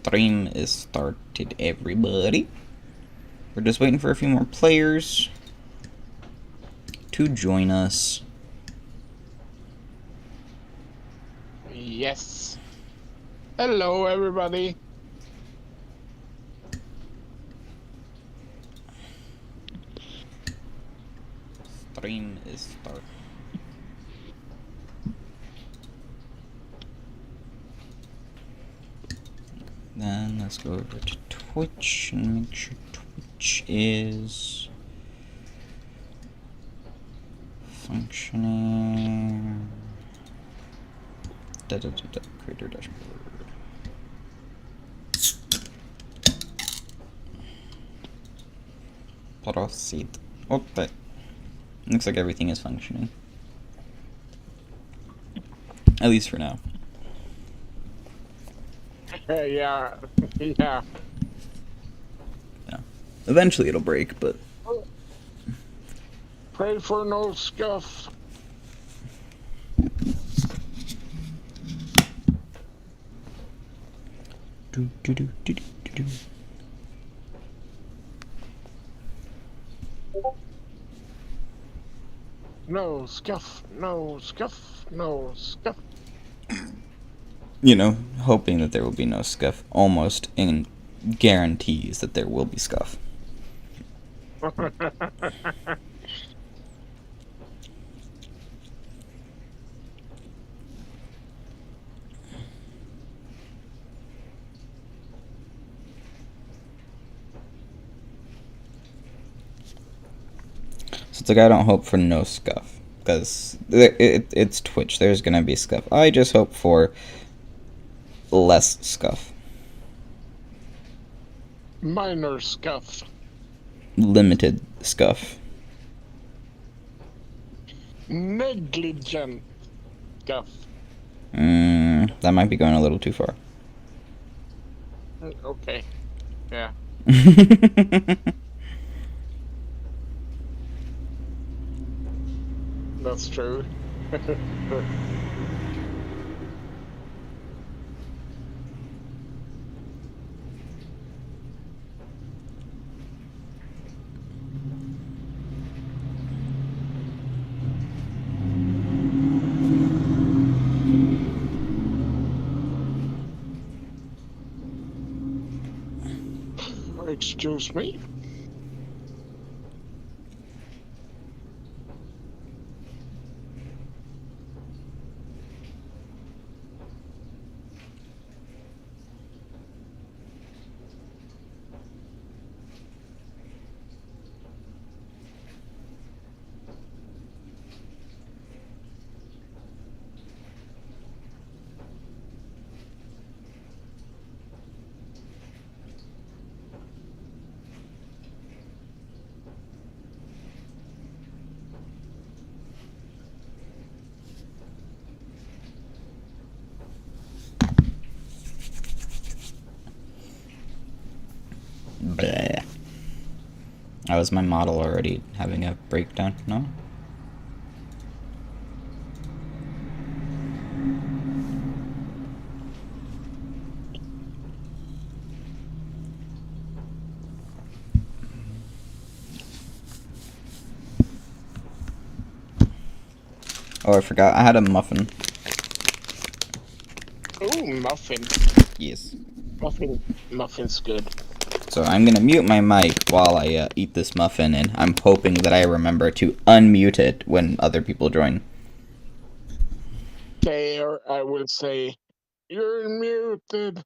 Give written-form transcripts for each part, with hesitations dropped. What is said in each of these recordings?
Stream is started, everybody. We're just waiting for a few more players to join us. Yes. Hello, everybody. Stream is started. Then let's go over to Twitch and make sure Twitch is functioning. Creator dashboard. Proceed. Okay. Looks like everything is functioning. At least for now. Yeah. Yeah. Eventually it'll break, but Pray for no scuff. No scuff. No scuff. No scuff. You know, hoping that there will be no scuff almost in guarantees that there will be scuff. So it's like I don't hope for no scuff because it's Twitch. There's gonna be scuff. I just hope for less scuff. Minor scuff. Limited scuff. Negligent scuff. That might be going a little too far. Okay. Yeah. That's true. Excuse me. Bleh. Oh, is my model already having a breakdown? No? Oh, I forgot. I had a muffin. Ooh, muffin. Yes. Muffin's good. So I'm gonna mute my mic while I eat this muffin, and I'm hoping that I remember to unmute it when other people join. There, I will say, you're muted.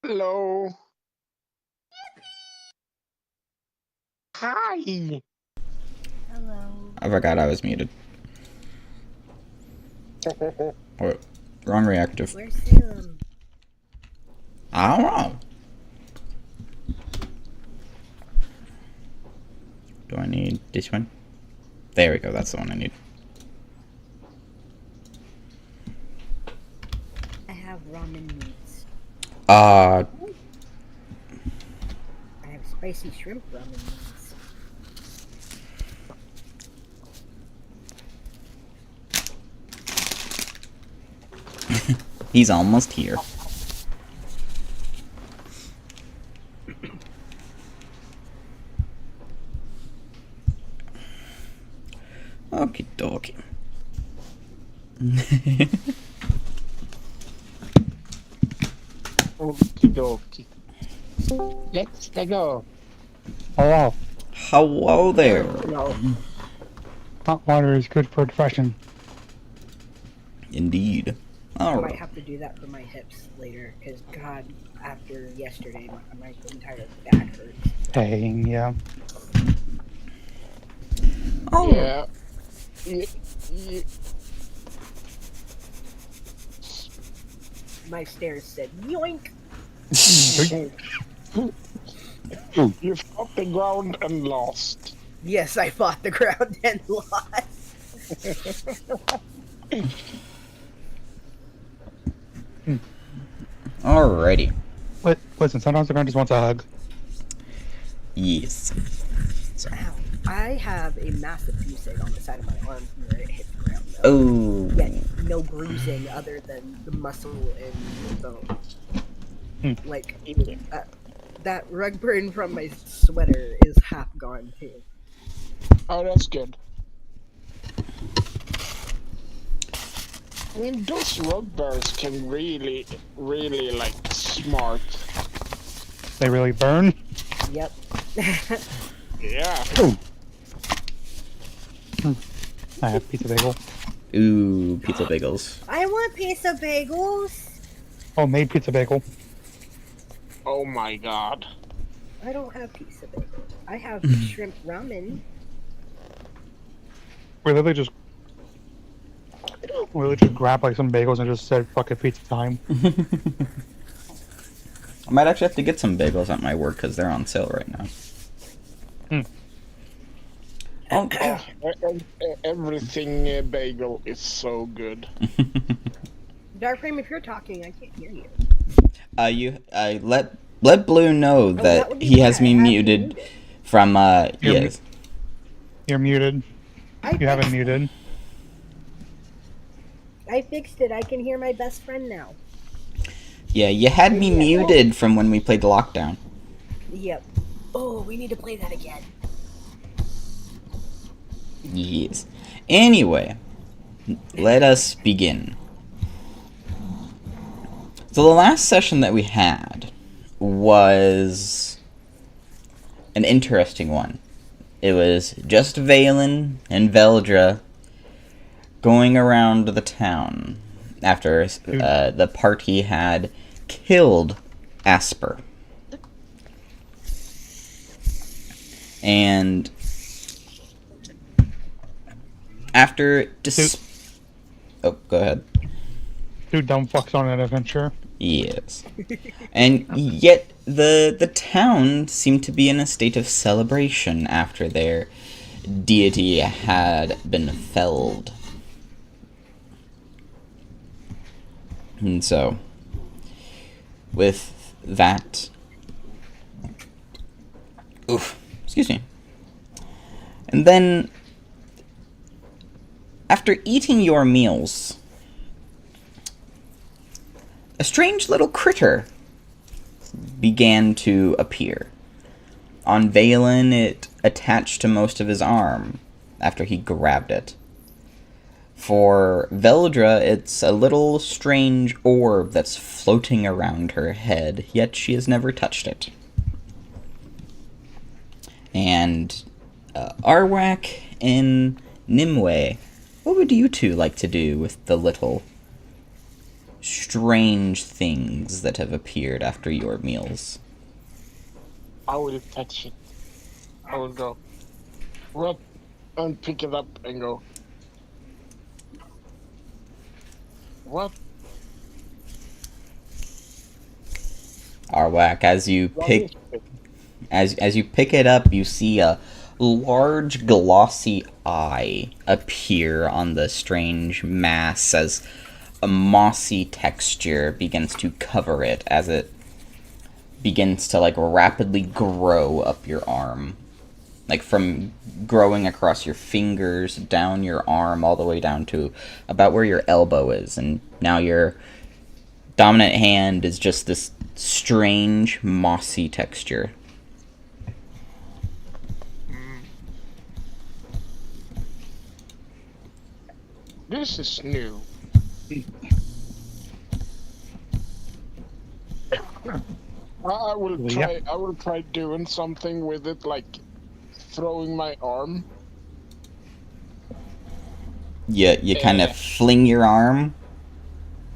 Hello. Hi. Hello. I forgot I was muted. What? Wrong reactive. Where's Salem? I don't know. Do I need this one? There we go, that's the one I need. I have ramen meats. Uh, I have spicy shrimp ramen meats. he's almost here. Okie dokie. Okie dokie. Let's go. Hello. Hello there. No. Hot water is good for depression. Indeed. I might Alright. have to do that for my hips later, because God, after yesterday, my entire back hurts. Pain, yeah. Oh, Yeah. Yeah. My stairs said, yoink! You fought the ground and lost. Yes, I fought the ground and lost. alrighty. Listen, sometimes the ground just wants a hug. Yes. Ow. I have a massive piece on the side of my arm where it hit the ground, though. Oh. Yet, no bruising other than the muscle and the bone. Like, that rug burn from my sweater is half gone, too. Oh, that's good. I mean, those rug bears can really, like, smart. They really burn. Yep. Yeah. I have pizza bagel. Ooh, pizza bagels. I want pizza bagels. Oh, made pizza bagel. Oh my god. I don't have pizza bagels. I have shrimp ramen. We literally just grabbed like some bagels and just said, "Fuck it, pizza time." I might actually have to get some bagels at my work because they're on sale right now. Oh. Everything bagel is so good. Darkframe, if you're talking, I can't hear you. Let Blue know that that would be he why has I me have you muted muted. from You're yes. You're muted. You haven't muted. I fixed it. I can hear my best friend now. Yeah, you had me muted from when we played Lockdown. Yep. Oh, we need to play that again. Yes. Anyway, let us begin. So the last session that we had was an interesting one. It was just Valen and Veldra going around the town after the party had killed Asper. And after oh, go ahead. Two dumb fucks on an adventure. Yes. And yet the town seemed to be in a state of celebration after their deity had been felled. And so, with that... Oof, excuse me. And then, after eating your meals, a strange little critter began to appear. On Valen, it attached to most of his arm after he grabbed it. For Veldra, it's a little strange orb that's floating around her head, yet she has never touched it. And Arwak and Nimue, what would you two like to do with the little strange things that have appeared after your meals. I will touch it. I will go. What? And pick it up and go. What? Arwak, as you What pick is it? as you pick it up, you see a large glossy eye appear on the strange mass as a mossy texture begins to cover it as it begins to like rapidly grow up your arm. Like from growing across your fingers, down your arm, all the way down to about where your elbow is. And now your dominant hand is just this strange, mossy texture. This is new. I will Yeah. try. I will try doing something with it, like throwing my arm. You kind of fling your arm.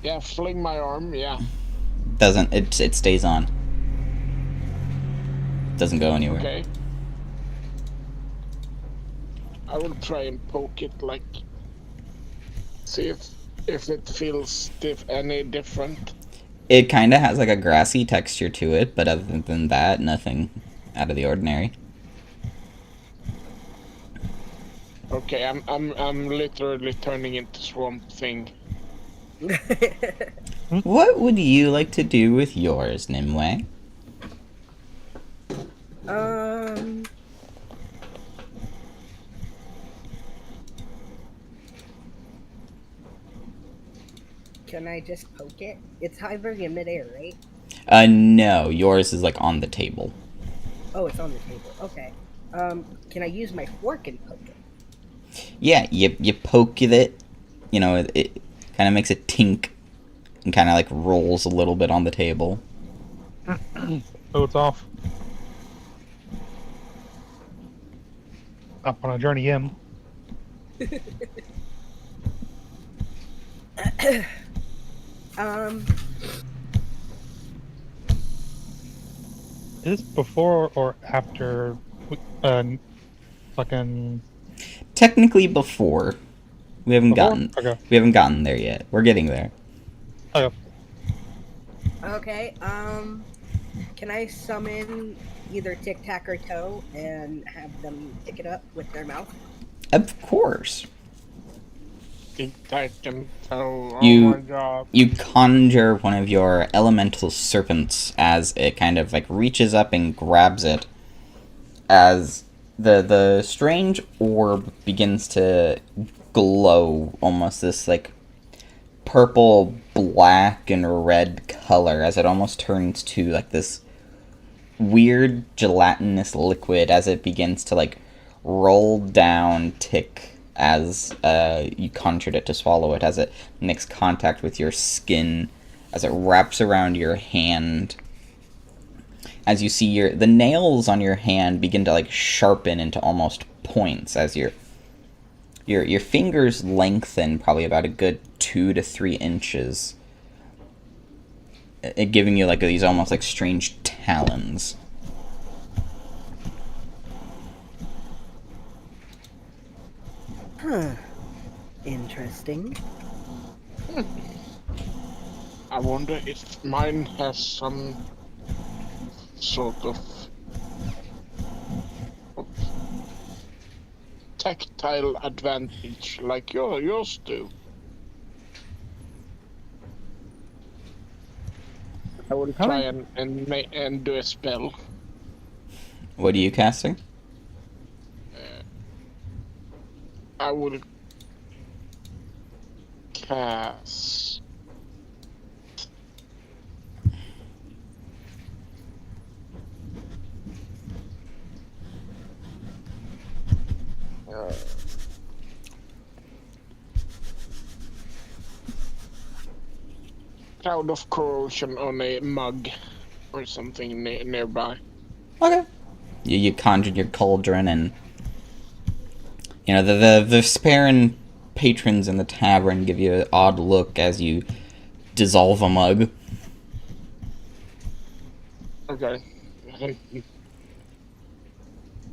Yeah, fling my arm. Yeah. Doesn't it stays on. Doesn't go anywhere. Okay. I will try and poke it, like, see if it feels any different. It kind of has like a grassy texture to it, but other than that, nothing out of the ordinary. Okay, I'm literally turning into Swamp Thing. What would you like to do with yours, Nimue? Can I just poke it? It's hovering in midair, right? No, yours is like on the table. Oh, it's on the table. Okay. Can I use my fork and poke it? Yeah, you poke it, you know, it kind of makes a tink and kind of like rolls a little bit on the table. So it's off. Up on a journey in. Is this before or after fucking Technically before. We haven't before? gotten Okay. we haven't gotten there yet. We're getting there. Okay. Okay, can I summon either Tic Tac or Toe and have them pick it up with their mouth? Of course. Tic Tac and Toe. Oh You- my god. You conjure one of your elemental serpents as it kind of like reaches up and grabs it as the strange orb begins to glow, almost this like purple, black, and red color as it almost turns to like this weird gelatinous liquid as it begins to like roll down Tick as you conjured it to swallow it, as it makes contact with your skin, as it wraps around your hand. As you see the nails on your hand begin to like sharpen into almost points as your fingers lengthen probably about a good 2 to 3 inches, it giving you like these almost like strange talons. Huh. Interesting. I wonder if mine has some sort of tactile advantage like yours do. I will try and do a spell. What are you casting? I will cast Cloud of Corrosion on a mug or something nearby. Okay. You conjured your cauldron, and you know the Sparan patrons in the tavern give you an odd look as you dissolve a mug. Okay.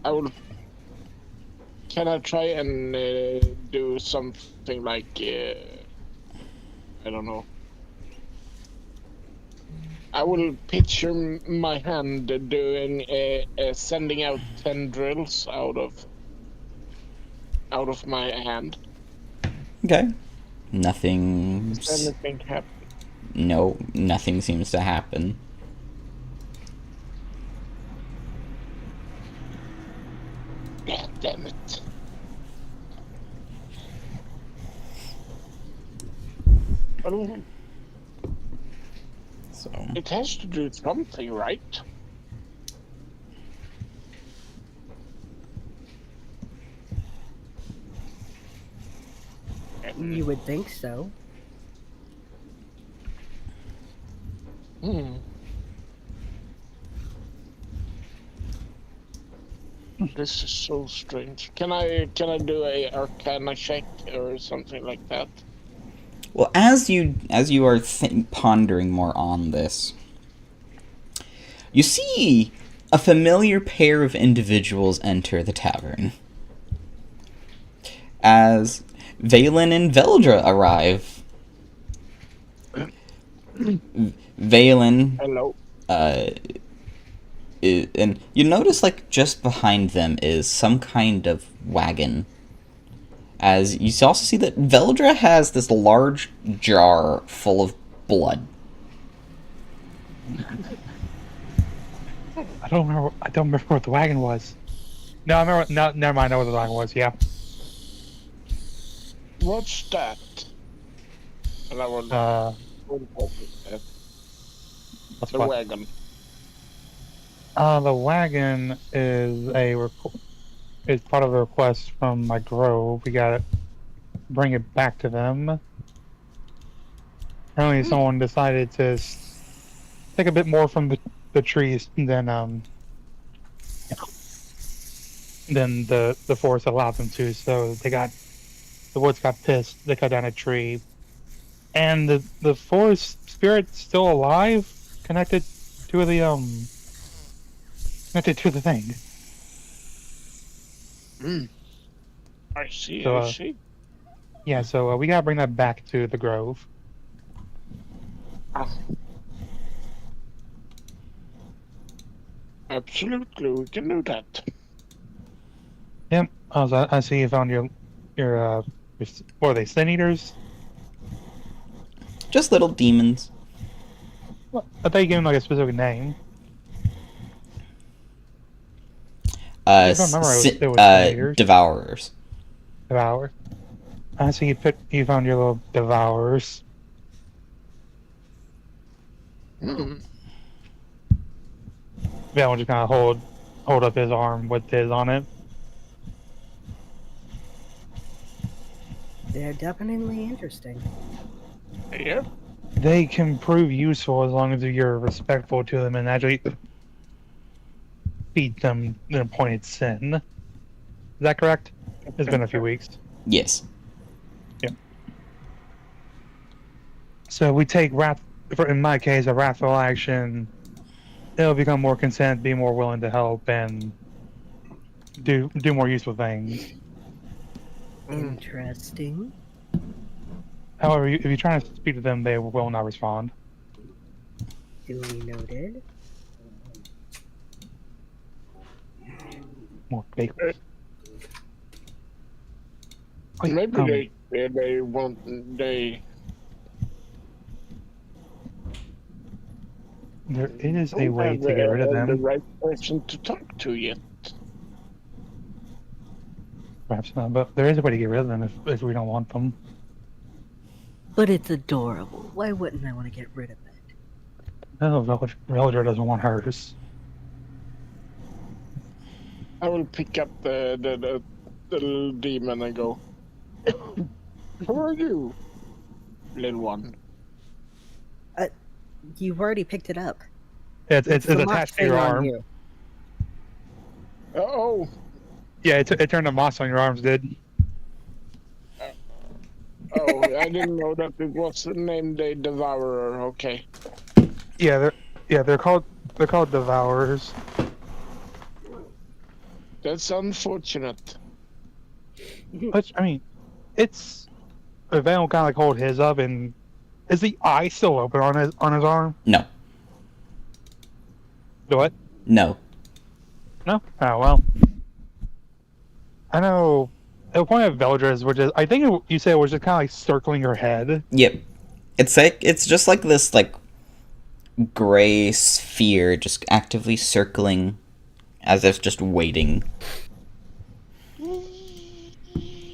I will. Can I try and do something like I don't know. I will picture my hand doing sending out tendrils out of my hand. Okay. Nothing. Does anything happen? No, nothing seems to happen. God damn it! Well, So it has to do something, right? You would think so. Hmm. This is so strange. Can I do a Arcana check or something like that? well, as you are pondering more on this, you see a familiar pair of individuals enter the tavern. As Valen and Veldra arrive. Valen, Hello. and you notice, like, just behind them is some kind of wagon. As you also see that Veldra has this large jar full of blood. I don't remember what the wagon was. No, I remember. No, never mind. I know what the wagon was. Yeah. What's that? And I will What's the what? wagon. The wagon is part of a request from my grove. We gotta bring it back to them. Apparently, someone decided to take a bit more from the trees than the forest allowed them to. So the woods got pissed. They cut down a tree, and the forest spirit's still alive, connected to the thing. I see. So, I see. Yeah, so we gotta bring that back to the grove. Absolutely, we can do that. Yep. I see you found your what are they, sin eaters? Just little demons. I thought you gave them like a specific name. If I remember, it was sin eaters. Devourers. Devour. I see you found your little devourers. Hmm. Yeah, we'll just kind of hold up his arm with his on it. They're definitely interesting. Yeah. They can prove useful as long as you're respectful to them and actually feed them an appointed sin. Is that correct? It's been a few weeks. Yes. Yeah. So we take in my case, a wrathful action. They'll become more content, be more willing to help, and do more useful things. Interesting. However, if you try to speak to them, they will not respond. Duly noted. More bakers. Wait, Maybe they won't. They. There is a don't way have to get rid of The them. right person to talk to yet. Perhaps not, but there is a way to get rid of them if we don't want them. But it's adorable. Why wouldn't I want to get rid of it? No, Villager doesn't want hers. I will pick up the little demon and go. Who are you, little one? You've already picked it up. It's the attached to moss your thing on arm. you. Oh. Yeah, it turned the moss on your arms, did. Oh, I didn't know that it was named a devourer. Okay. Yeah, they're called devourers. That's unfortunate. Which I mean, it's Van will kind of like hold his up, and is the eye still open on his arm? No. Do what? No. No. Oh well. I know. The point of Veldres, which is, I think you said it was just kind of like circling her head. Yep. It's just like this like gray sphere just actively circling as if just waiting.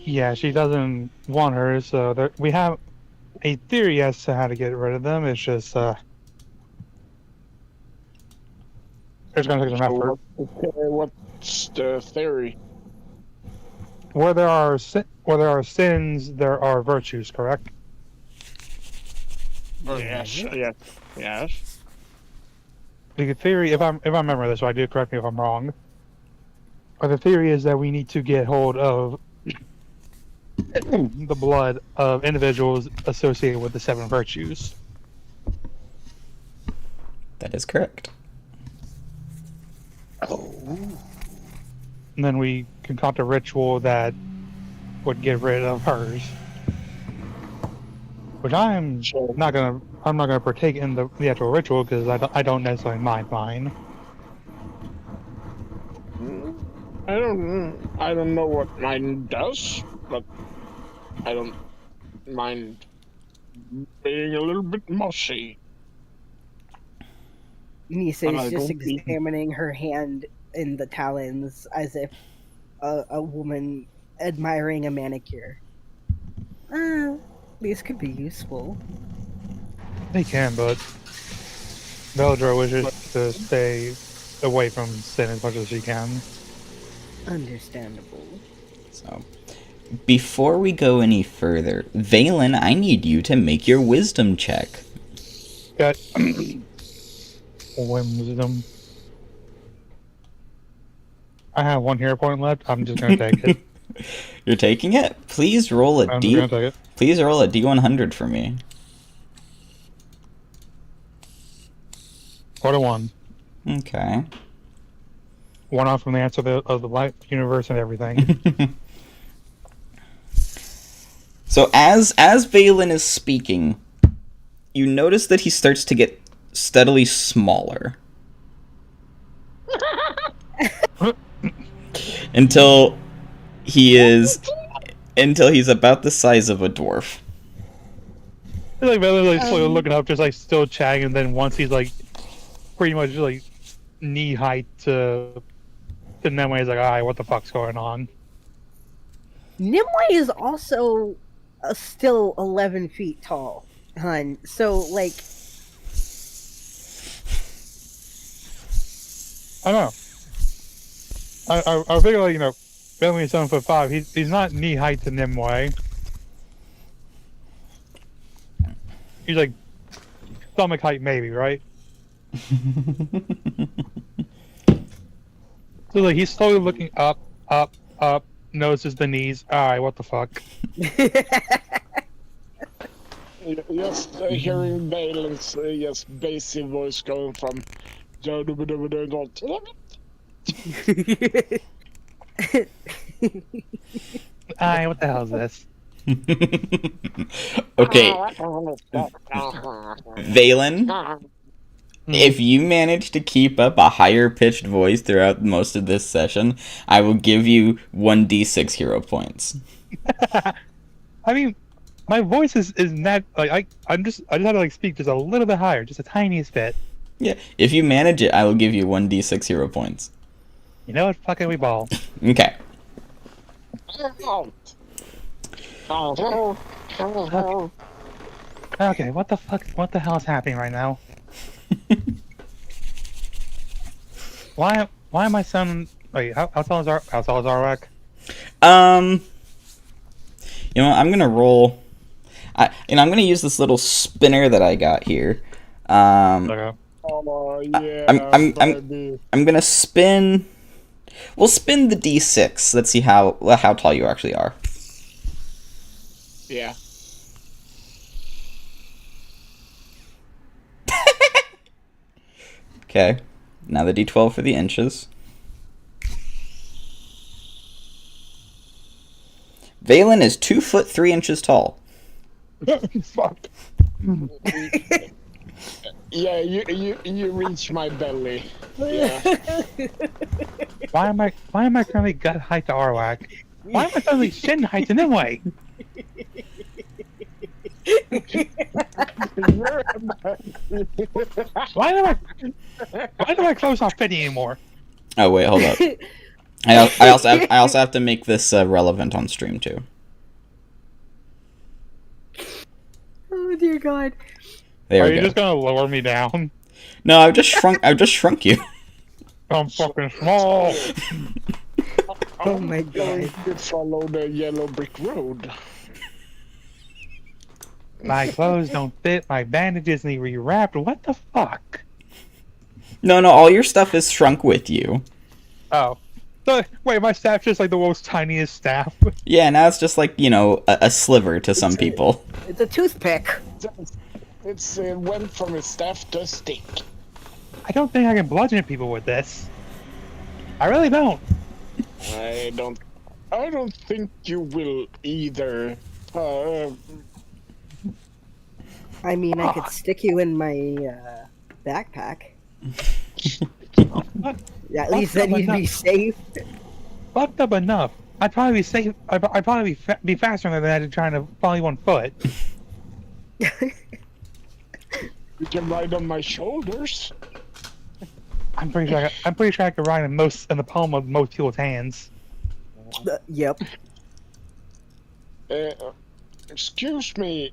Yeah, she doesn't want her, so we have a theory as to how to get rid of them. It's just it's gonna take some So effort. what's the theory? Where there are sins, there are virtues. Correct? Oh, yes. The theory, if I remember this right, do correct me if I'm wrong. But the theory is that we need to get hold of the blood of individuals associated with the 7 virtues. That is correct. And then we concoct a ritual that would get rid of hers. Which I'm not gonna partake in the actual ritual because I don't necessarily mind mine. I don't know what mine does, but I don't mind being a little bit mossy. Nisa And I is just don't eat- examining her hand in the talons as if a woman admiring a manicure. These could be useful. They can, but Veldra wishes to stay away from sin as much as she can. Understandable. So, before we go any further, Valen, I need you to make your wisdom check. Got wisdom. I have 1 hero point left. I'm just gonna take it. You're taking it? Please roll a I'm D. just gonna take it. Please roll a D100 for me. What a 1. Okay. 1 off from the answer of the life universe and everything. So as Valen is speaking, you notice that he starts to get steadily smaller. until he's about the size of a dwarf. He's like really slowly looking up, just like still chatting, and then once he's like pretty much like knee height to Nemwe, he's like, alright, what the fuck's going on? Nimue is also still 11 feet tall, hun. So, like, I don't know. I figure like, Bentley is 7'5". He's not knee height to Nimue. He's like stomach height maybe, right? So like he's slowly looking up, notices the knees. Alright, what the fuck? Just hearing Valen's just bassy voice going from Alright, what the hell is this? Okay, Valen, if you manage to keep up a higher pitched voice throughout most of this session, I will give you 1d6 hero points. I mean, my voice is not like I just have to like speak just a little bit higher, just a tiniest bit. Yeah, if you manage it, I will give you 1d6 hero points. You know what? Fucking we ball. Okay. Okay, what the fuck? What the hell is happening right now? Why am I sounding? Wait, how tall is Arwak? You know, I'm gonna roll. I'm gonna use this little spinner that I got here. Okay. Oh yeah, I'm gonna spin. We'll spin the d6. Let's see how tall you actually are. Yeah. Okay. Now the d12 for the inches. Valen is 2 foot 3 inches tall. Fuck. Yeah, you reach my belly. Yeah. Why am I currently gut height to Arwak? Why am I suddenly shin height to Nimue? Why do my clothes not fit anymore? Oh wait, hold up. I also have to make this relevant on stream too. Oh dear God. There Are we you go. just gonna lower me down? No, I've just shrunk you. I'm fucking small. Oh my I'm going God. to follow the yellow brick road. My clothes don't fit. My bandages need rewrapped. What the fuck? No, all your stuff is shrunk with you. Oh. So, wait, my staff's just like the world's tiniest staff. Yeah, now it's just like, a sliver to some people. It's a toothpick. It's went from a staff to a stick. I don't think I can bludgeon people with this. I really don't. I don't think you will either. I mean, I could stick you in my backpack. Yeah, at least then you'd be safe. Fucked up enough. I'd probably be safe. I'd probably be faster than that trying to follow you on foot. You can ride on my shoulders. I'm pretty sure I could ride in the palm of most people's hands. Yep. Excuse me,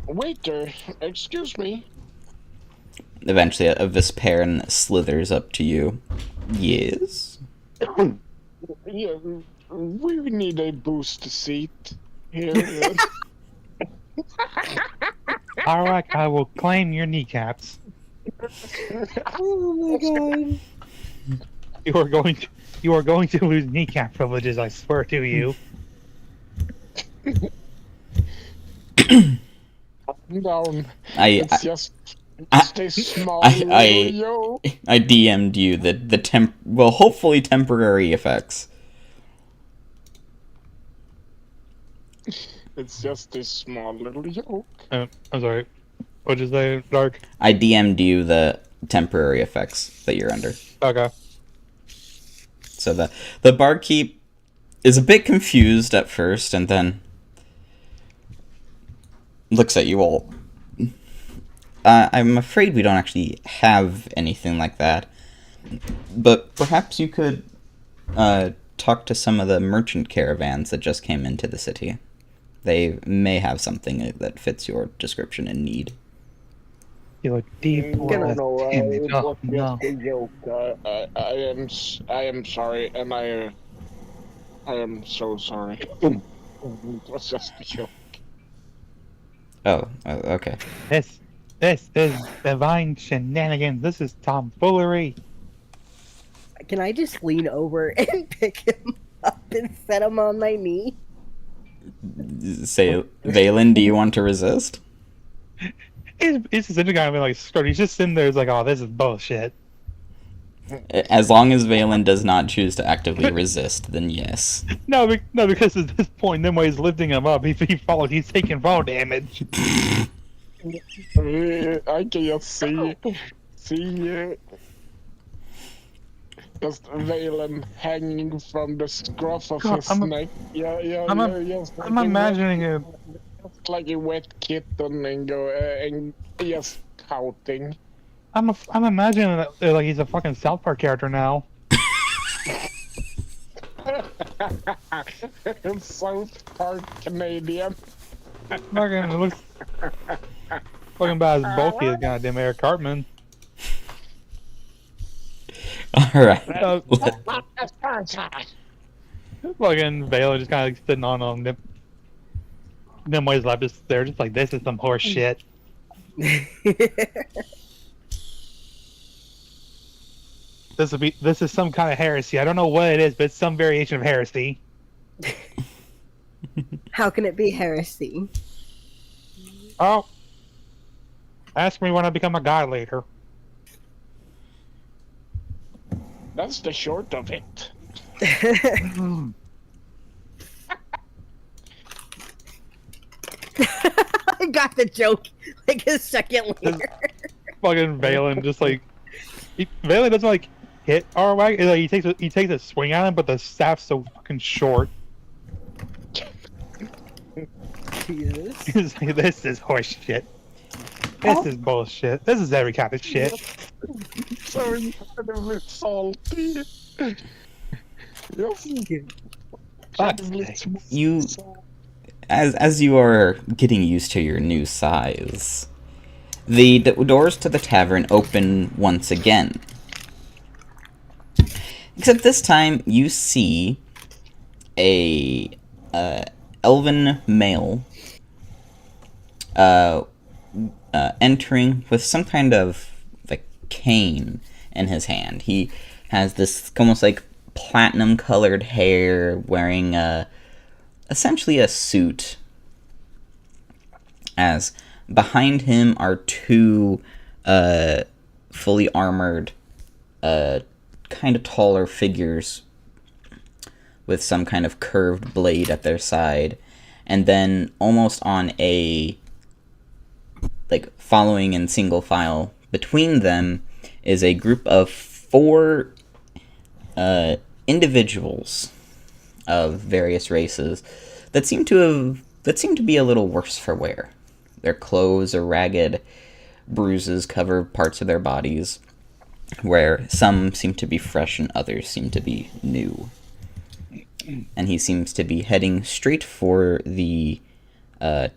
waiter. Excuse me. Eventually, a Vesperan slithers up to you. Yes? Yeah, we need a boost seat here. Alright, I will claim your kneecaps. Oh my God. You are going to lose kneecap privileges, I swear to you. Down. I Just a small yo. I DM'd you the hopefully temporary effects. It's just a small little yoke. I'm sorry. What'd you say, Dark? I DM'd you the temporary effects that you're under. Okay. So the barkeep is a bit confused at first, and then looks at you all. I'm afraid we don't actually have anything like that, but perhaps you could talk to some of the merchant caravans that just came into the city. They may have something that fits your description and need. You look deep. No, it was No. just a joke. I am sorry, and I am so sorry. It was just a joke. Oh, okay. This is divine shenanigans. This is tomfoolery. Can I just lean over and pick him up and set him on my knee? Say, Valen, do you want to resist? It's just guy like screwed. He's just sitting there. It's like, oh, this is bullshit. As long as Valen does not choose to actively resist, then yes. No, because at this point, Nimue lifting him up. If he falls, he's taking fall damage. I can just see just Valen hanging from the scruff of his neck. I'm imagining it. Like a wet kitten and just pouting. I'm imagining that like he's a fucking South Park character now. South Park Canadian. Fucking it looks fucking about as bulky as goddamn Eric Cartman. Alright. Fucking Vela just kind of like sitting on him. Nimue's lap just there, just like this is some horse shit. This is some kind of heresy. I don't know what it is, but it's some variation of heresy. How can it be heresy? Oh, ask me when I become a god later. That's the short of it. I got the joke like a second Just later. fucking Valen just like Valen doesn't like hit Arwag. Like, he takes a swing at him, but the staff's so fucking short. Jesus. He's like, this is horse shit. This is bullshit. This is every kind of shit. So incredibly salty. Yes. Fuck's Incredibly sake. You, salty. as you are getting used to your new size, the doors to the tavern open once again. Except this time, you see a elven male entering with some kind of like cane in his hand. He has this almost like platinum colored hair, wearing essentially a suit, as behind him are two fully armored kind of taller figures with some kind of curved blade at their side, and then almost on a like following in single file between them is a group of 4 individuals of various races that seem to be a little worse for wear. Their clothes are ragged, bruises cover parts of their bodies, where some seem to be fresh and others seem to be new. And he seems to be heading straight for the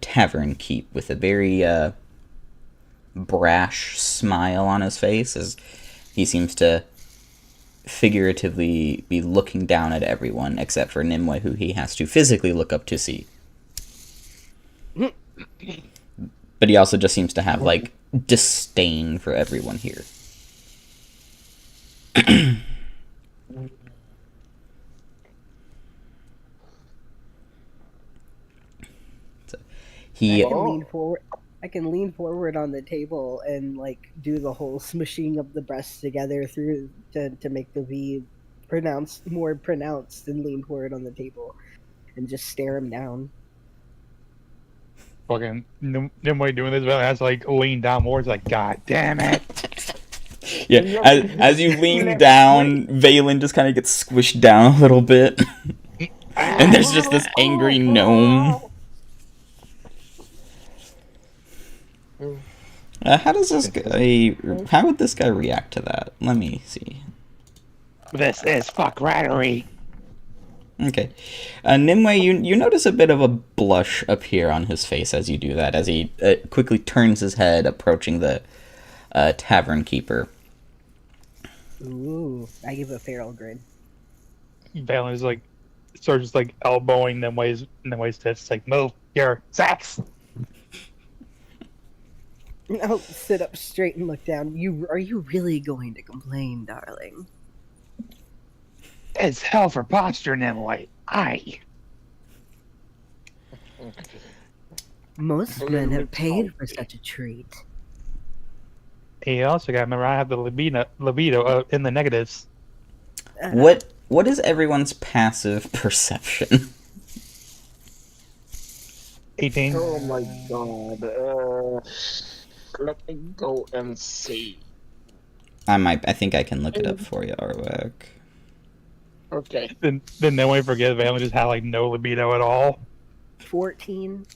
tavern keep with a very brash smile on his face, as he seems to figuratively be looking down at everyone except for Nimue, who he has to physically look up to see. But he also just seems to have like disdain for everyone here. So, he I can lean forward on the table and like do the whole smushing of the breasts together through to make the V more pronounced, and lean forward on the table and just stare him down. Fucking Nimue doing this, Valen has to like lean down more. It's like, God damn it. Yeah, as you lean down, Valen just kind of gets squished down a little bit. And there's just this angry gnome. How would this guy react to that? Let me see. This is fuck rattery. Okay. Nimue, you notice a bit of a blush appear on his face as you do that, as he quickly turns his head, approaching the tavern keeper. Ooh, I give a feral grin. Valen is like, starts just like elbowing Nimue's tits, like, move your sacks. I'll sit up straight and look down. Are you really going to complain, darling? It's hell for posture, Nimue. Most men have paid for such a treat. You also got to remember, I have the libido in the negatives. What is everyone's passive perception? 18. Oh my god. Let me go and see. I think I can look it up for you, Arwak. Okay. Then Nimue forget Valen just had like no libido at all. 14.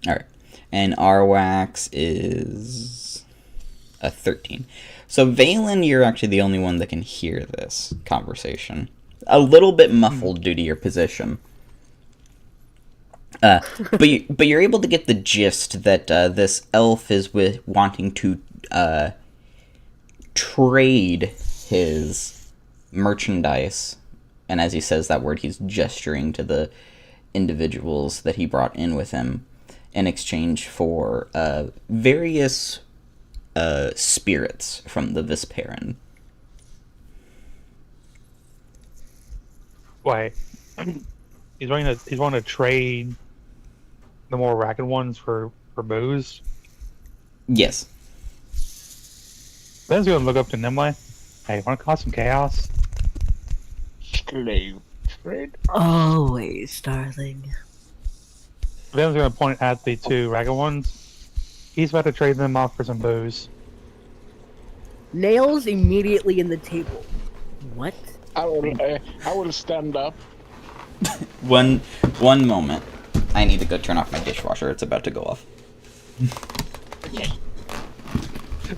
Alright. And Arwax is a 13. So Valen, you're actually the only one that can hear this conversation. A little bit muffled due to your position. But you're able to get the gist that this elf is wanting to trade his merchandise, and as he says that word, he's gesturing to the individuals that he brought in with him, in exchange for various spirits from the Visperin. Why? He's wanting to trade the more ragged ones for booze. Yes. Valen's gonna look up to Nimue. Hey, want to cause some chaos? Slave trade? Always, darling. Valen's gonna point at the two ragged ones. He's about to trade them off for some booze. Nails immediately in the table. What? I will stand up. One moment. I need to go turn off my dishwasher. It's about to go off.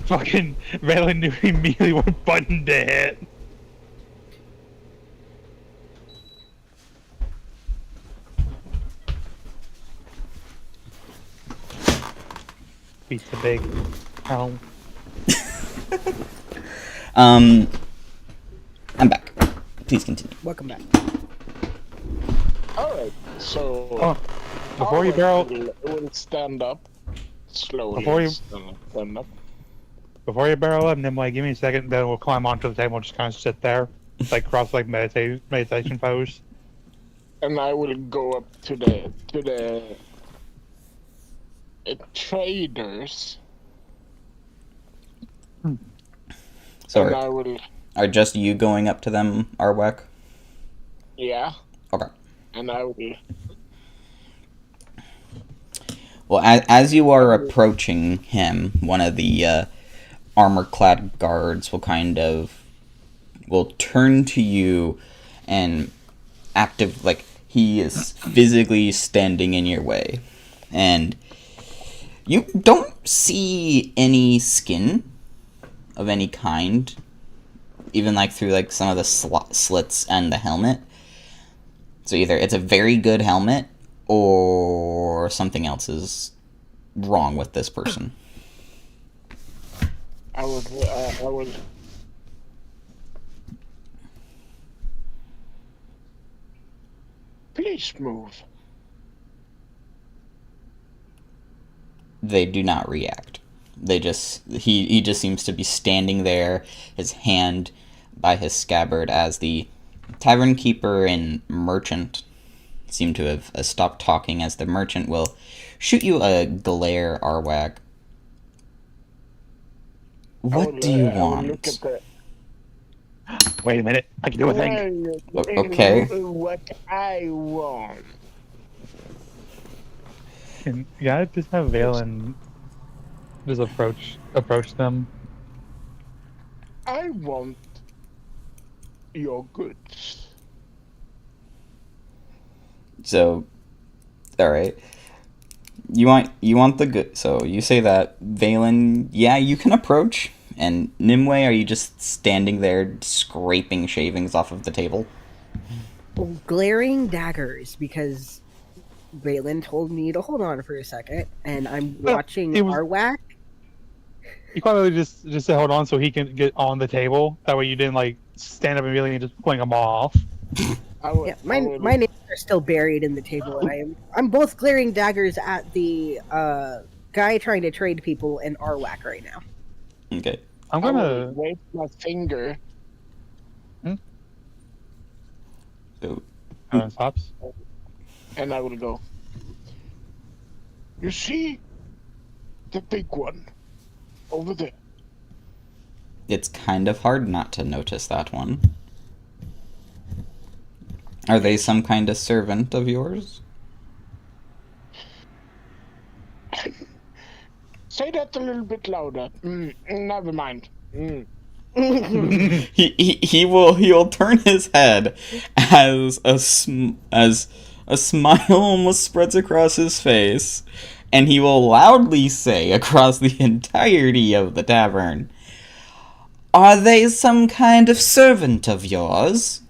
Fucking Valen knew immediately what button to hit. Beats the big helm. I'm back. Please continue. Welcome back. Alright, so Oh, before you barrel, I will stand up slowly. Before you- stand up. before you barrel up, Nimue, give me a second. Then we'll climb onto the table and just kind of sit there, like cross like meditation pose. And I will go up to the traders. So And I will, are just you going up to them, Arwek? yeah. Okay. And I will. Well, as you are approaching him, one of the armor-clad guards will turn to you and he is physically standing in your way, and you don't see any skin of any kind, even through some of the slits and the helmet. So either it's a very good helmet, or something else is wrong with this person. I will. Please move. They do not react. He just seems to be standing there, his hand by his scabbard, as the tavern keeper and merchant seem to have stopped talking, as the merchant will shoot you a glare, Arwag. What do you I will look want? at the, Wait a minute, I can do a thing. Okay. What I want. And yeah, just have Valen just approach them. I want your goods. So, all right. You want the good. So you say that, Valen. Yeah, you can approach. And Nimue, are you just standing there scraping shavings off of the table? Glaring daggers, because Valen told me to hold on for a second, and I'm Well, watching it was- Arwak. You probably just say hold on so he can get on the table. That way you didn't stand up immediately and just fling him off. Yeah, my nails are still buried in the table, and I'm both glaring daggers at the guy trying to trade people and Arwak right now. Okay. I'm I will gonna. wave my finger. So Stops. And I will go. You see the big one over there? it's kind of hard not to notice that one. Are they some kind of servant of yours? Say that a little bit louder. Never mind. He'll turn his head as a smile almost spreads across his face, and he will loudly say across the entirety of the tavern, "Are they some kind of servant of yours?"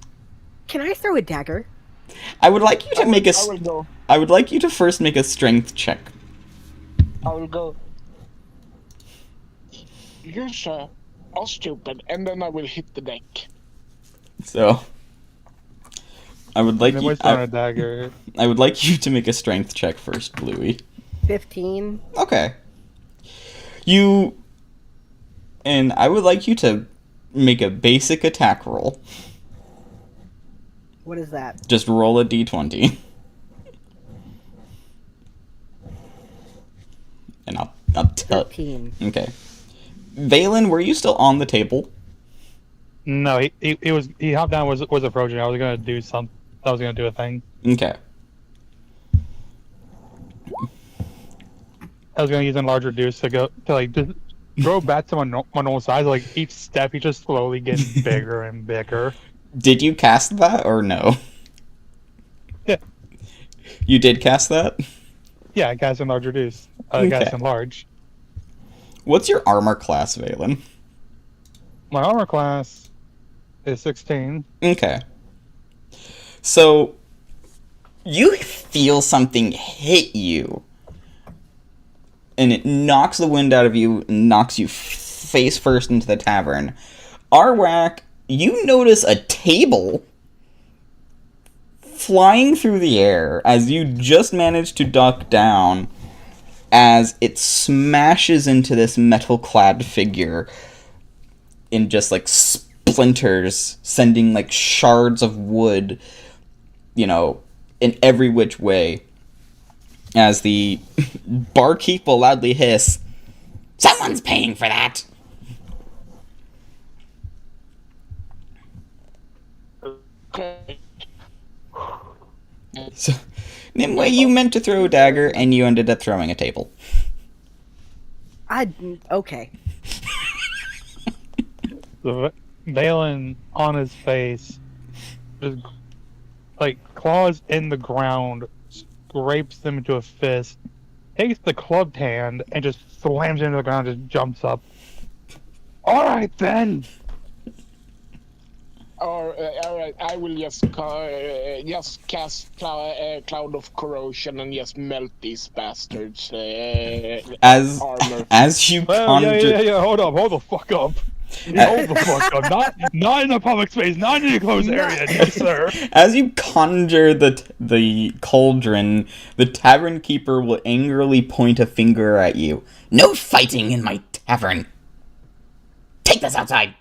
Can I throw a dagger? I would like you to make a. I will go. I would like you to first make a strength check. I will go. You, sir, are stupid, and then I will hit the deck. So, I would like And you. then throwing a dagger. I would like you to make a strength check first, Bluey. 15. Okay. And I would like you to make a basic attack roll. What is that? Just roll a d20. And I'll tell. 13. Okay. Valen, were you still on the table? No, he hopped down, was approaching. I was gonna do some. I was gonna do a thing. Okay. I was gonna use a larger deuce to go to like just grow back to my normal size. Like each step, he just slowly gets bigger and bigger. Did you cast that or no? Yeah. You did cast that? Yeah, guys in larger deuce. Okay. Guys in large. What's your armor class, Valen? My armor class is 16. Okay. So, you feel something hit you, and it knocks the wind out of you, knocks you face first into the tavern. Arwak, you notice a table flying through the air as you just manage to duck down as it smashes into this metal-clad figure in just, like, splinters, sending, like, shards of wood, you know, in every which way, as the barkeep will loudly hiss, "Someone's paying for that!" Okay. So, Nimue, you meant to throw a dagger, and you ended up throwing a table. Okay. The Valen on his face, just like claws in the ground, scrapes them into a fist, takes the clubbed hand and just slams it into the ground, just jumps up. All right then. All right, I will just cast cloud of corrosion and just melt these bastards. As Armor. as you Well, conjure, yeah. Hold the fuck up. Hold the fuck up. Not in a public space. Not in a closed area, yes, sir. as you conjure the cauldron, the tavern keeper will angrily point a finger at you. "No fighting in my tavern. Take this outside."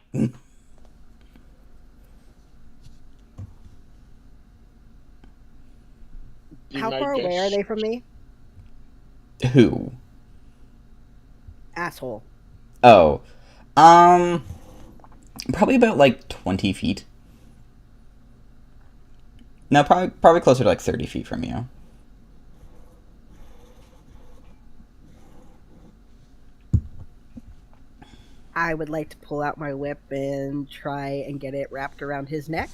How far away are they from me? Who? Asshole. Oh, probably about like 20 feet. No, probably closer to like 30 feet from you. I would like to pull out my whip and try and get it wrapped around his neck.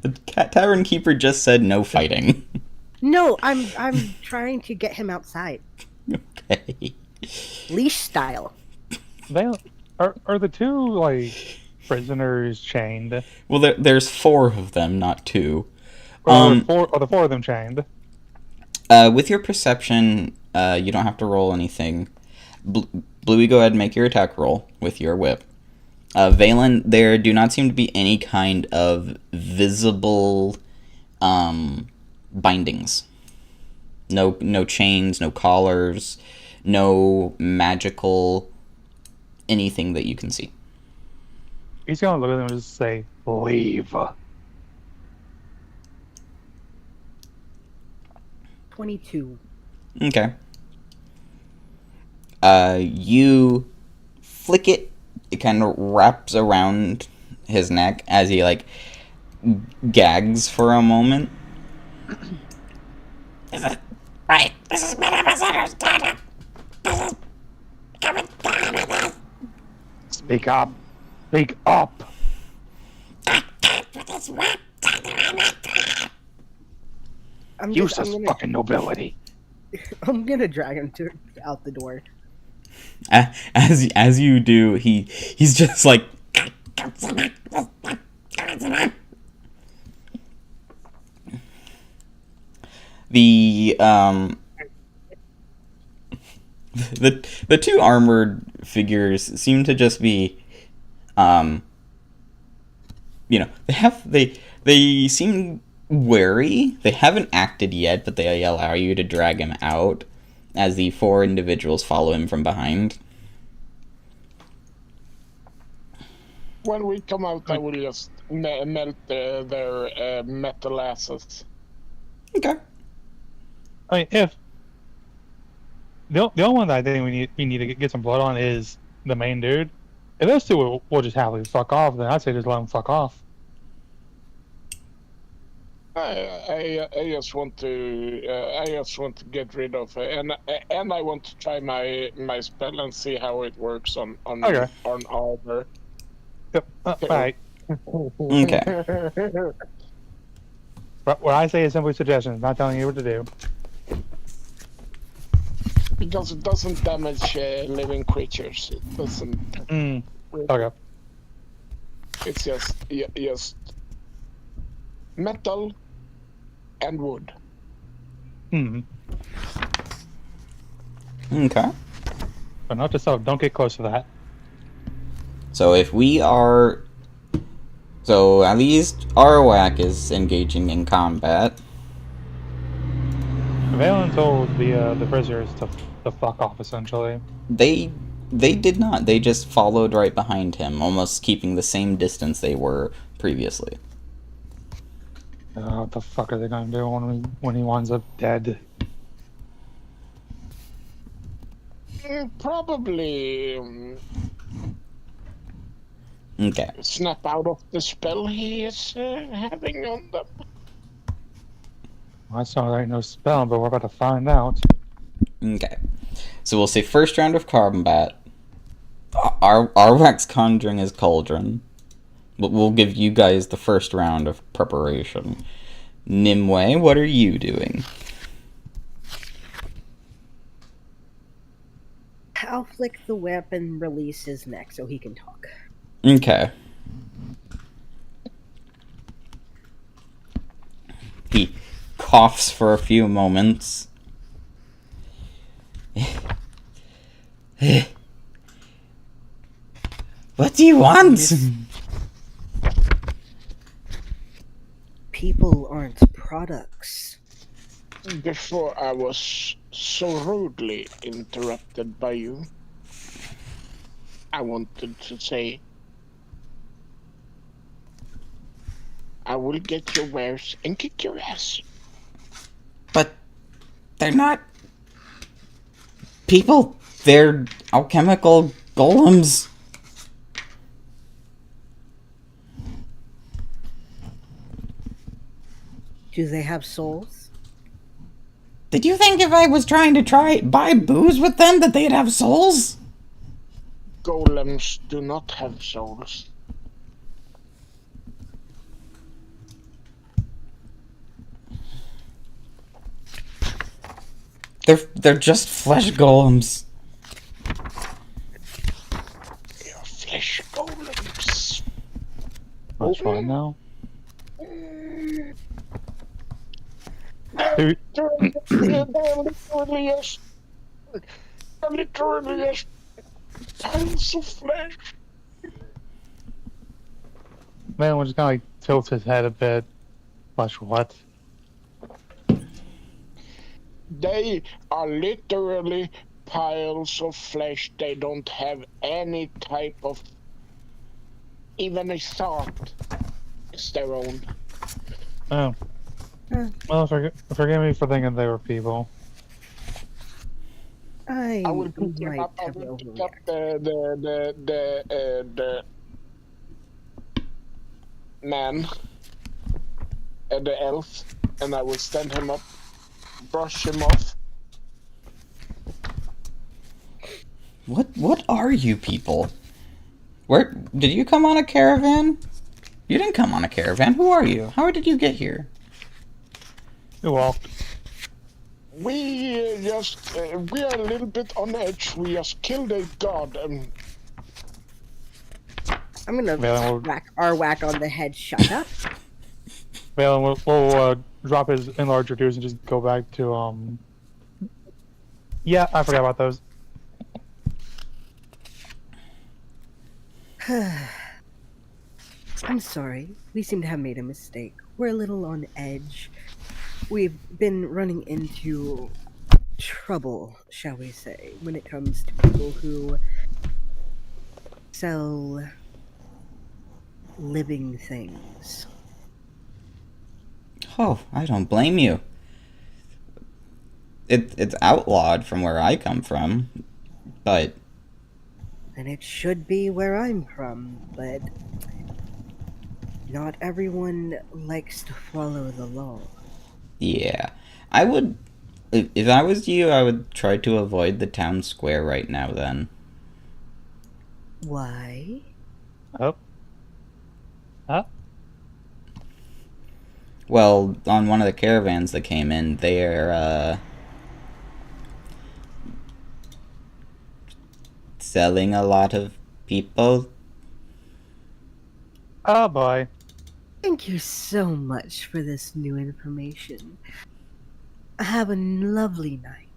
The tavern keeper just said no fighting. No, I'm trying to get him outside. Okay. Leash style. Are the two like prisoners chained? Well, there's 4 of them, not 2. Are the four of them chained? With your perception, you don't have to roll anything. Bluey, go ahead and make your attack roll with your whip. Valen, there do not seem to be any kind of visible bindings. No chains, no collars, no magical anything that you can see. He's gonna look at them and just say, "Leave." 22. Okay. You flick it. It kind of wraps around his neck as he, like, gags for a moment. This is right. This is Minnesota's data. This is coming down with this. Speak up. Speak up. With this whip. Useless fucking nobility. I'm gonna drag him out the door. As you do, he's just like the 2 armored figures seem to just be they seem wary. They haven't acted yet, but they allow you to drag him out as the 4 individuals follow him from behind. When we come out, I will just melt their metal asses. Okay. I mean, if the only one that I think we need to get some blood on is the main dude. If those two will just happily fuck off, then I'd say just let them fuck off. I just want to get rid of and I want to try my spell and see how it works on Okay. armor. Yep. Alright. Okay. What I say is simply suggestions, not telling you what to do. Because it doesn't damage living creatures. It doesn't. Okay. It's just metal and wood. Okay. But not yourself. Don't get close to that. So if we are... So at least Arawak is engaging in combat. Valen told the prisoners to fuck off, essentially. They did not. They just followed right behind him, almost keeping the same distance they were previously. What the fuck are they gonna do when he winds up dead? Probably Okay. snap out of the spell he is having on them. I saw there ain't no spell, but we're about to find out. Okay. So we'll say first round of combat. Arwak's conjuring his cauldron. We'll give you guys the first round of preparation. Nimue, what are you doing? I'll flick the whip and release his neck so he can talk. Okay. He coughs for a few moments. What do you want? People aren't products. Before I was so rudely interrupted by you, I wanted to say, I will get your wares and kick your ass. But they're not people. They're alchemical golems. Do they have souls? Did you think if I was trying to buy booze with them that they'd have souls? Golems do not have souls. They're just flesh golems. They are flesh golems. That's fine now. Dude. They're literally as piles of flesh. Man will just kind of like tilt his head a bit. Flesh what? They are literally piles of flesh. They don't have any type of, even a thought. It's their own. Oh. Well, forgive me for thinking they were people. I will pick might him up. I have will pick overreacted. up the man and the elf, and I will stand him up, brush him off. What are you people? Where did you come on a caravan? You didn't come on a caravan. Who are you? How did you get here? You walked. We just we are a little bit on edge. We just killed a god. I'm gonna Valen whack Arwak on the head. Shut up. Valen will drop his enlarger dudes and just go back to Yeah, I forgot about those. I'm sorry. We seem to have made a mistake. We're a little on edge. We've been running into trouble, shall we say, when it comes to people who sell living things. Oh, I don't blame you. It's outlawed from where I come from, but and it should be where I'm from, but not everyone likes to follow the law. Yeah. I would... If I was you, I would try to avoid the town square right now, then. Why? Oh. Oh. Well, on one of the caravans that came in, they're, selling a lot of people. Oh boy. Thank you so much for this new information. Have a lovely night.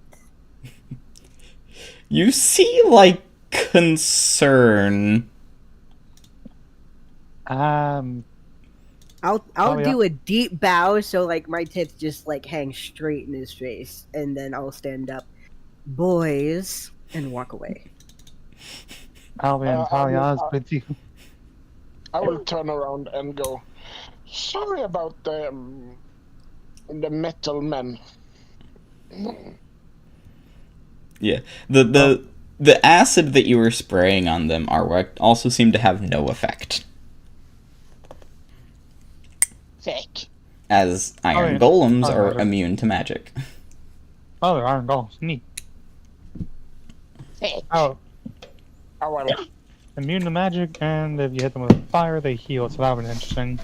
You see, like, concern. I'll Oh, yeah. do a deep bow so like my tits just like hang straight in his face, and then I'll stand up, boys, and walk away. I'll be I entirely will, honest with you. I will turn around and go. Sorry about the metal men. Yeah. The acid that you were spraying on them, Arwek, also seemed to have no effect. Fake. As iron yeah. golems Oh, are yeah. immune to magic. Oh, there aren't goals. Neat. Fake. Oh, Oh well. immune to magic, and if you hit them with fire, they heal. So that would be interesting.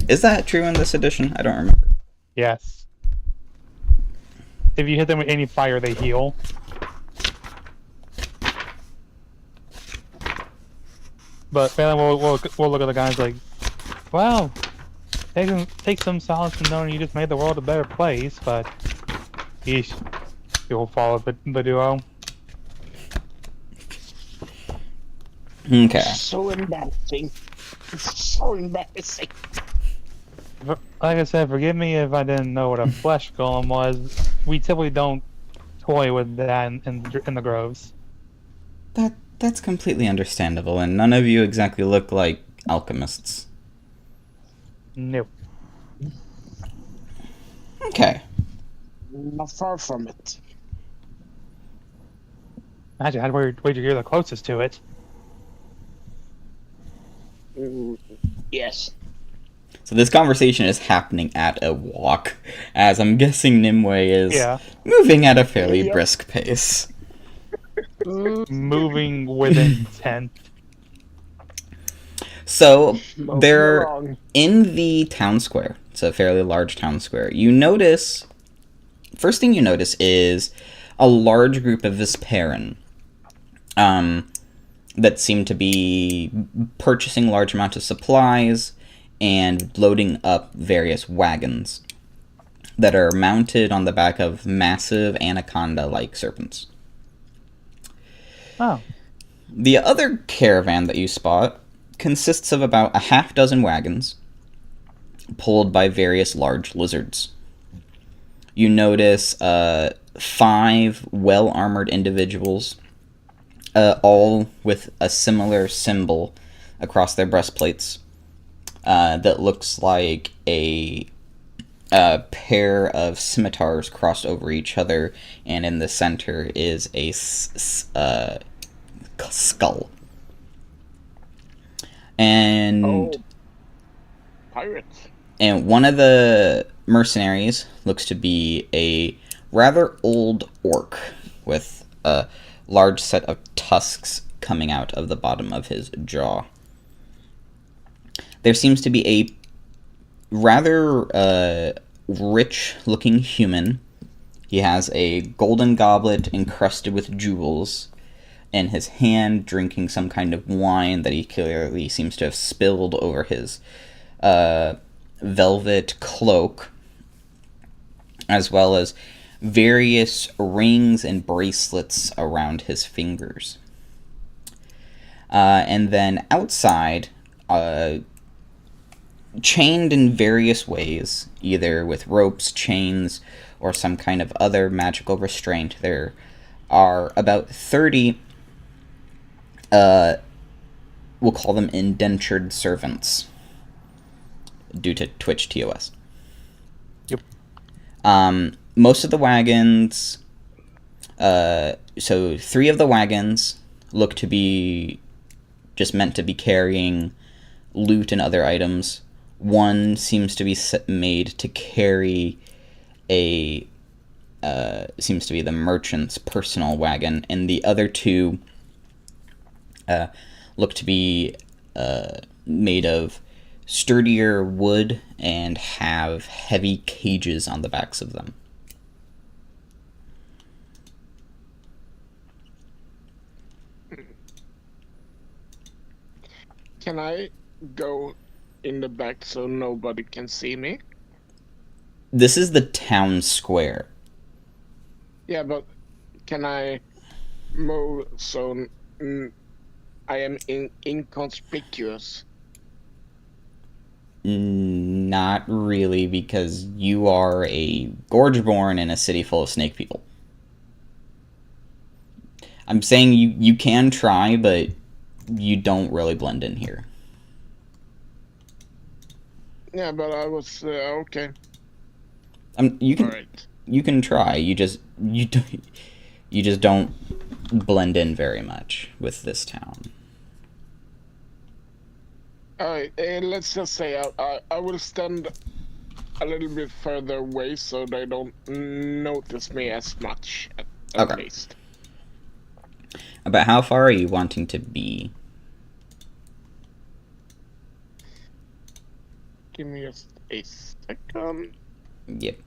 Is that true in this edition? I don't remember. Yes. If you hit them with any fire, they heal. But then we'll look at the guys like, well, take some solace in knowing you just made the world a better place, but yeesh, you'll follow the duo. Okay. So embarrassing. It's so embarrassing. Like I said, forgive me if I didn't know what a flesh golem was. We typically don't toy with that in the groves. That's completely understandable, and none of you exactly look like alchemists. Nope. Okay. Not far from it. Imagine where'd you hear the closest to it. Yes. So this conversation is happening at a walk, as I'm guessing Nimue is moving at a fairly Yep. brisk pace. Moving with intent. So Moving they're along. in the town square. It's a fairly large town square. You notice, first thing you notice is a large group of Vesperan that seem to be purchasing large amounts of supplies and loading up various wagons that are mounted on the back of massive anaconda-like serpents. Oh. The other caravan that you spot consists of about a half dozen wagons pulled by various large lizards. You notice 5 well-armored individuals, all with a similar symbol across their breastplates that looks like a pair of scimitars crossed over each other, and in the center is a skull. And Pirates. and one of the mercenaries looks to be a rather old orc with a large set of tusks coming out of the bottom of his jaw. There seems to be a rather rich-looking human. He has a golden goblet encrusted with jewels in his hand, drinking some kind of wine that he clearly seems to have spilled over his velvet cloak, as well as various rings and bracelets around his fingers. And then outside, chained in various ways, either with ropes, chains, or some kind of other magical restraint, there are about 30, we'll call them indentured servants, due to Twitch TOS. Yep. Most of the wagons, so 3 of the wagons look to be just meant to be carrying loot and other items. One seems to be made to carry seems to be the merchant's personal wagon, and the other two look to be made of sturdier wood and have heavy cages on the backs of them. Can I go in the back so nobody can see me? This is the town square. Yeah, but can I move so I am inconspicuous? Not really, because you are a Gorgeborn in a city full of snake people. I'm saying you can try, but you don't really blend in here. Yeah, but I was okay. You can Alright. you can try. You just don't blend in very much with this town. Alright, let's just say I will stand a little bit further away so they don't notice me as much, at Okay. least. About how far are you wanting to be? Give me just a second. Yep.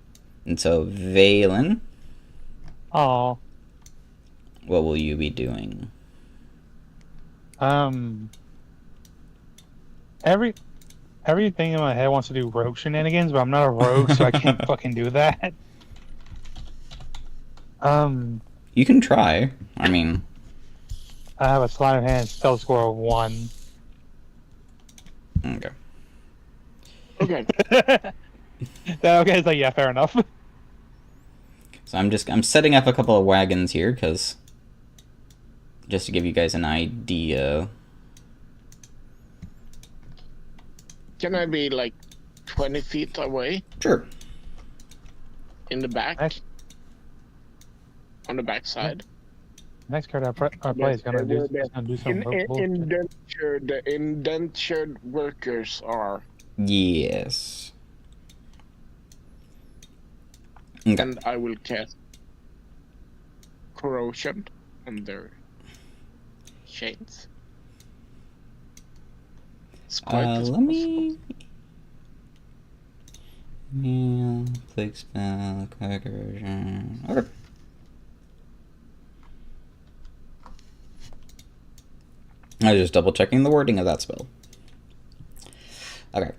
And so, Valen, Oh, what will you be doing? Everything in my head wants to do rogue shenanigans, but I'm not a rogue, so I can't fucking do that. You can try. I mean, I have a sleight of hand spell score of 1. okay. Okay. Okay, it's like, yeah, fair enough. So I'm setting up a couple of wagons here, because just to give you guys an idea. Can I be like 20 feet away Sure. in the back? Nice. On the back side? Next card I play is gonna do some The indentured workers are. Yes. Okay. And I will cast corrosion on their chains. It's quite Let me. Yeah, plague spell, quick corrosion. Okay. I was just double checking the wording of that spell. Okay.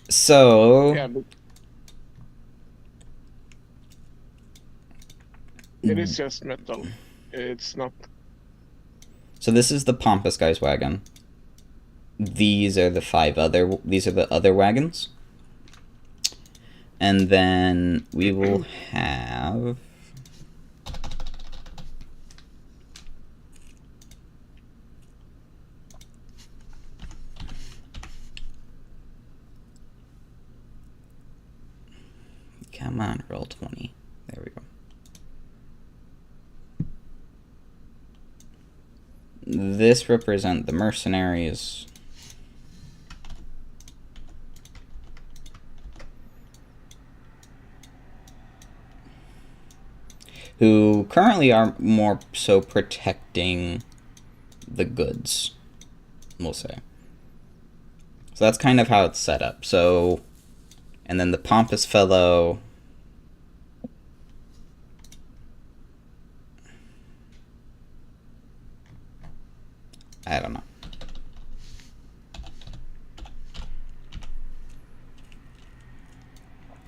So. Yeah, but it is just metal. It's not. So this is the pompous guy's wagon. These are the other wagons. And then we will have come on, roll 20. There we go. This represent the mercenaries. Who currently are more so protecting the goods, we'll say. So that's kind of how it's set up. So, and then the pompous fellow. I don't know.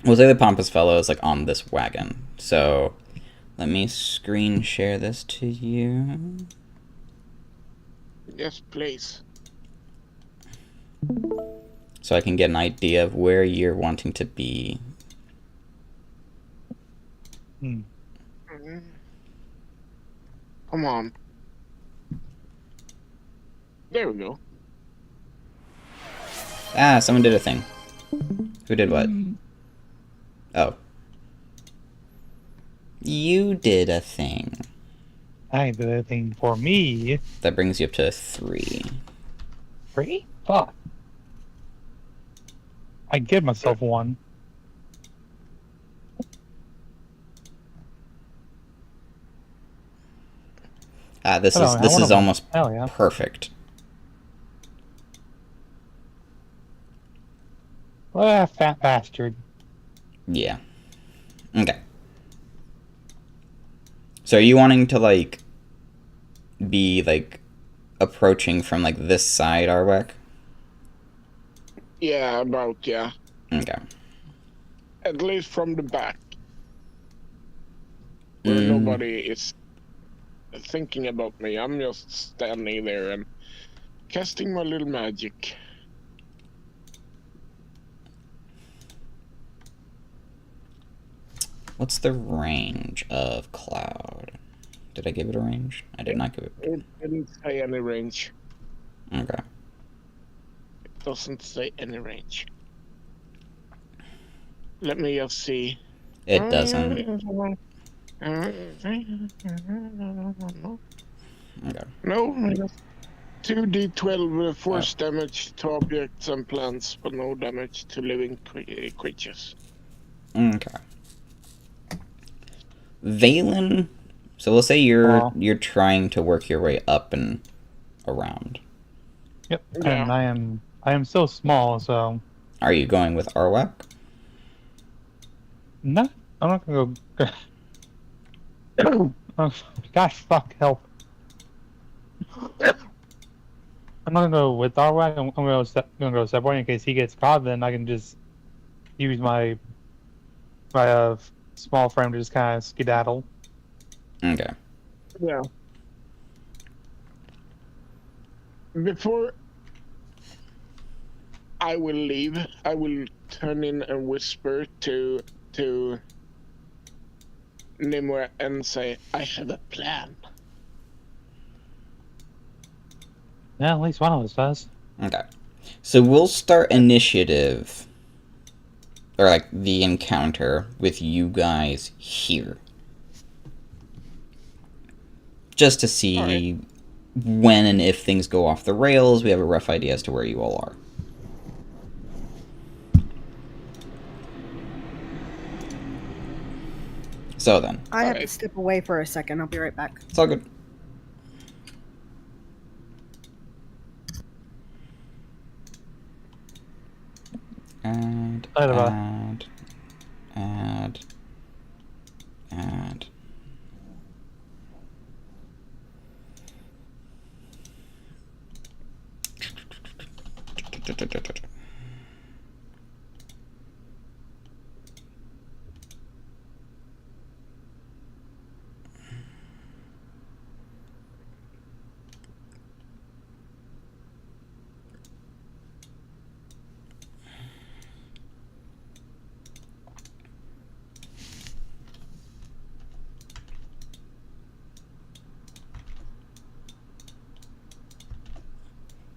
We'll say the pompous fellow is like on this wagon. So let me screen share this to you. Yes, please. So I can get an idea of where you're wanting to be. Come on. There we go. Ah, someone did a thing. Who did what? Oh. You did a thing. I ain't did anything for me. That brings you up to 3. 3? Fuck. I give myself 1. This Hell, is almost hell yeah. perfect. Ah, fat bastard. Yeah. Okay. So are you wanting to, like, be, like, approaching from, like, this side, Arwek? Yeah, about, yeah. Okay. At least from the back. Where nobody is thinking about me. I'm just standing there and casting my little magic. What's the range of Cloud? Did I give it a range? I did not give it. It didn't say any range. Okay. It doesn't say any range. Let me just see. It doesn't. Okay. No, 2d12 force damage to objects and plants, but no damage to living creatures. Okay. Valen, so we'll say you're trying to work your way up and around. Yep. Yeah. And I am so small, so Are you going with Arwak? no, I'm not gonna go. Oh, gosh, fuck, help! I'm not gonna go with Darwag. I'm gonna go Subway in case he gets caught. Then I can just use my small frame to just kind of skedaddle. Okay. Yeah. Before I will leave, I will turn in and whisper to Nimue and say, I have a plan. Yeah, at least one of us does. Okay. So we'll start initiative, or like the encounter, with you guys here. Just to see when and if things go off the rails, we have a rough idea as to where you all are. So then. I have to step away for a second. I'll be right back. It's all good. Add.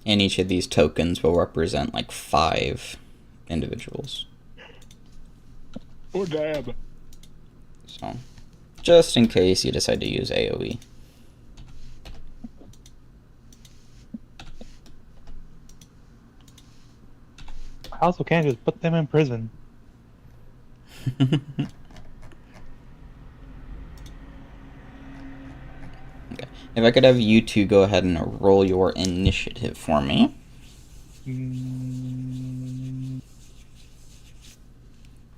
And each of these tokens will represent like 5 individuals. Oh, damn. So, just in case you decide to use AoE. I also can't just put them in prison. Okay. If I could have you two go ahead and roll your initiative for me.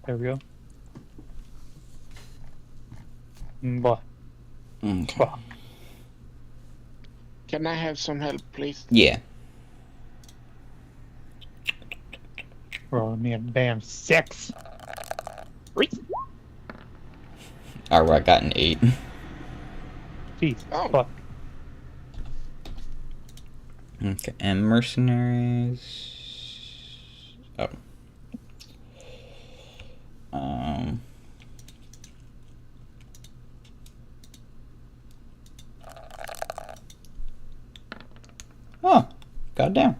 There we go. Boy. Okay. Can I have some help, please? Yeah. Roll me a damn 6. Alright, I got an 8. Jeez. Oh. Fuck. Okay, and mercenaries. Oh. Oh, goddamn.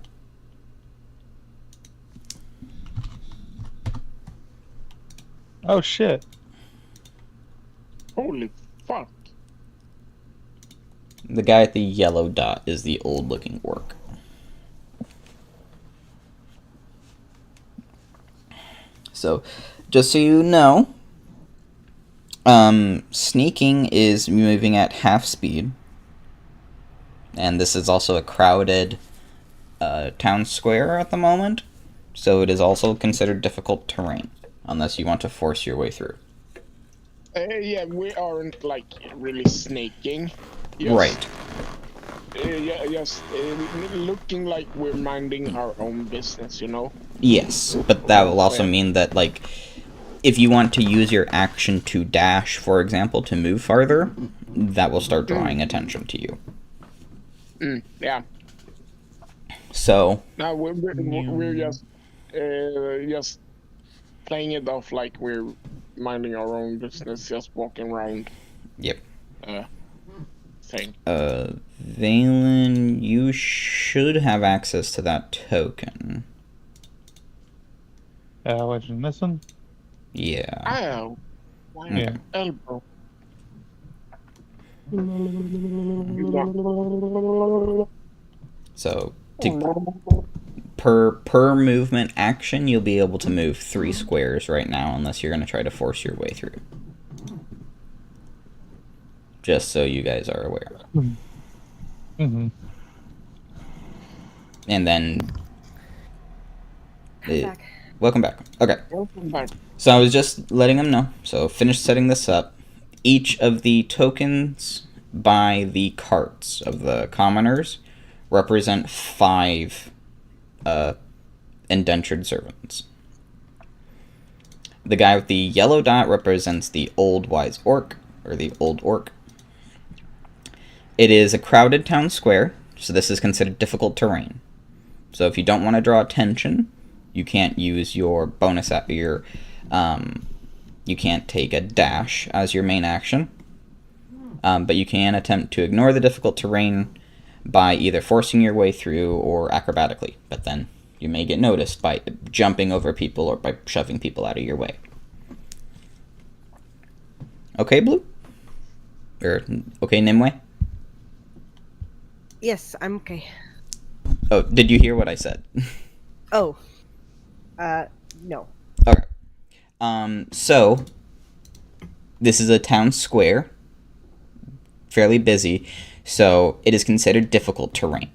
Oh shit. Holy fuck. The guy with the yellow dot is the old-looking orc. So, just so you know, sneaking is moving at half speed. And this is also a crowded town square at the moment. So it is also considered difficult terrain, unless you want to force your way through. Yeah, we aren't like really snaking. Right. Just looking like we're minding our own business, you know? Yes, but that will also mean that, like, if you want to use your action to dash, for example, to move farther, that will start drawing attention to you. Yeah. So... Now we're just playing it off like we're minding our own business, just walking around. Yep. Thing. Valen, you should have access to that token. What you missing? Yeah. Oh. Why Yeah. elbow? So, per movement action, you'll be able to move 3 squares right now, unless you're going to try to force your way through. Just so you guys are aware. Mm-hmm. And then... Back. Welcome back. Okay. Welcome back. So I was just letting them know. So finish setting this up. Each of the tokens by the carts of the commoners represent 5 indentured servants. The guy with the yellow dot represents the old wise orc, or the old orc. It is a crowded town square, so this is considered difficult terrain. So if you don't want to draw attention, you can't use your bonus at your you can't take a dash as your main action. But you can attempt to ignore the difficult terrain by either forcing your way through or acrobatically. But then you may get noticed by jumping over people or by shoving people out of your way. Okay, Blue? Or, okay, Nimue? Yes, I'm okay. Oh, did you hear what I said? Oh. No. Okay. So, this is a town square. Fairly busy. So, it is considered difficult terrain.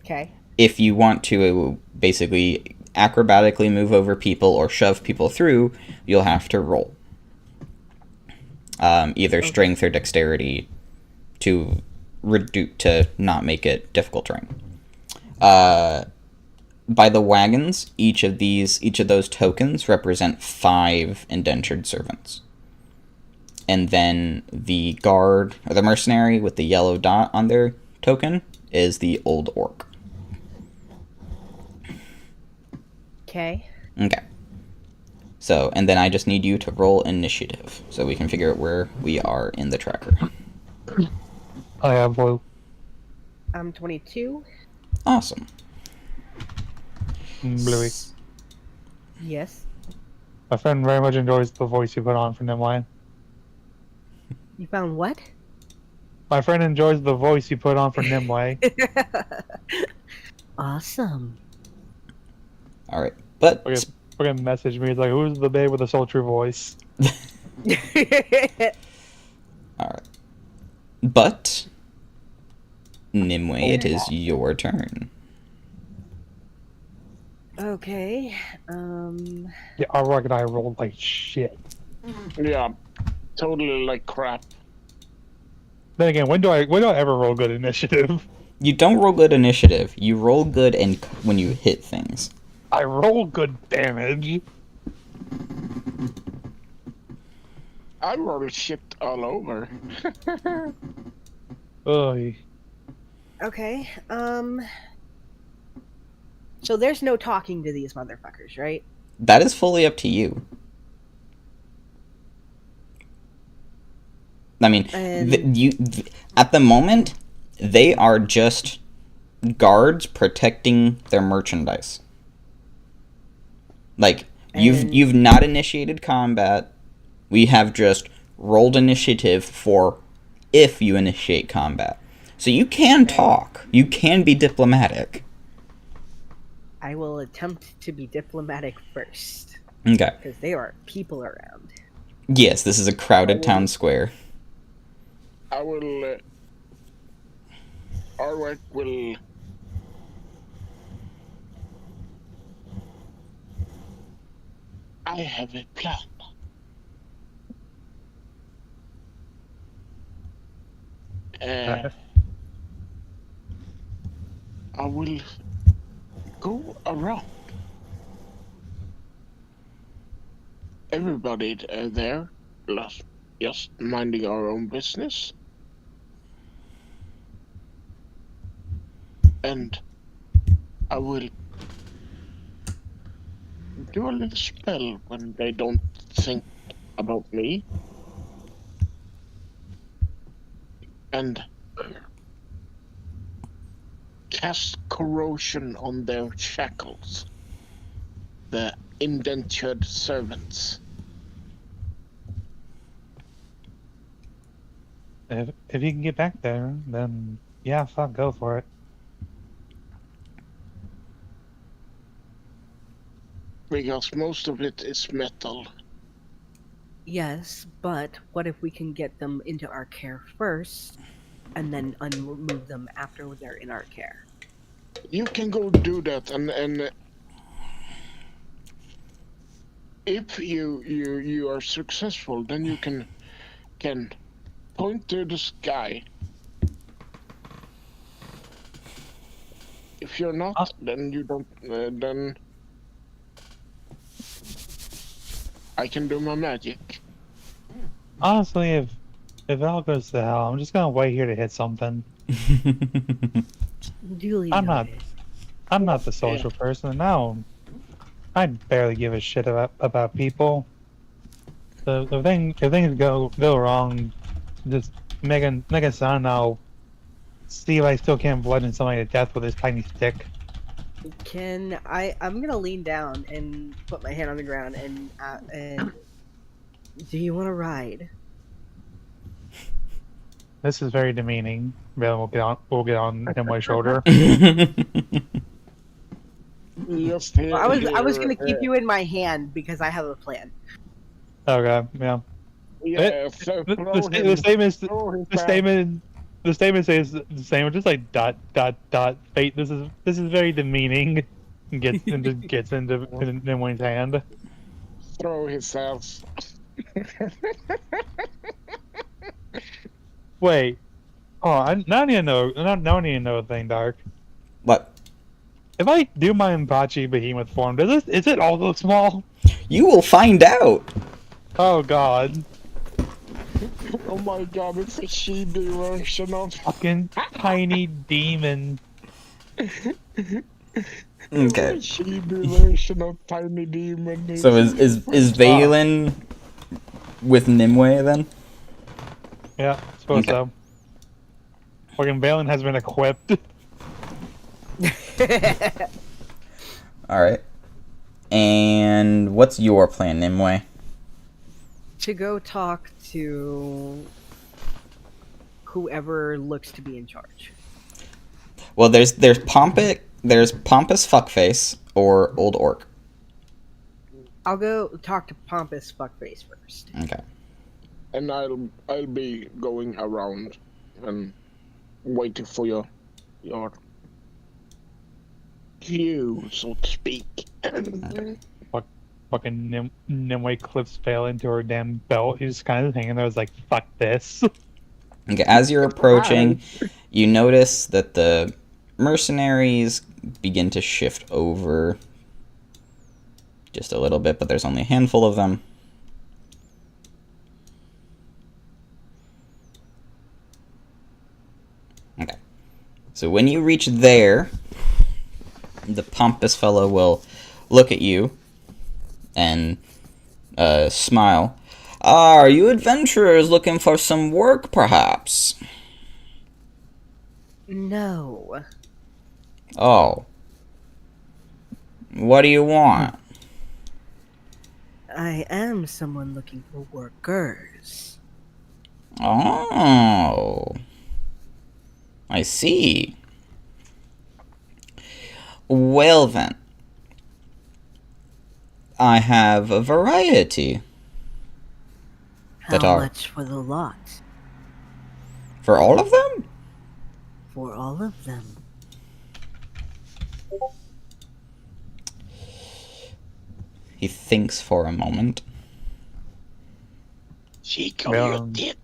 Okay. If you want to basically acrobatically move over people or shove people through, you'll have to roll. Either strength or dexterity to not make it difficult terrain. By the wagons, each of those tokens represent 5 indentured servants. And then the guard, or the mercenary with the yellow dot on their token, is the old orc. Okay. Okay. So, and then I just need you to roll initiative, so we can figure out where we are in the tracker. I have Blue. I'm 22. Awesome. Bluey. Yes. My friend very much enjoys the voice you put on for Nimue. You found what? My friend enjoys the voice you put on for Nimue. Awesome. Alright, but... We're gonna message me. He's like, who's the babe with the sultry voice? Alright. But... Nimue, it is your turn. Okay. Yeah, I reckon I rolled like shit. Yeah, totally like crap. Then again, when do I ever roll good initiative? You don't roll good initiative. You roll good when you hit things. I roll good damage. I roll shit all over. Ugh. Okay. So there's no talking to these motherfuckers, right? That is fully up to you. I mean, at the moment, they are just guards protecting their merchandise. Like, you've not initiated combat. We have just rolled initiative for if you initiate combat. So you can talk. You can be diplomatic. I will attempt to be diplomatic first, Okay. because there are people around. Yes, this is a crowded town square. I will. Arwek will. I have a plan. I will go around. Everybody there, just minding our own business. And I will do a little spell when they don't think about me. And cast corrosion on their shackles. The indentured servants. If you can get back there, then yeah, fuck, go for it. Because most of it is metal. Yes, but what if we can get them into our care first, and then unmove them after they're in our care? You can go do that, and if you are successful, then you can point to the sky. If you're not, then you don't. Then I can do my magic. Honestly, if it all goes to hell, I'm just gonna wait here to hit something. Duly I'm not noted. the social person. Now, I barely give a shit about people. The if things go wrong, just make a sound. I'll see if I still can't bludgeon somebody to death with this tiny stick. I'm gonna lean down and put my hand on the ground and do you want to ride? This is very demeaning. Then we'll get on my shoulder. Just here, Well, I was gonna keep you in my hand because I have a plan. Okay, yeah. Yeah, so The statement says the same, just like dot dot dot. Fate. This is very demeaning. And just gets into Nimway's hand. throw his ass. Wait. Oh, now I need to know. Now I need to know a thing, Dark. What? If I do my Imbachi behemoth form, is it also small? You will find out. Oh God. Oh my god, it's a chibi version of Fucking tiny demon. Okay. chibi version of Tiny Demon. So is Valen with Nimue then? Yeah, suppose Okay. so. Fucking Valen has been equipped. All right. And what's your plan, Nimue? To go talk to whoever looks to be in charge. Well, there's pompous fuckface or old orc. I'll go talk to Pompous Fuckface first. Okay. And I'll be going around and waiting for your cue, so to speak. Fucking Nimue clips Valen into her damn belt. He's just kind of hanging there. I was like, fuck this. Okay. As you're approaching, you notice that the mercenaries begin to shift over just a little bit, but there's only a handful of them. Okay. So when you reach there, the pompous fellow will look at you and smile. Are you adventurers looking for some work, perhaps? No. Oh. What do you want? I am someone looking for workers. Oh. I see. Well then. I have a variety. How much for the lot? For all of them? For all of them. He thinks for a moment. Chico, Yeah. you did.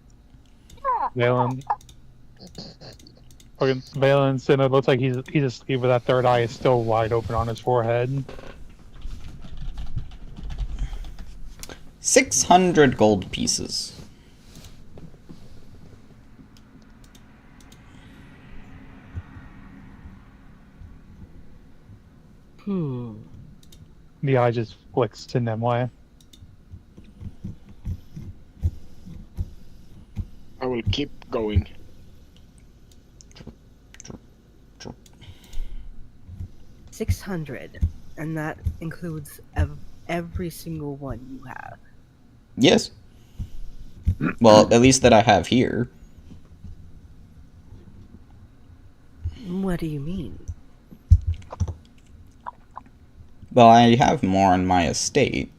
Valen. Okay, Valen's and it looks like he's asleep, but that third eye is still wide open on his forehead. 600 gold pieces. The eye just flicks to Nimue. I will keep going. $600, and that includes every single one you have. Yes. Well, at least that I have here. What do you mean? Well, I have more on my estate.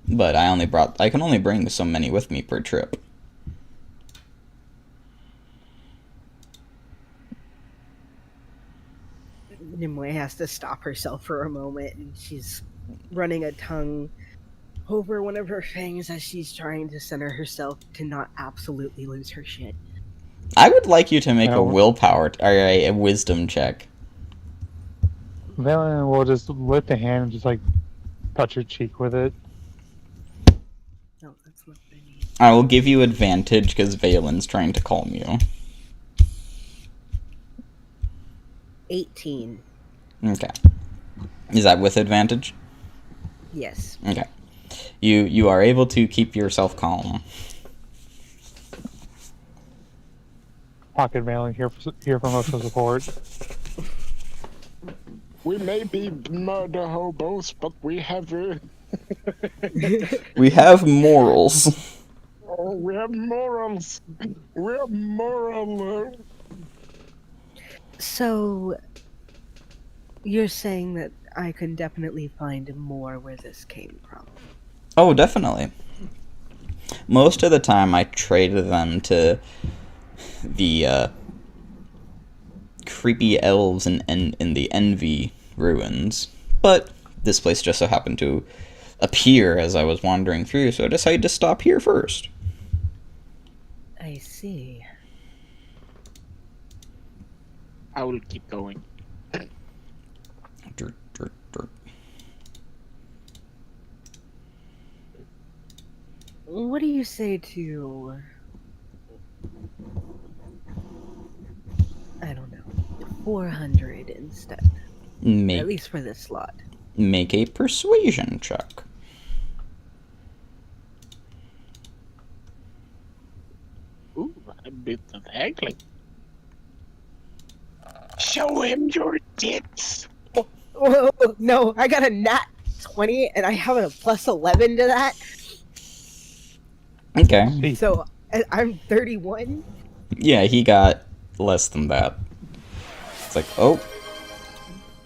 But I can only bring so many with me per trip. Nimue has to stop herself for a moment, and she's running a tongue over one of her fangs as she's trying to center herself to not absolutely lose her shit. I would like you to make a No. willpower or a wisdom check. Valen will just lift a hand and just like touch your cheek with it. No, that's not what I need. I will give you advantage because Valen's trying to calm you. 18. Okay. Is that with advantage? Yes. Okay. You are able to keep yourself calm. Pocket Valen here for emotional support. We may be murder hobos, but we have We have morals. we have morals. We have moral. So, you're saying that I can definitely find more where this came from? Oh, definitely. Most of the time I traded them to the creepy elves in the Envy ruins. But this place just so happened to appear as I was wandering through, so I decided to stop here first. I see. I will keep going. Dirt, dirt, dirt. What do you say to... I don't know, 400 instead? At Make least for this slot. make a persuasion check. Ooh, a bit of haggling. Show him your tits. Oh, no, I got a nat 20 and I have a plus 11 to that. Okay. So I'm 31. Yeah, he got less than that. It's like, oh,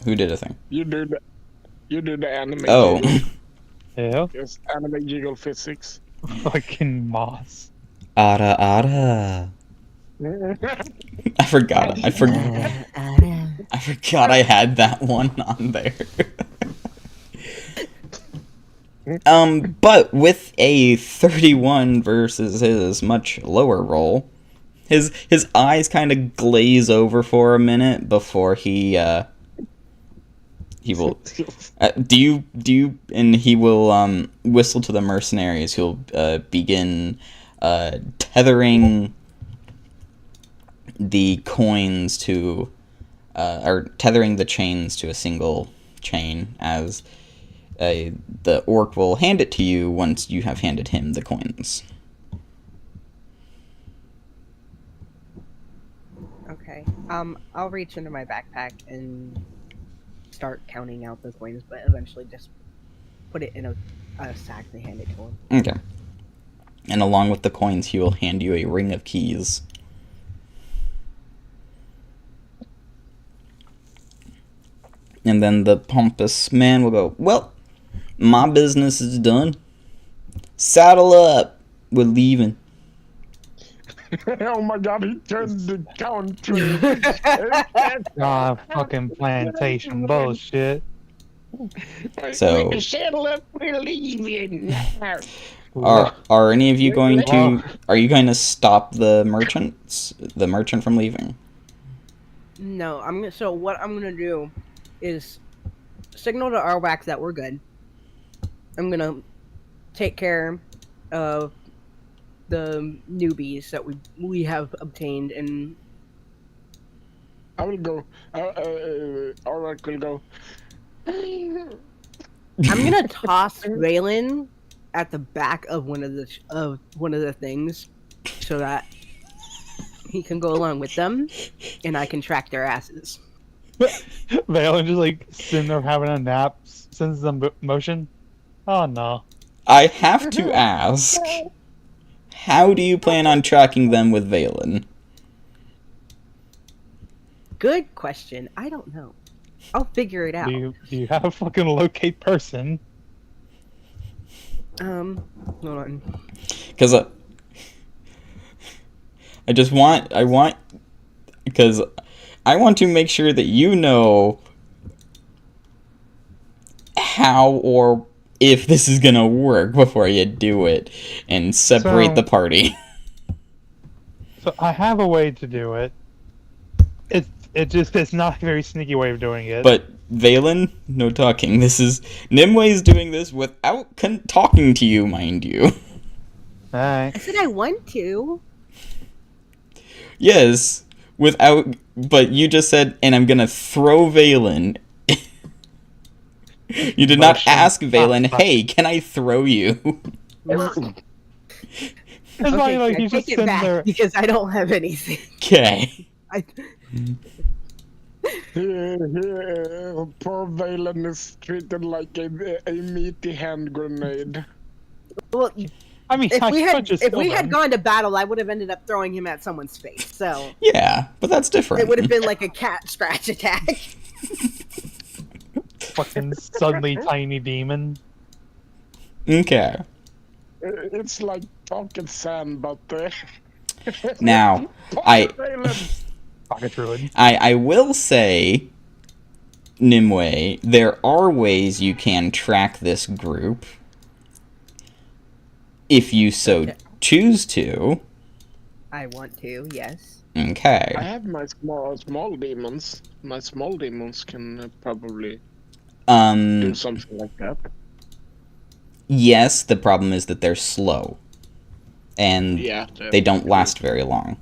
who did a thing? You do the anime. Oh, Jiggle. Yeah. Yes, anime jiggle physics. Fucking moss. Ara Ara. I forgot. I forgot I had that one on there. But with a 31 versus his much lower roll, his eyes kind of glaze over for a minute before he will do you and he will whistle to the mercenaries who'll begin tethering the coins to or tethering the chains to a single chain as the orc will hand it to you once you have handed him the coins. Okay. I'll reach into my backpack and start counting out the coins, but eventually just put it in a sack and hand it to him. Okay. And along with the coins, he will hand you a ring of keys. And then the pompous man will go, well, my business is done. Saddle up. We're leaving. Oh my god, he turned the country. Ah, fucking plantation bullshit. So, Saddle up, we're leaving. are any of you going to... Well- Are you going to stop the merchant from leaving? No, so what I'm gonna do is signal to Arwax that we're good. I'm gonna take care of the newbies that we have obtained, and I will go. Auric will go. I'm gonna toss Valen at the back of one of the things, so that he can go along with them, and I can track their asses. Valen just like sitting there having a nap, sends them motion. Oh no. I have to ask, how do you plan on tracking them with Valen? Good question. I don't know. I'll figure it out. Do you have a fucking locate person? Hold on. Because because I want to make sure that you know how or if this is gonna work before you do it and separate the party. So I have a way to do it. It's not a very sneaky way of doing it. But Valen, no talking. Nimwe's doing this without talking to you, mind you. Alright. I said I want to. Yes, but you just said, and I'm gonna throw Valen. You did not Motion. ask Valen, hey, can I throw you? It's Okay, not like I he's just take it sitting back there. because I don't have anything. Okay. Poor Valen is treated like a meaty hand grenade. Well, I mean, if I we could had just if kill we had them. gone to battle, I would have ended up throwing him at someone's face. So Yeah, but that's different. it would have been like a cat scratch attack. Fucking suddenly tiny demon. Okay. It's like talking sand, but Now, I Pocket druid. will say, Nimue, there are ways you can track this group if you so Okay. choose to. I want to, yes. Okay. I have my small demons. My small demons can probably do something like that. Yes, the problem is that they're slow. And Yeah, they don't last very long.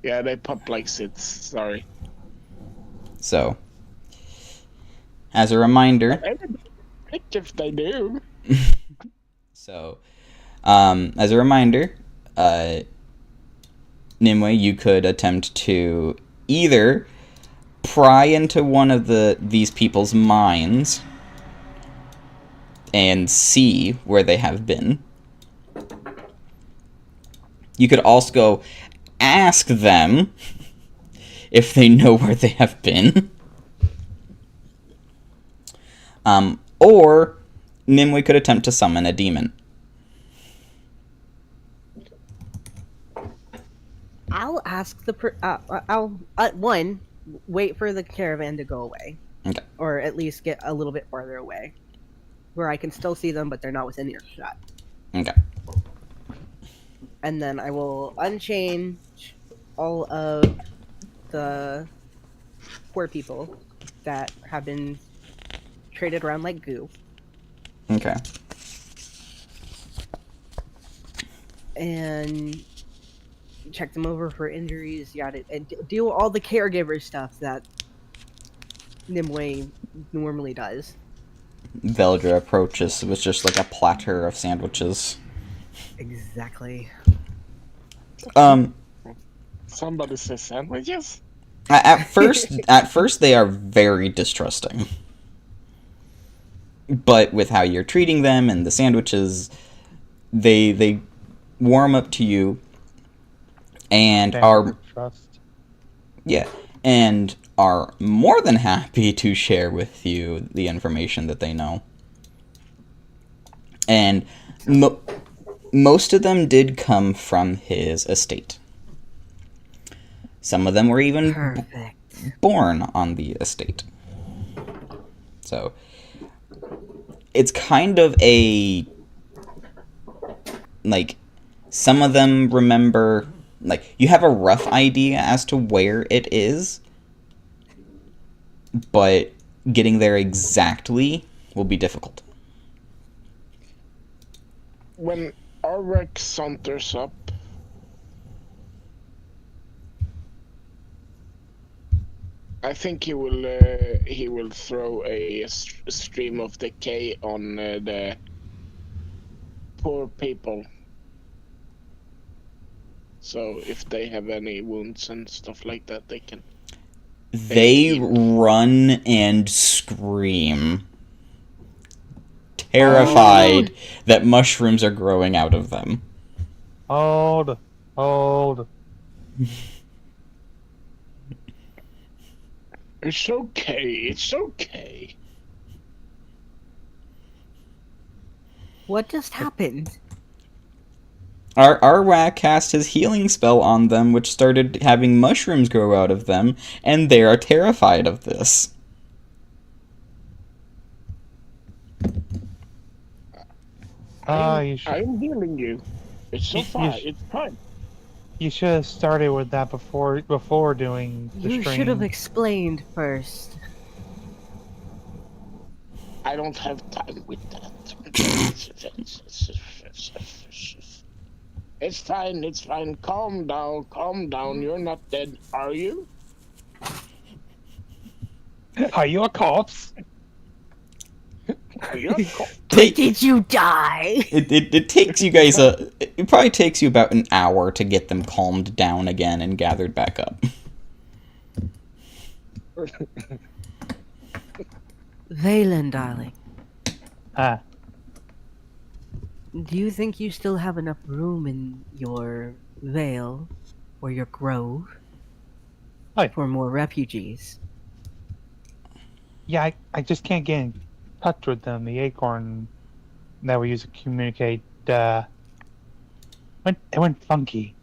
Yeah, they pop like sits. Sorry. So, as a reminder, If they do. as a reminder, Nimue, you could attempt to either pry into one of these people's minds and see where they have been. You could also go ask them if they know where they have been. Or Nimue could attempt to summon a demon. I'll ask I'll wait for the caravan to go away. Okay. Or at least get a little bit farther away, where I can still see them, but they're not within earshot. Okay. And then I will unchain all of the poor people that have been traded around like goo. Okay. And check them over for injuries, yada, and do all the caregiver stuff that Nimue normally does. Veldra approaches with just like a platter of sandwiches. Exactly. Somebody says sandwiches. At first they are very distrusting. But with how you're treating them and the sandwiches, they warm up to you and Standard trust. and are more than happy to share with you the information that they know. And most of them did come from his estate. Some of them were even born on the estate. So it's kind of a, like, some of them remember, like, you have a rough idea as to where it is, but getting there exactly will be difficult. When Arrak saunters up, I think he will throw a stream of decay on the poor people. So if they have any wounds and stuff like that, they can. They run and scream, terrified that mushrooms are growing out of them. Hold. It's okay. It's okay. What just happened? Arwak cast his healing spell on them, which started having mushrooms grow out of them, and they are terrified of this. I'm healing you. It's so fine. It's fine. You should have started with that before doing the You stream. should have explained first. I don't have time with that. It's fine. It's fine. Calm down. Calm down. You're not dead, are you? Are you a corpse? Are you a corpse? Did you die? It takes you guys it probably takes you about an hour to get them calmed down again and gathered back up. Valen, darling. Ah. Do you think you still have enough room in your vale or your grove for more refugees? Yeah, I just can't get in touch with them. The acorn that we use to communicate, it went funky.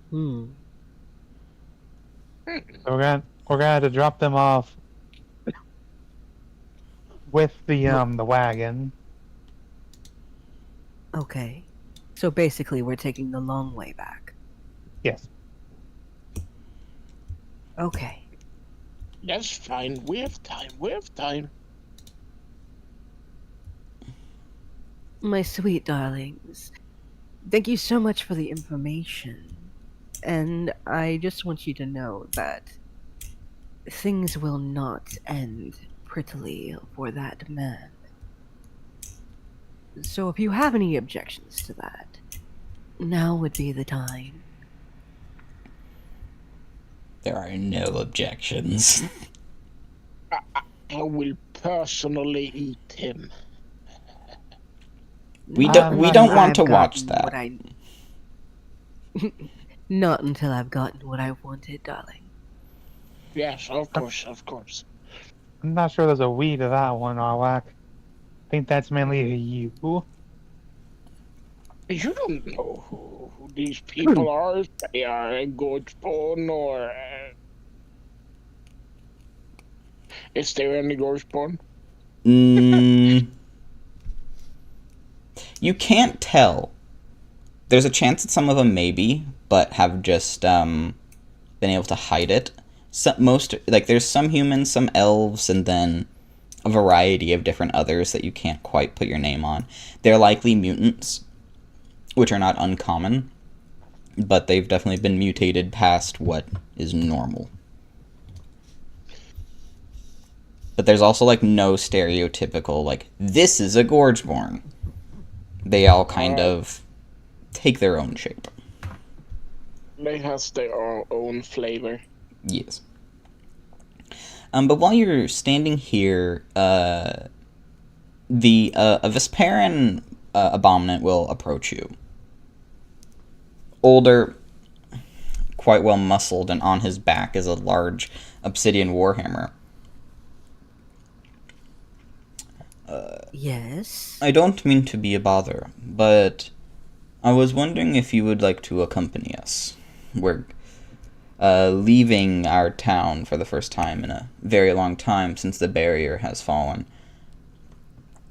Hmm. So we're gonna have to drop them off with the wagon. Okay. So basically we're taking the long way back. Yes. Okay. That's fine. We have time. We have time. My sweet darlings, thank you so much for the information. And I just want you to know that things will not end prettily for that man. So if you have any objections to that, now would be the time. There are no objections. I will personally eat him. We don't want to watch that. Not until I've gotten what I wanted, darling. Yes, of course, of course. I'm not sure there's a we to that one, Arwak. I think that's mainly a you. You don't know who these people are. If they are a good spawn or... Is there any Gorspawn? You can't tell. There's a chance that some of them may be, but have just been able to hide it. There's some humans, some elves, and then a variety of different others that you can't quite put your name on. They're likely mutants, which are not uncommon, but they've definitely been mutated past what is normal. But there's also, like, no stereotypical, like, this is a Gorgeborn. They all kind of take their own shape. They has their own flavor. Yes. But while you're standing here, the Vesperan abominant will approach you. Older, quite well muscled, and on his back is a large obsidian warhammer. Yes. I don't mean to be a bother, but I was wondering if you would like to accompany us. We're leaving our town for the first time in a very long time since the barrier has fallen.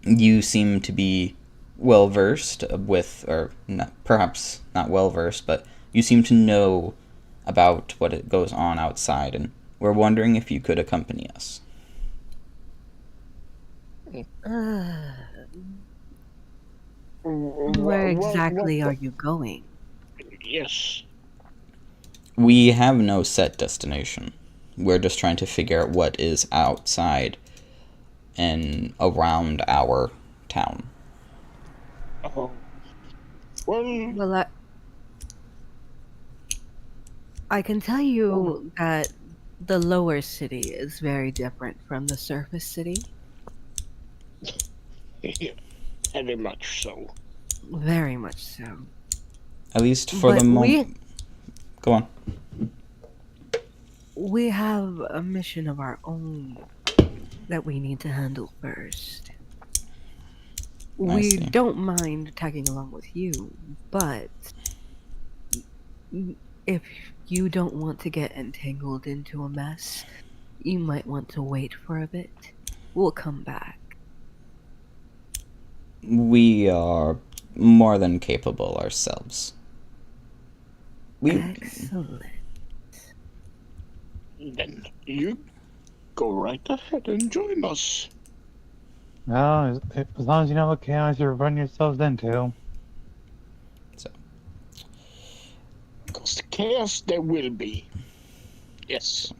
You seem to be well versed with, or not, perhaps not well versed, but you seem to know about what it goes on outside, and we're wondering if you could accompany us. Where exactly are you going? Yes. We have no set destination. We're just trying to figure out what is outside and around our town. Oh. Well, Well, I can tell you that the lower city is very different from the surface city. very much so. Very much so. At least for But the moment. Go on. we have a mission of our own that we need to handle first. We see. don't mind tagging along with you, but if you don't want to get entangled into a mess, you might want to wait for a bit. We'll come back. We are more than capable ourselves. Excellent. Then you go right ahead and join us. No, as long as you know what chaos you're running yourselves into. Because the chaos there will be. Yes.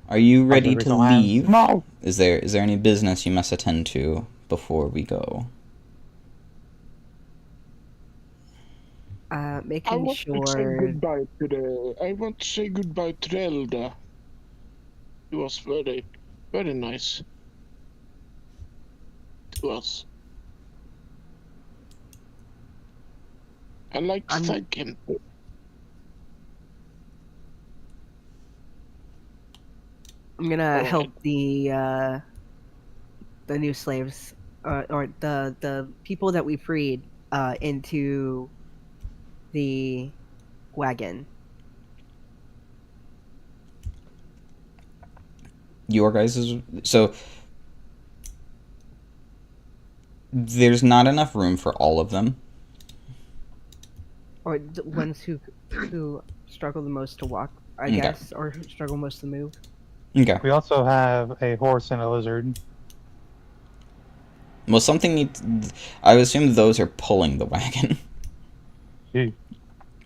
Are you ready to leave? No! Is there any business you must attend to before we go? I Making want to say sure. goodbye to the. I want to say goodbye to the elder. He was very, very nice to us. I'd like to thank him. I'm gonna Go help ahead. the new slaves, or the people that we freed, into the wagon. Your guys' so there's not enough room for all of them. Or the ones who struggle the most to walk, I Okay. guess, or who struggle most to move. Okay. We also have a horse and a lizard. Well, something needs. I would assume those are pulling the wagon. Gee,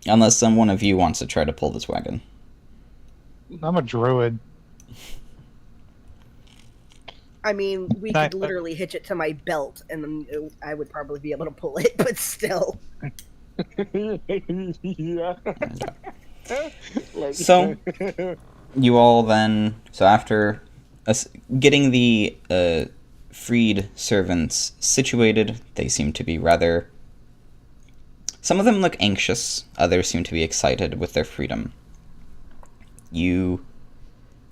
Unless one of you wants to try to pull this wagon. I'm a druid. I mean, we Right, could but- literally hitch it to my belt, and then I would probably be able to pull it. But still, Yeah. Like- So- You all then. So after getting the freed servants situated, they seem to be rather. Some of them look anxious, others seem to be excited with their freedom. You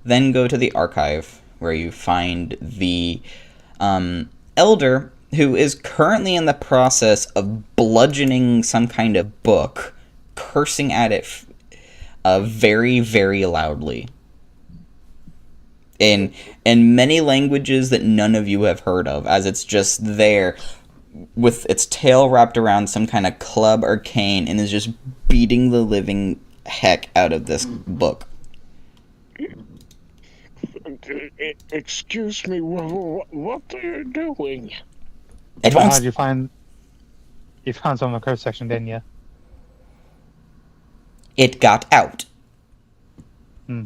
then go to the archive, where you find the elder, who is currently in the process of bludgeoning some kind of book, cursing at it very, very loudly. In many languages that none of you have heard of, as it's just there with its tail wrapped around some kind of club or cane and is just beating the living heck out of this book. Excuse me, what are you doing? It How won't. did you find? You found some in the curse section, didn't you? It got out. Hmm.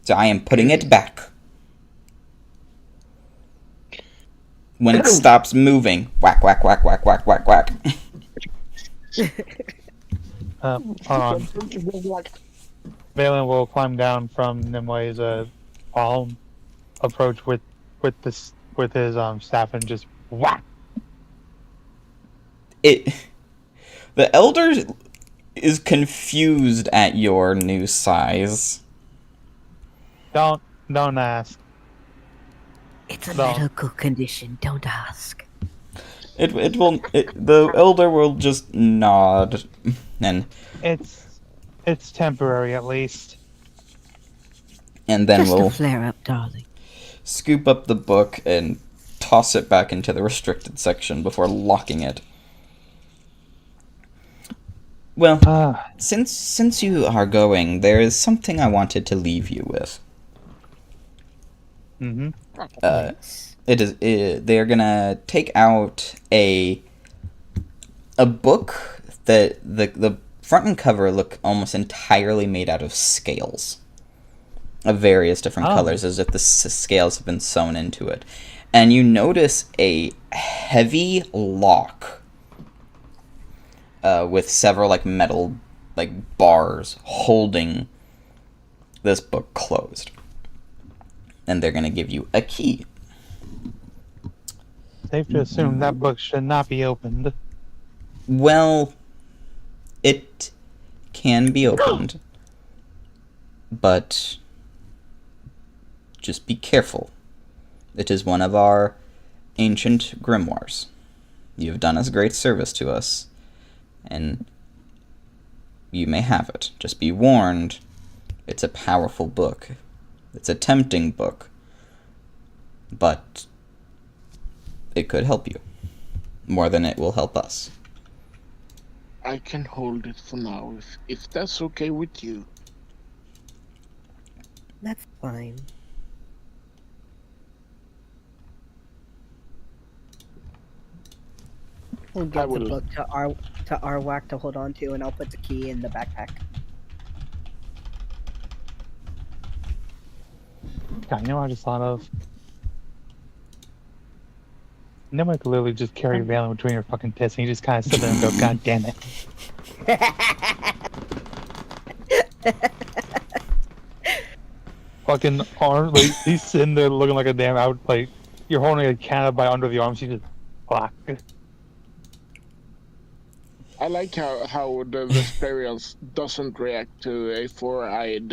So I am putting it back. When it stops moving, whack, whack, whack, whack, whack, whack, whack. Hold on. Valen will climb down from Nimwe's palm, approach with his staff and just whack. It. The elder is confused at your new size. Don't ask. It's a No. medical condition. Don't ask. The elder will just nod, and It's temporary at least. then Just we'll a flare up, darling. scoop up the book and toss it back into the restricted section before locking it. Well, since you are going, there is something I wanted to leave you with. Mm-hmm. Yes. They're gonna take out a book that the front and cover look almost entirely made out of scales of various different colors, as if the scales have been sewn into it. And you notice a heavy lock with several like metal like bars holding this book closed. And they're gonna give you a key. Safe to assume that book should not be opened. Well, it can be opened, but just be careful. It is one of our ancient grimoires. You have done us great service to us, and you may have it. Just be warned, it's a powerful book. It's a tempting book, but it could help you more than it will help us. I can hold it for now, if that's okay with you. That's fine. We'll I give the will- book to Arwak to hold on to, and I'll put the key in the backpack. God, you know what I just thought of? Nobody could literally just carry Valen between your fucking tits and you just kind of sit there and go, God damn it. Fucking arm, like, he's sitting there looking like a damn out, like, you're holding a cat by under the arms, you just, fuck. I like how the Vesperians doesn't react to a four-eyed,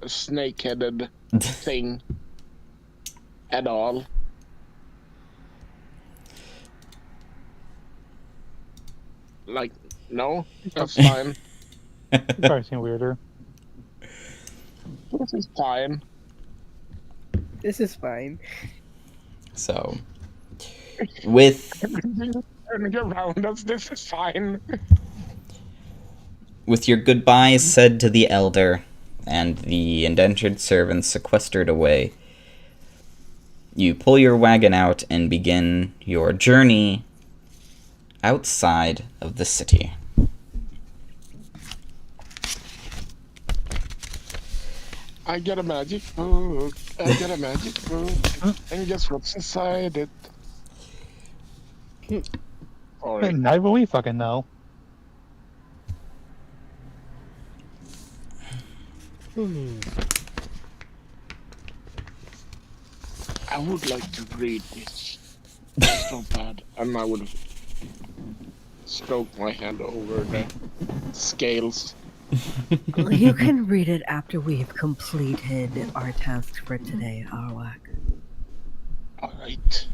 snake-headed thing at all. Like, no, that's fine. You've probably seen weirder. This is fine. This is fine. So, with Turning around us, this is fine. your goodbyes said to the elder and the indentured servants sequestered away, you pull your wagon out and begin your journey outside of the city. I got a magic book. I got a magic book. And guess what's inside it? Sorry. Not even we fucking know. I would like to read this so bad, and I would stroke my hand over the scales. You can read it after we've completed our task for today, Arwak. Alright.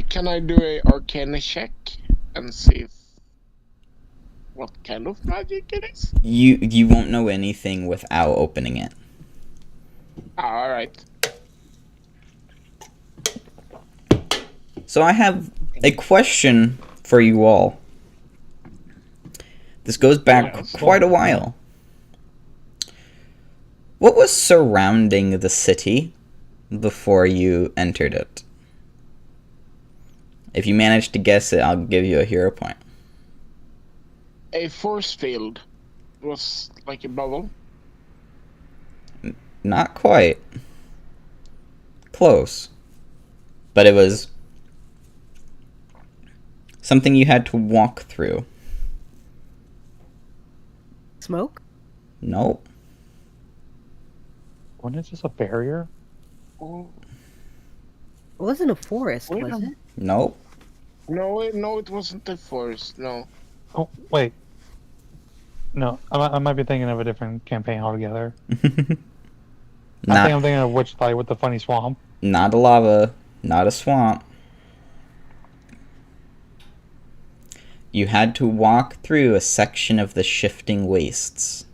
Can I do a arcana check and see what kind of magic it is? You won't know anything without opening it. Alright. So I have a question for you all. This goes back Yes. quite a while. What was surrounding the city before you entered it? If you manage to guess it, I'll give you a hero point. A force field was like a bubble. Not quite. Close. But it was something you had to walk through. Smoke? Nope. Wasn't it just a barrier? Oh, It wasn't a forest, Wait was a- it? Nope. No, it wasn't the forest. No. Oh, wait. No, I might be thinking of a different campaign altogether. I think Not, I'm thinking of Witchlight with the funny swamp. not a lava, not a swamp. You had to walk through a section of the shifting wastes.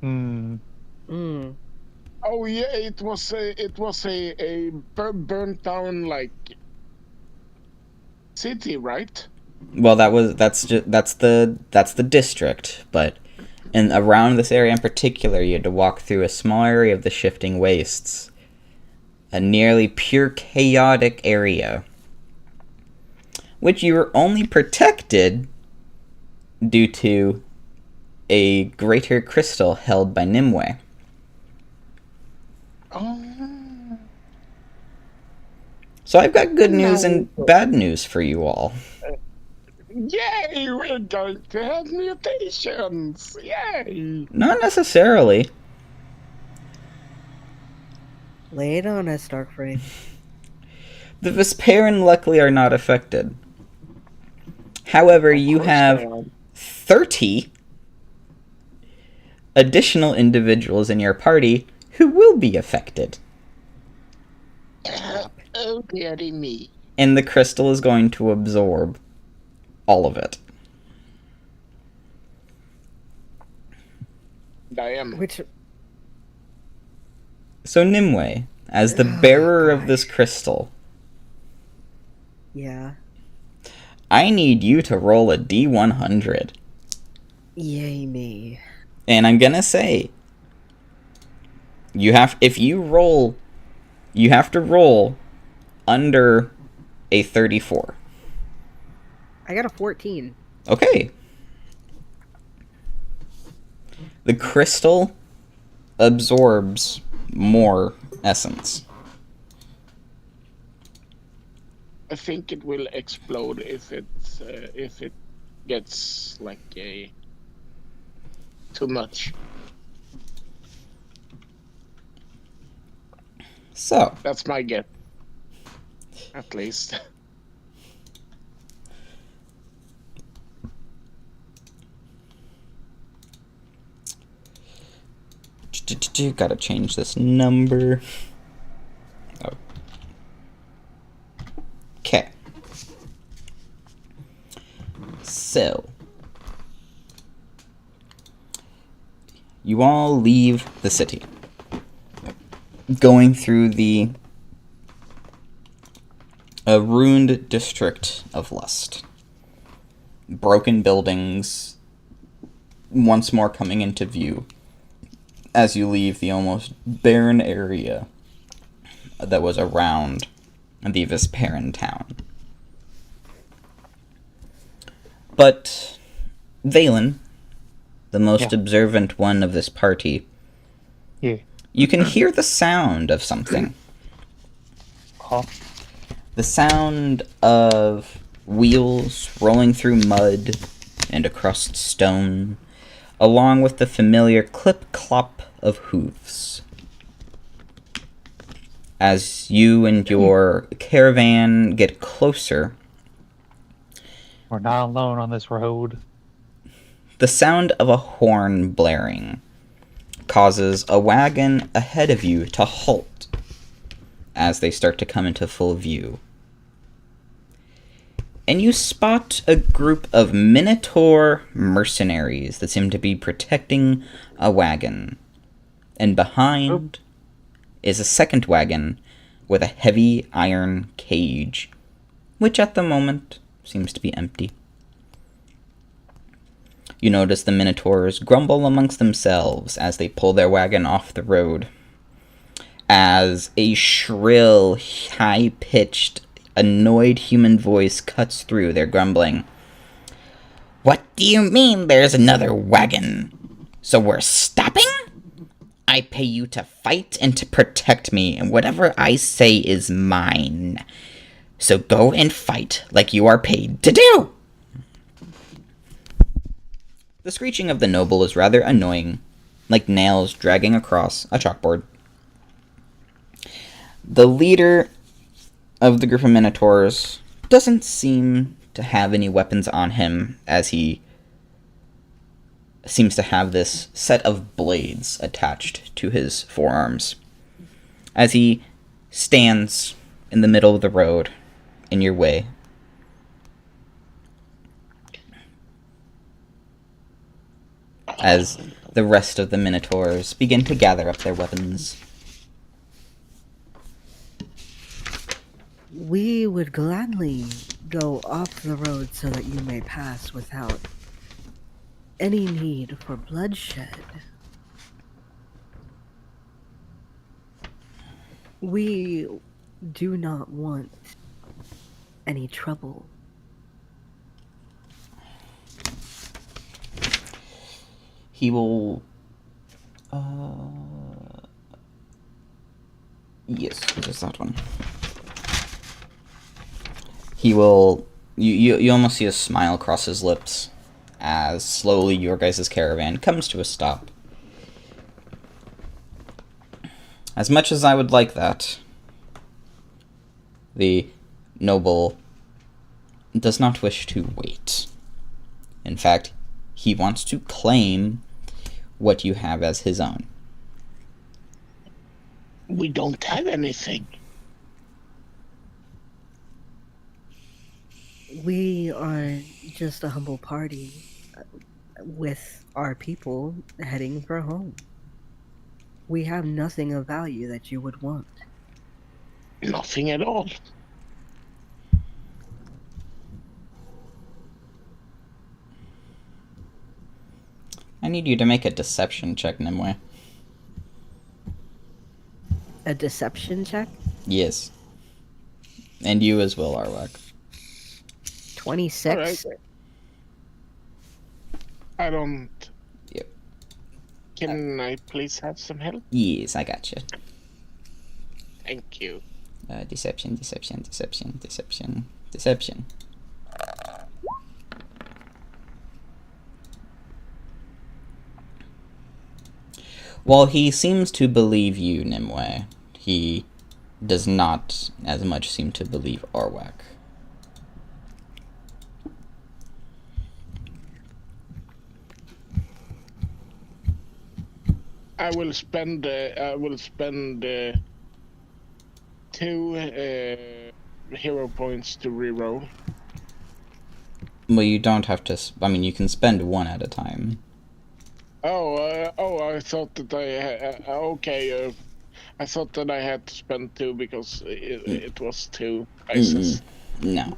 Hmm. Mm. Oh yeah, it was a burnt down like city, right? Well, that's the district, but and around this area in particular, you had to walk through a small area of the shifting wastes, a nearly pure chaotic area, which you were only protected due to a greater crystal held by Nimue. Oh. So I've got good news No. and bad news for you all. Yay! We're going to have mutations. Yay! Not necessarily. Lay it on us, Darkframe. The Vesperin luckily are not affected. However, Of you course have they are. 30 additional individuals in your party who will be affected. Oh, dearie me. And the crystal is going to absorb all of it. I am. Which So Nimue, as the Oh, bearer of gosh. this crystal, yeah. I need you to roll a D100. Yay me. And I'm gonna say, you have to roll under a 34. I got a 14. Okay. The crystal absorbs more essence. I think it will explode if it gets like a too much. So, That's my guess. At least. gotta change this number. Okay. So, you all leave the city, going through the ruined district of Lust. Broken buildings once more coming into view as you leave the almost barren area that was around the Vesperin town. But Valen, the most Yeah. observant one of this party, Yeah. you can hear the sound of something. Huh? The sound of wheels rolling through mud and across stone, along with the familiar clip-clop of hooves. As you and your caravan get closer, We're not alone on this road. the sound of a horn blaring causes a wagon ahead of you to halt as they start to come into full view. And you spot a group of Minotaur mercenaries that seem to be protecting a wagon. And behind is a second wagon with a heavy iron cage, which at the moment seems to be empty. You notice the Minotaurs grumble amongst themselves as they pull their wagon off the road, as a shrill, high-pitched, annoyed human voice cuts through their grumbling. "What do you mean there's another wagon? So we're stopping? I pay you to fight and to protect me, and whatever I say is mine. So go and fight like you are paid to do!" The screeching of the noble is rather annoying, like nails dragging across a chalkboard. The leader of the group of Minotaurs doesn't seem to have any weapons on him, as he seems to have this set of blades attached to his forearms. As he stands in the middle of the road in your way, as the rest of the Minotaurs begin to gather up their weapons. We would gladly go off the road so that you may pass without any need for bloodshed. We do not want any trouble. He will... Yes, there's that one. He will... You almost see a smile cross his lips as slowly your guys' caravan comes to a stop. As much as I would like that, the noble does not wish to wait. In fact, he wants to claim what you have as his own. We don't have anything. We are just a humble party with our people heading for home. We have nothing of value that you would want. Nothing at all. I need you to make a deception check, Nimue. A deception check? Yes. And you as well, Arwak. 26. All right. I don't... Yep. Can I please have some help? Yes, I got you. Thank you. Deception, deception, deception, deception, deception. While he seems to believe you, Nimue, he does not as much seem to believe Arwak. I will spend 2 hero points to reroll. Well, you don't have to... I mean, you can spend one at a time. I thought that I thought that I had to spend 2 because it was 2 dices. No.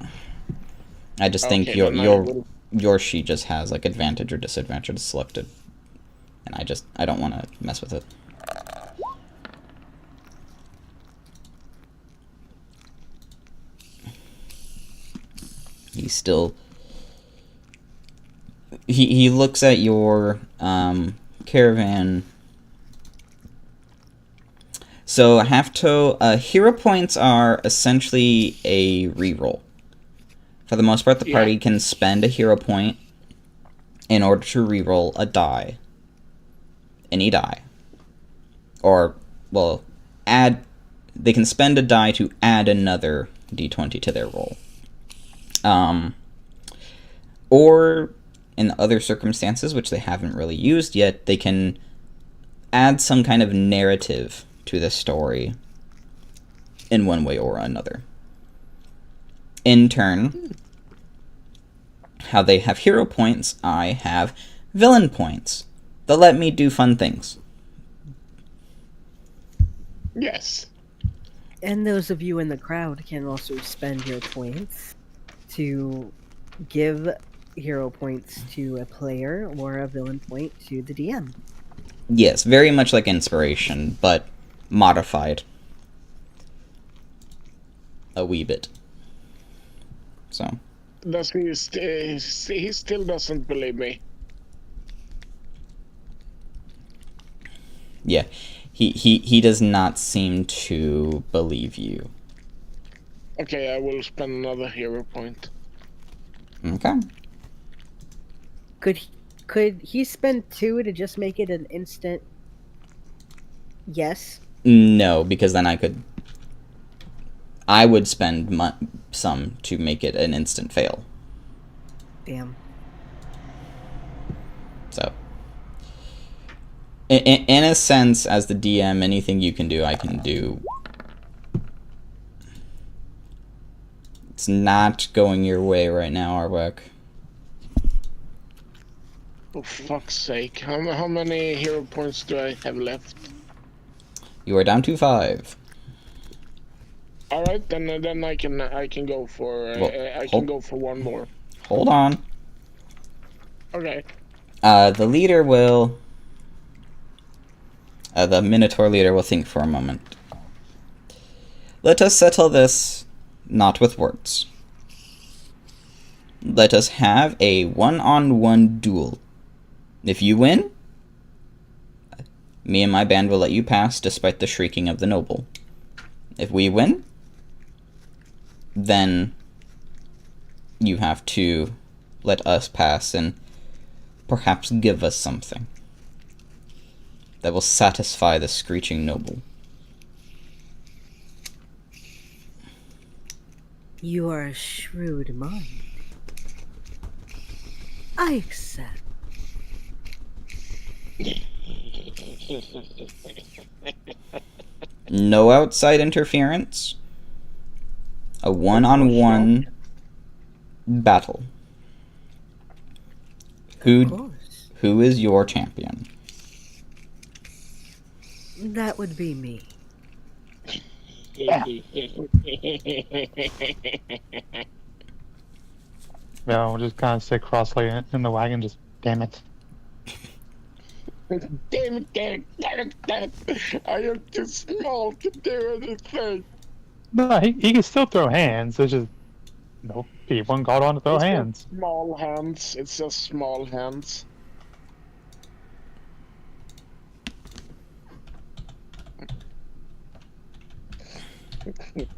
I just Okay, think then your sheet just has, like, advantage or disadvantage selected. And I don't want to mess with it. He's still... He looks at your caravan. So hero points are essentially a reroll. For the most part, the party can spend a hero point in order to reroll a die. Any die. Or, well, they can spend a die to add another d20 to their roll. Or, in other circumstances, which they haven't really used yet, they can add some kind of narrative to the story in one way or another. In turn, how they have hero points, I have villain points that let me do fun things. Yes. And those of you in the crowd can also spend your points to give hero points to a player or a villain point to the DM. Yes, very much like inspiration, but modified a wee bit. So. He still doesn't believe me. Yeah, he does not seem to believe you. Okay, I will spend another hero point. Okay. Could he spend 2 to just make it an instant yes? No, because then I could I would spend some to make it an instant fail. Damn. So, in a sense, as the DM, anything you can do, I can do. It's not going your way right now, Arbuck. For fuck's sake. How many hero points do I have left? You are down to 5. Alright, then I can go for Well, I can go for one more. Hold on. Okay. The leader will... the Minotaur leader will think for a moment. Let us settle this not with words. Let us have a one-on-one duel. If you win, me and my band will let you pass despite the shrieking of the noble. If we win, then you have to let us pass and perhaps give us something that will satisfy the screeching noble. You are a shrewd mind. I accept. No outside interference. A one-on-one battle. Of course. Who is your champion? That would be me. Yeah, we'll just kind of sit cross-legged in the wagon, just, damn it. Damn it. I am too small to do anything. No, he can still throw hands, it's just, people got on to throw It's hands. just small hands. It's just small hands.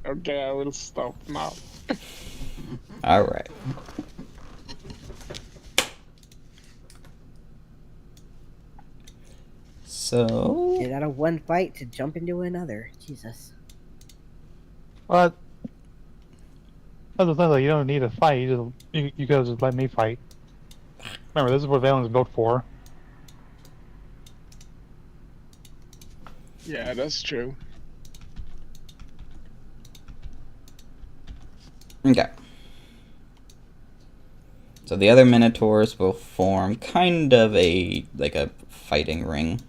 Okay, I will stop now. Alright. So... Get out of one fight to jump into another. Jesus. But that's the thing, like, you don't need to fight. You gotta just let me fight. Remember, this is what Valen's built for. Yeah, that's true. Okay. So the other Minotaurs will form kind of a fighting ring.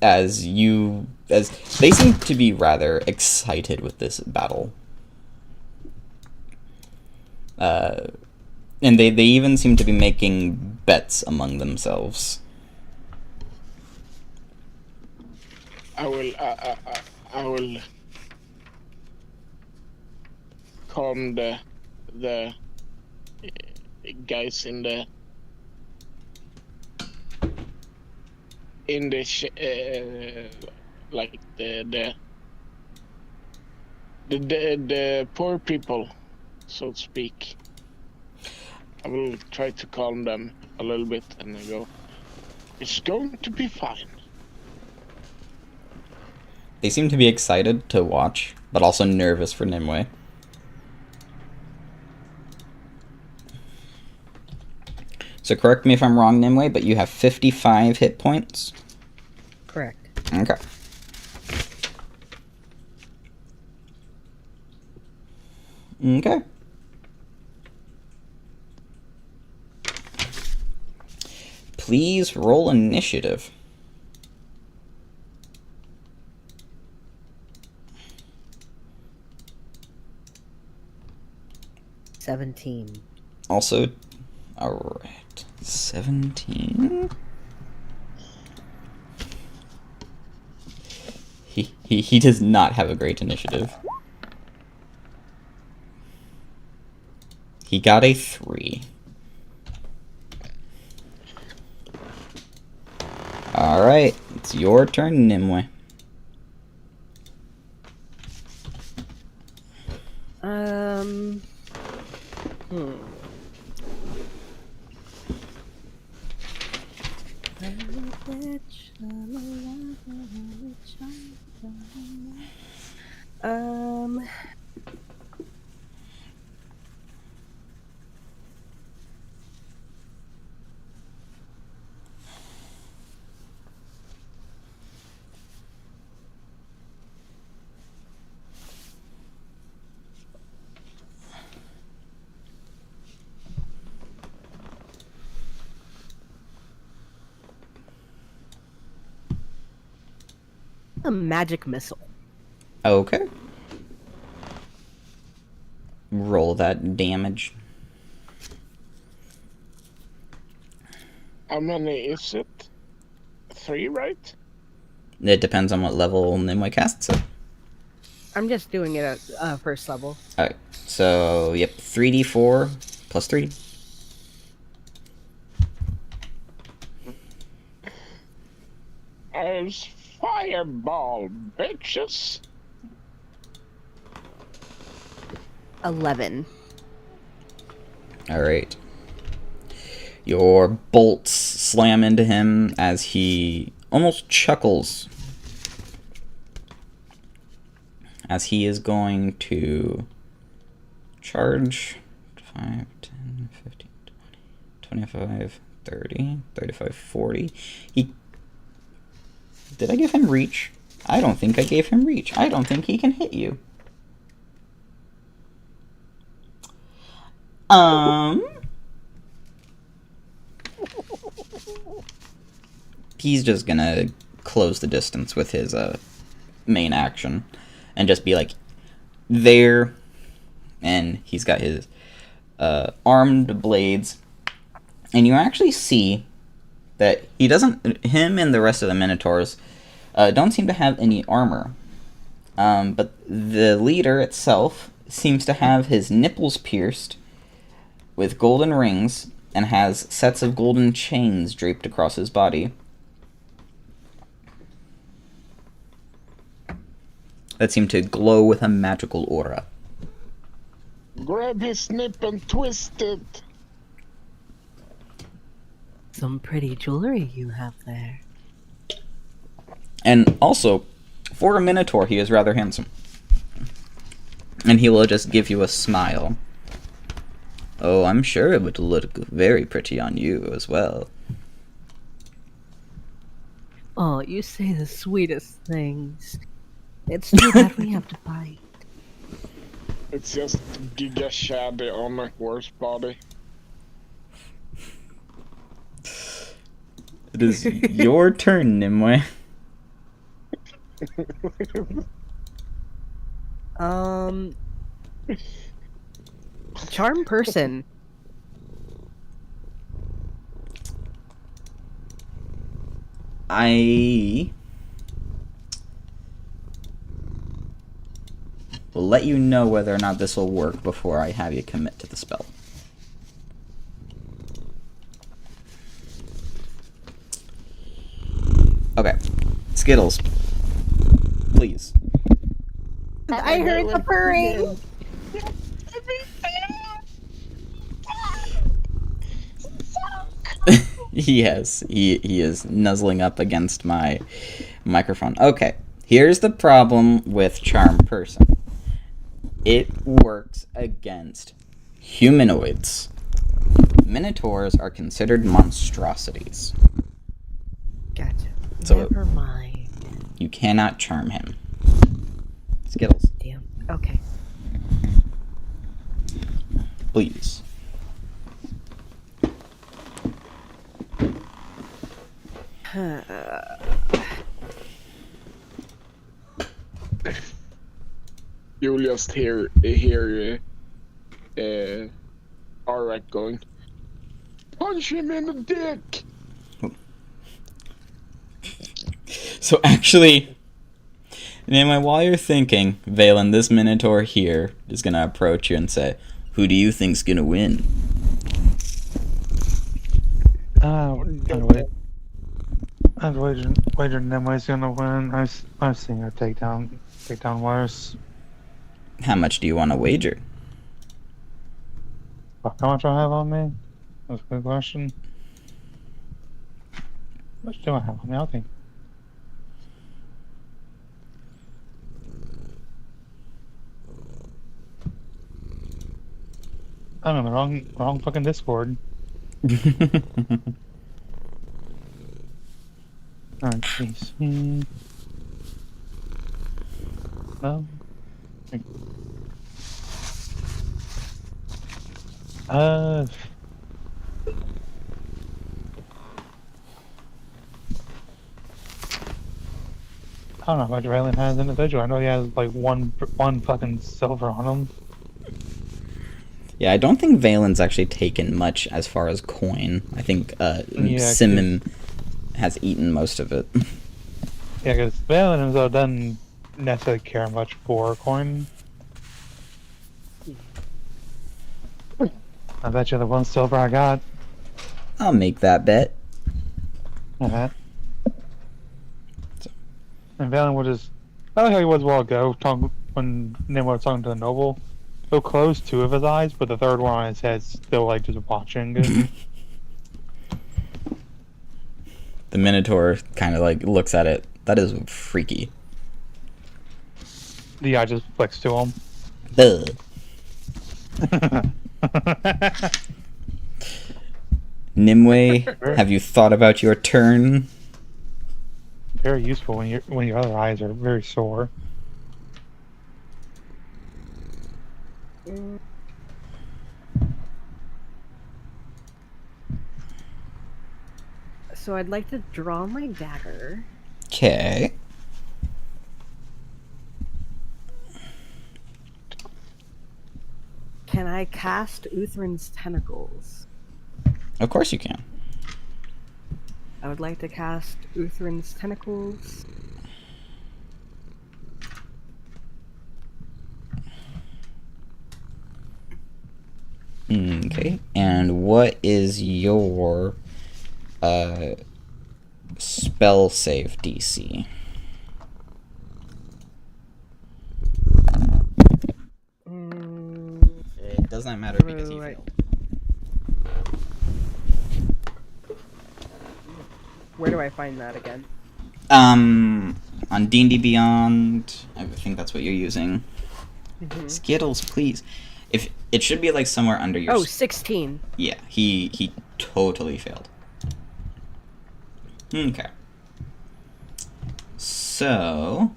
As they seem to be rather excited with this battle. And they even seem to be making bets among themselves. I will calm the guys in the like the poor people, so to speak. I will try to calm them a little bit, and I go, it's going to be fine. They seem to be excited to watch, but also nervous for Nimue. So correct me if I'm wrong, Nimue, but you have 55 hit points? Correct. Okay. Okay. Please roll initiative. $17. Also, alright. 17. He does not have a great initiative. He got a 3. Alright, it's your turn, Nimue. Um. A magic missile. Okay. Roll that damage. How many is it? 3, right? It depends on what level Nimue casts it. I'm just doing it at first level. Alright, so, yep, 3d4 plus 3. There's fireball, bitches. 11. Alright. Your bolts slam into him as he almost chuckles. As he is going to charge 5, 10, 15, 20, 25, 30, 35, 40. Did I give him reach? I don't think I gave him reach. I don't think he can hit you. He's just gonna close the distance with his main action and just be like there, and he's got his armed blades, and you actually see that him and the rest of the Minotaurs don't seem to have any armor, but the leader itself seems to have his nipples pierced with golden rings and has sets of golden chains draped across his body that seem to glow with a magical aura. Grab his nip and twist it. Some pretty jewelry you have there. And also, for a Minotaur, he is rather handsome. And he will just give you a smile. Oh, I'm sure it would look very pretty on you as well. Oh, you say the sweetest things. It's too bad we have to fight. It's just Giga Shaddy on a horse body. It is your turn, Nimue. Charm person. I will let you know whether or not this will work before I have you commit to the spell. Okay. Skittles. Please. I heard the purring. Yes, he is nuzzling up against my microphone. Okay, here's the problem with Charm Person. It works against humanoids. Minotaurs are considered monstrosities. Gotcha. So Never mind. you cannot charm him. Skittles, Damn. Okay. please. You'll just hear Arak going, punch him in the dick! So actually, Nimue, while you're thinking, Valen, this Minotaur here is gonna approach you and say, "Who do you think's gonna win?" I'd wager Nimue's gonna win. I've seen her take down worse. How much do you want to wager? How much I have on me? That's a good question. How much do I have on me? I think I'm in the wrong fucking Discord. Alright, please. No. Uh. I don't know how much Raylan has individual. I know he has like one fucking silver on him. Yeah, I don't think Valen's actually taken much as far as coin. I think Yeah, Simon has eaten most of it. Yeah, because Raylan himself doesn't necessarily care much for coin. I bet you the one silver I got. I'll make that bet. And Valen would just, I like how he was a while ago, when Nimrod was talking to the noble. He'll close two of his eyes, but the third one on his head's still like just watching. The Minotaur kind of like looks at it. That is freaky. The eye just flicks to him. Ugh. Nimue, have you thought about your turn? Very useful when your other eyes are very sore. So I'd like to draw my dagger. Okay. Can I cast Uthrin's tentacles? Of course you can. I would like to cast Uthrin's tentacles. Okay. And what is your spell save DC? It does not matter because he failed. Where do I find that again? On D&D Beyond, I think that's what you're using. Skittles, please. If it should be like somewhere under your. Oh, 16. Yeah, he totally failed. Okay. So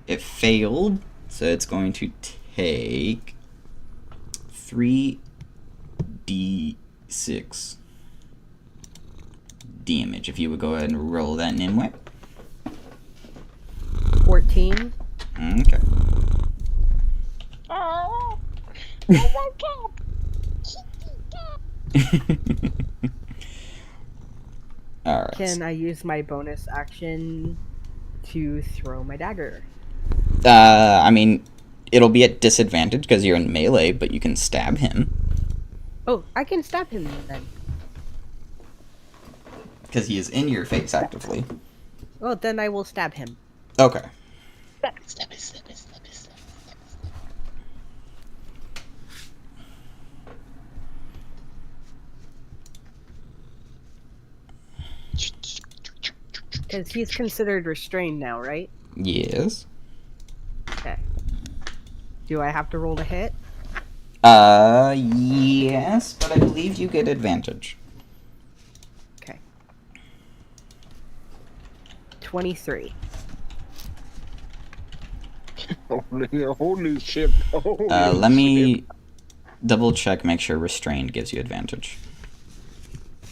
it failed, so it's going to take 3d6 damage. If you would go ahead and roll that, Nimue. 14. Okay. Oh, my God. Alright. Can I use my bonus action to throw my dagger? I mean, it'll be at disadvantage because you're in melee, but you can stab him. Oh, I can stab him then. Because he is in your face actively. Well, then I will stab him. Okay. Because he's considered restrained now, right? Yes. Okay. Do I have to roll to hit? Yes, but I believe you get advantage. Okay. 23. Holy shit. Holy Let me shit. double check, make sure restrained gives you advantage.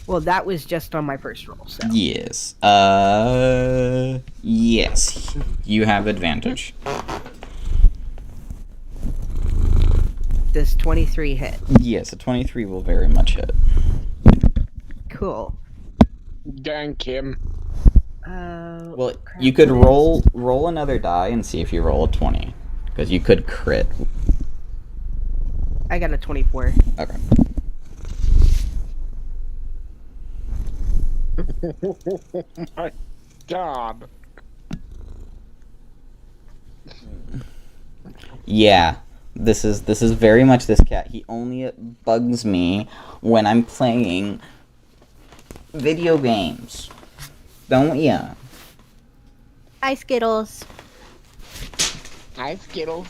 Well, that was just on my first roll, so. Yes. Yes. You have advantage. Does 23 hit? Yes, a 23 will very much hit. Cool. Gank him. Well, crap, you could what is- roll another die and see if you roll a 20. Because you could crit. I got a 24. Okay. My God. Yeah. This is very much this cat. He only bugs me when I'm playing video games. Don't ya? Hi, Skittles. Hi, Skittles.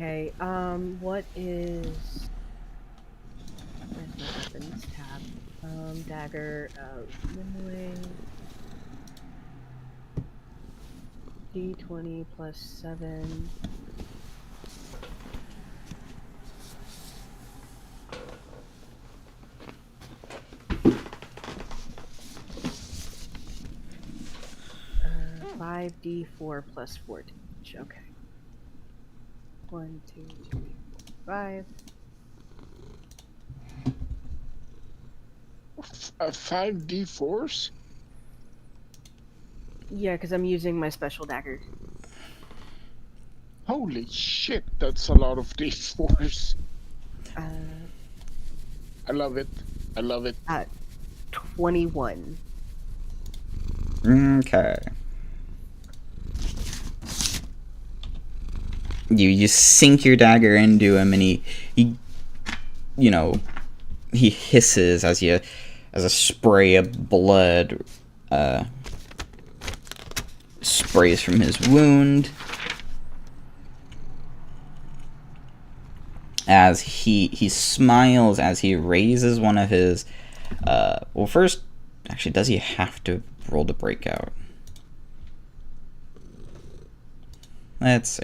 Okay, what is... Where's my weapons tab? Dagger, melee... D20 plus 7... 5d4 plus 4 damage. Okay. 1, 2, 3, 4, 5. 5d4s? Yeah, because I'm using my special dagger. Holy shit, that's a lot of d4s. Uh, I love it. I love it. 21. Okay. You sink your dagger into him, and he he hisses as a spray of blood sprays from his wound. As he smiles as he raises one of his well, first, actually, does he have to roll to break out? Let's see.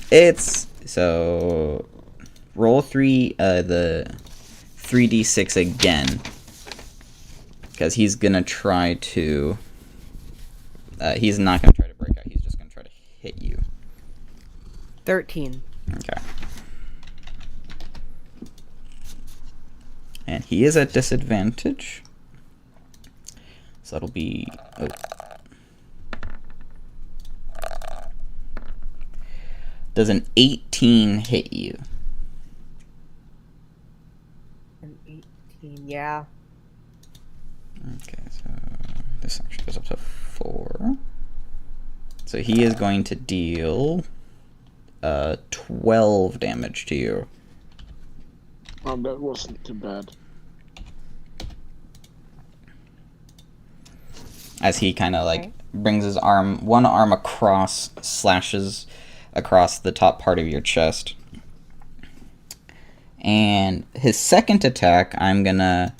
It's so roll the 3d6 again, because he's gonna try to. He's not gonna try to break out. He's just gonna try to hit you. 13. Okay. And he is at disadvantage. So that'll be. Oh. Does an 18 hit you? An 18, yeah. Okay, so this actually goes up to 4. So he is going to deal 12 damage to you. Oh, that wasn't too bad. As he kind of like brings his one arm across, slashes across the top part of your chest. And his second attack, I'm gonna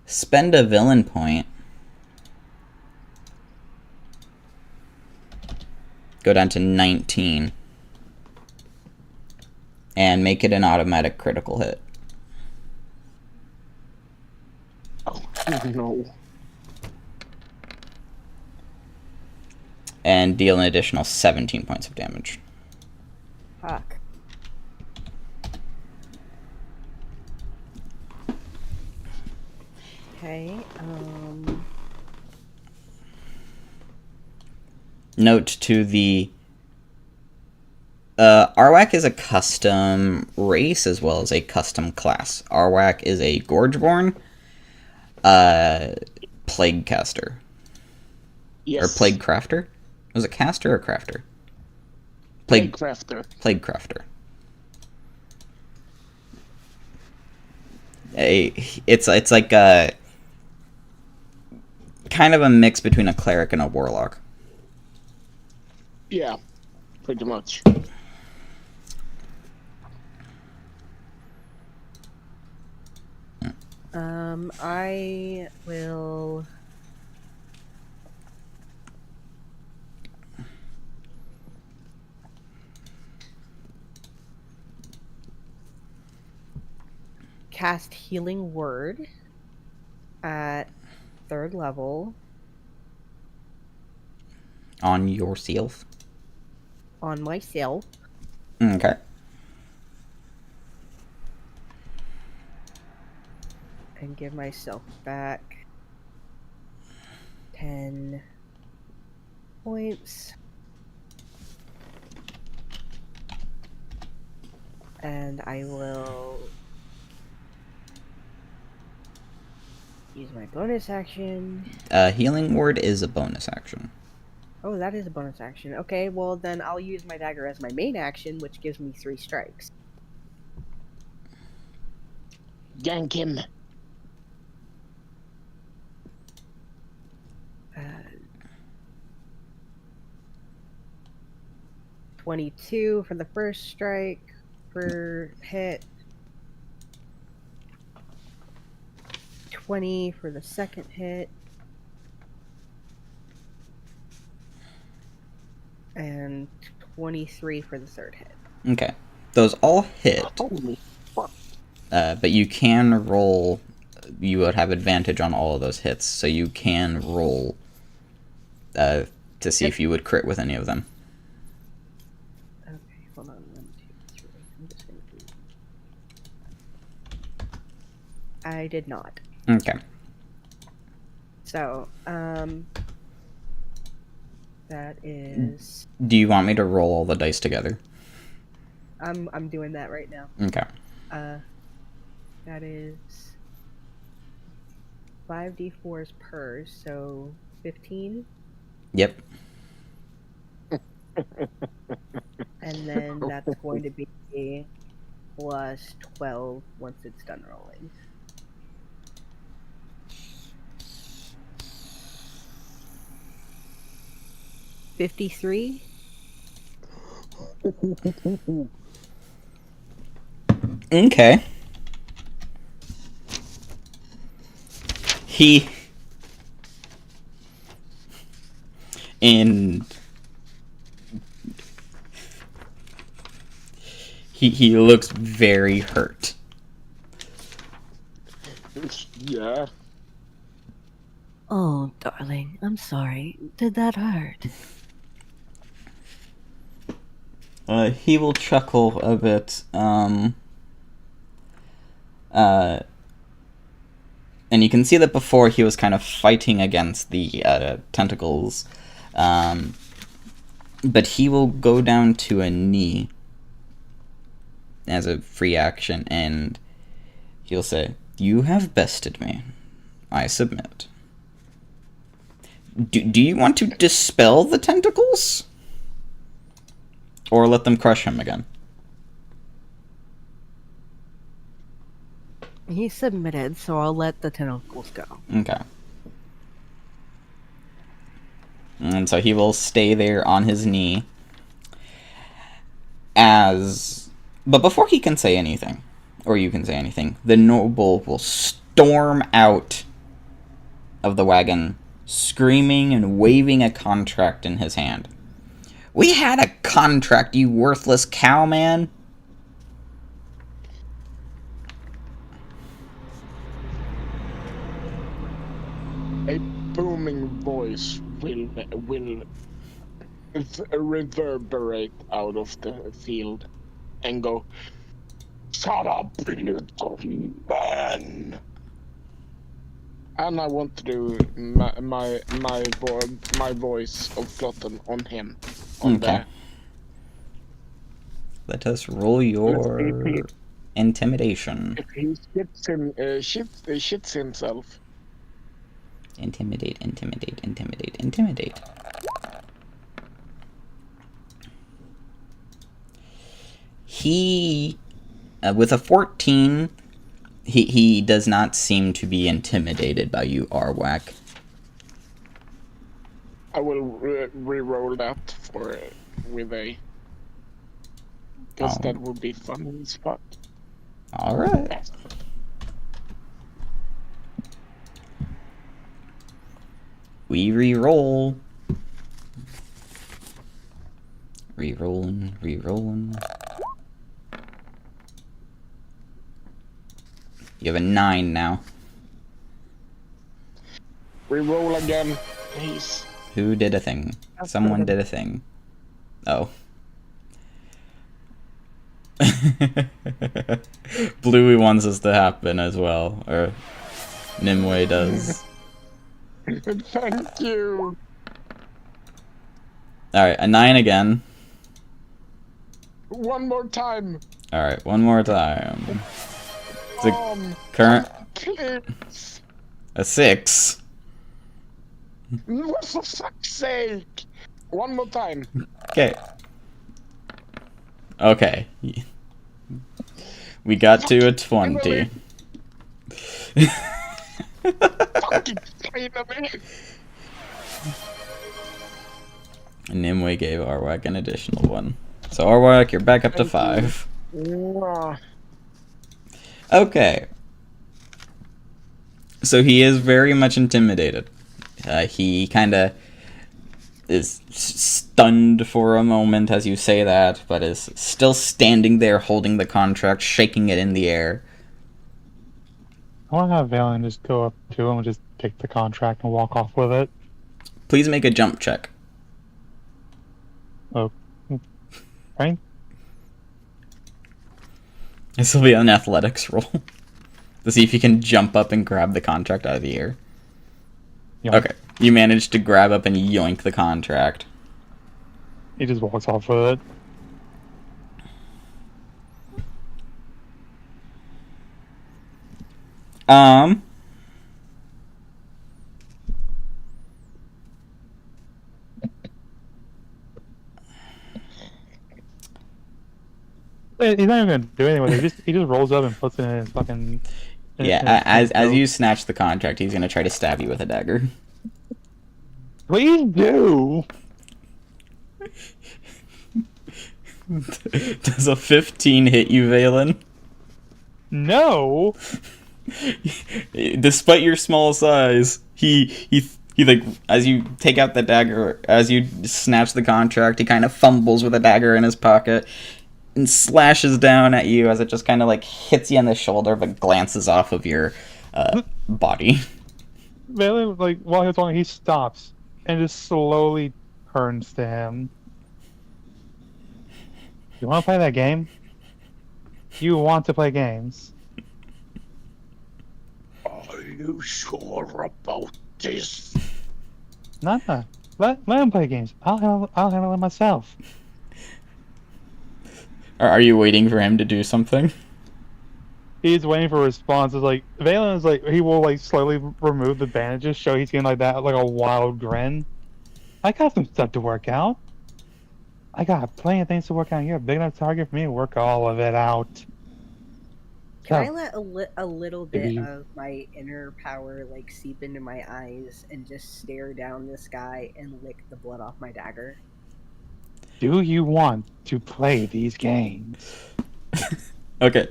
spend a villain point. Go down to 19. And make it an automatic critical hit. Oh, no. And deal an additional 17 points of damage. Fuck. Okay, Note to the Arwak is a custom race as well as a custom class. Arwak is a Gorgeborn Plague Caster. Yes. Or Plague Crafter? Was it caster or crafter? Plague Crafter. Plague Crafter. It's like a kind of a mix between a cleric and a warlock. Yeah, pretty much. I will... cast Healing Word at 3rd level. On yourself? On myself. Okay. And give myself back 10 points. And I will use my bonus action. Healing Word is a bonus action. Oh, that is a bonus action. Okay, well then I'll use my dagger as my main action, which gives me 3 strikes. Yank him. 22 for the first strike per hit. 20 for the second hit. And 23 for the third hit. Okay. Those all hit. Holy fuck. But you can roll. You would have advantage on all of those hits, so you can roll to see if you would crit with any of them. Okay, hold on. 1, 2, 3. I'm just gonna do. I did not. Okay. So, that is. Do you want me to roll all the dice together? I'm doing that right now. Okay. That is 5d4s per, so 15. Yep. And then that's going to be plus 12 once it's done rolling. $53. Okay. He looks very hurt. Yeah. Oh, darling, I'm sorry. Did that hurt? He will chuckle a bit. And you can see that before he was kind of fighting against the tentacles. But he will go down to a knee as a free action, and he'll say, "You have bested me. I submit." Do you want to dispel the tentacles? Or let them crush him again? He submitted, so I'll let the tentacles go. Okay. And so he will stay there on his knee But before he can say anything, or you can say anything, the noble will storm out of the wagon, screaming and waving a contract in his hand. "We had a contract, you worthless cowman!" A booming voice will reverberate out of the field and go, "Shut up, little man!" And I want to do my voice of Glutton on him. Okay. Let us roll your intimidation. If he shits himself. Intimidate. He, with a 14, he does not seem to be intimidated by you, Arwak. I will re-roll that with a... Because that would be fun as fuck. Alright. We re-roll. Re-rolling. You have a 9 now. Re-roll again, please. Who did a thing? Someone did a thing. Oh. Bluey wants this to happen as well, or Nimue does. Thank you. Alright, a 9 again. One more time. Alright, one more time. The current... Please. A 6. For fuck's sake. One more time. Okay. Okay. We got to a 20. Fucking pain of it. Nimue gave Arwak an additional 1. So Orwak, you're back up to 5. Okay. So he is very much intimidated. He kind of is stunned for a moment as you say that, but is still standing there holding the contract, shaking it in the air. I want to have Valen just go up to him and just take the contract and walk off with it. Please make a jump check. Oh, right? This will be an athletics roll to see if you can jump up and grab the contract out of the air. Yoink. Okay, you managed to grab up and yoink the contract. He just walks off with it. He's not even gonna do anything with it. He just rolls up and puts it in his fucking. Yeah, as you snatch the contract, he's gonna try to stab you with a dagger. Please do. Does a 15 hit you, Valen? No. Despite your small size, he like, as you take out the dagger, as you snatch the contract, he kind of fumbles with a dagger in his pocket and slashes down at you as it just kind of like hits you on the shoulder but glances off of your body. Valen, like, while he's on, he stops and just slowly turns to him. You want to play that game? You want to play games? Are you sure about this? Nah. Let him play games. I'll handle it myself. Are you waiting for him to do something? He's waiting for responses. Like, Valen is like, he will like slowly remove the bandages, show he's getting like that, like a wild grin. I got some stuff to work out. I got plenty of things to work out. You're a big enough target for me to work all of it out. Can I So, let a little bit you- of my inner power like seep into my eyes and just stare down this guy and lick the blood off my dagger? do you want to play these games? Okay.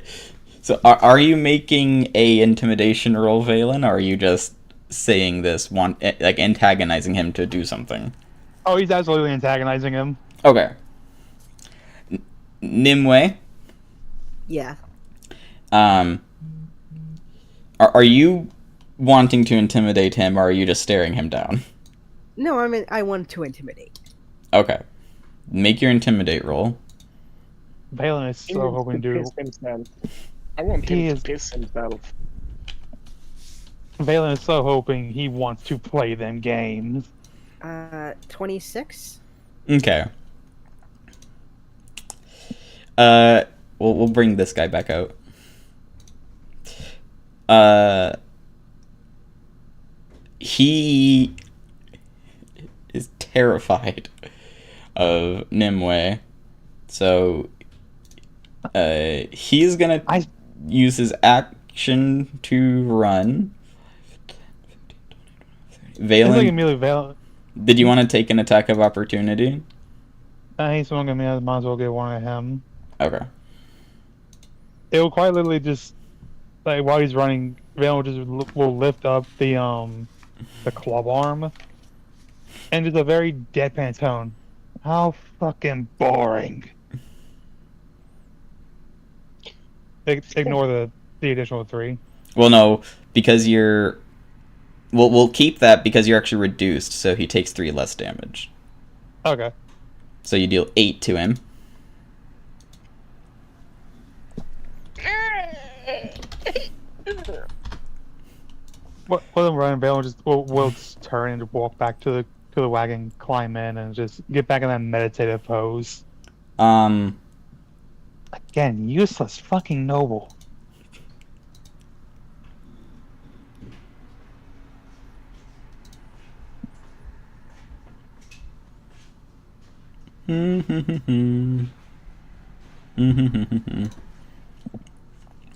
So are you making a intimidation roll, Valen, or are you just saying this, like antagonizing him to do something? Oh, he's absolutely antagonizing him. Okay. Nimue, Yeah. are you wanting to intimidate him, or are you just staring him down? No, I want to intimidate. Okay. Make your intimidate roll. Valen is He so needs hoping to to. piss himself. I want He him is- to piss himself. Valen is so hoping he wants to play them games. 26? Okay. We'll bring this guy back out. He is terrified of Nimue, so he's gonna use his action to run. It's like Valen, immediately Valen. did you want to take an attack of opportunity? He's swung at me. I might as well get one at him. Okay. It will quite literally just like while he's running, Valen will lift up the club arm, and just a very deadpan tone. How fucking boring. Ignore the additional 3. Well, no, because you're. We'll keep that because you're actually reduced, so he takes 3 less damage. Okay. So you deal 8 to him. Well, then Ryan Valen will just turn and walk back to the wagon, climb in, and just get back in that meditative pose. Again, useless fucking noble.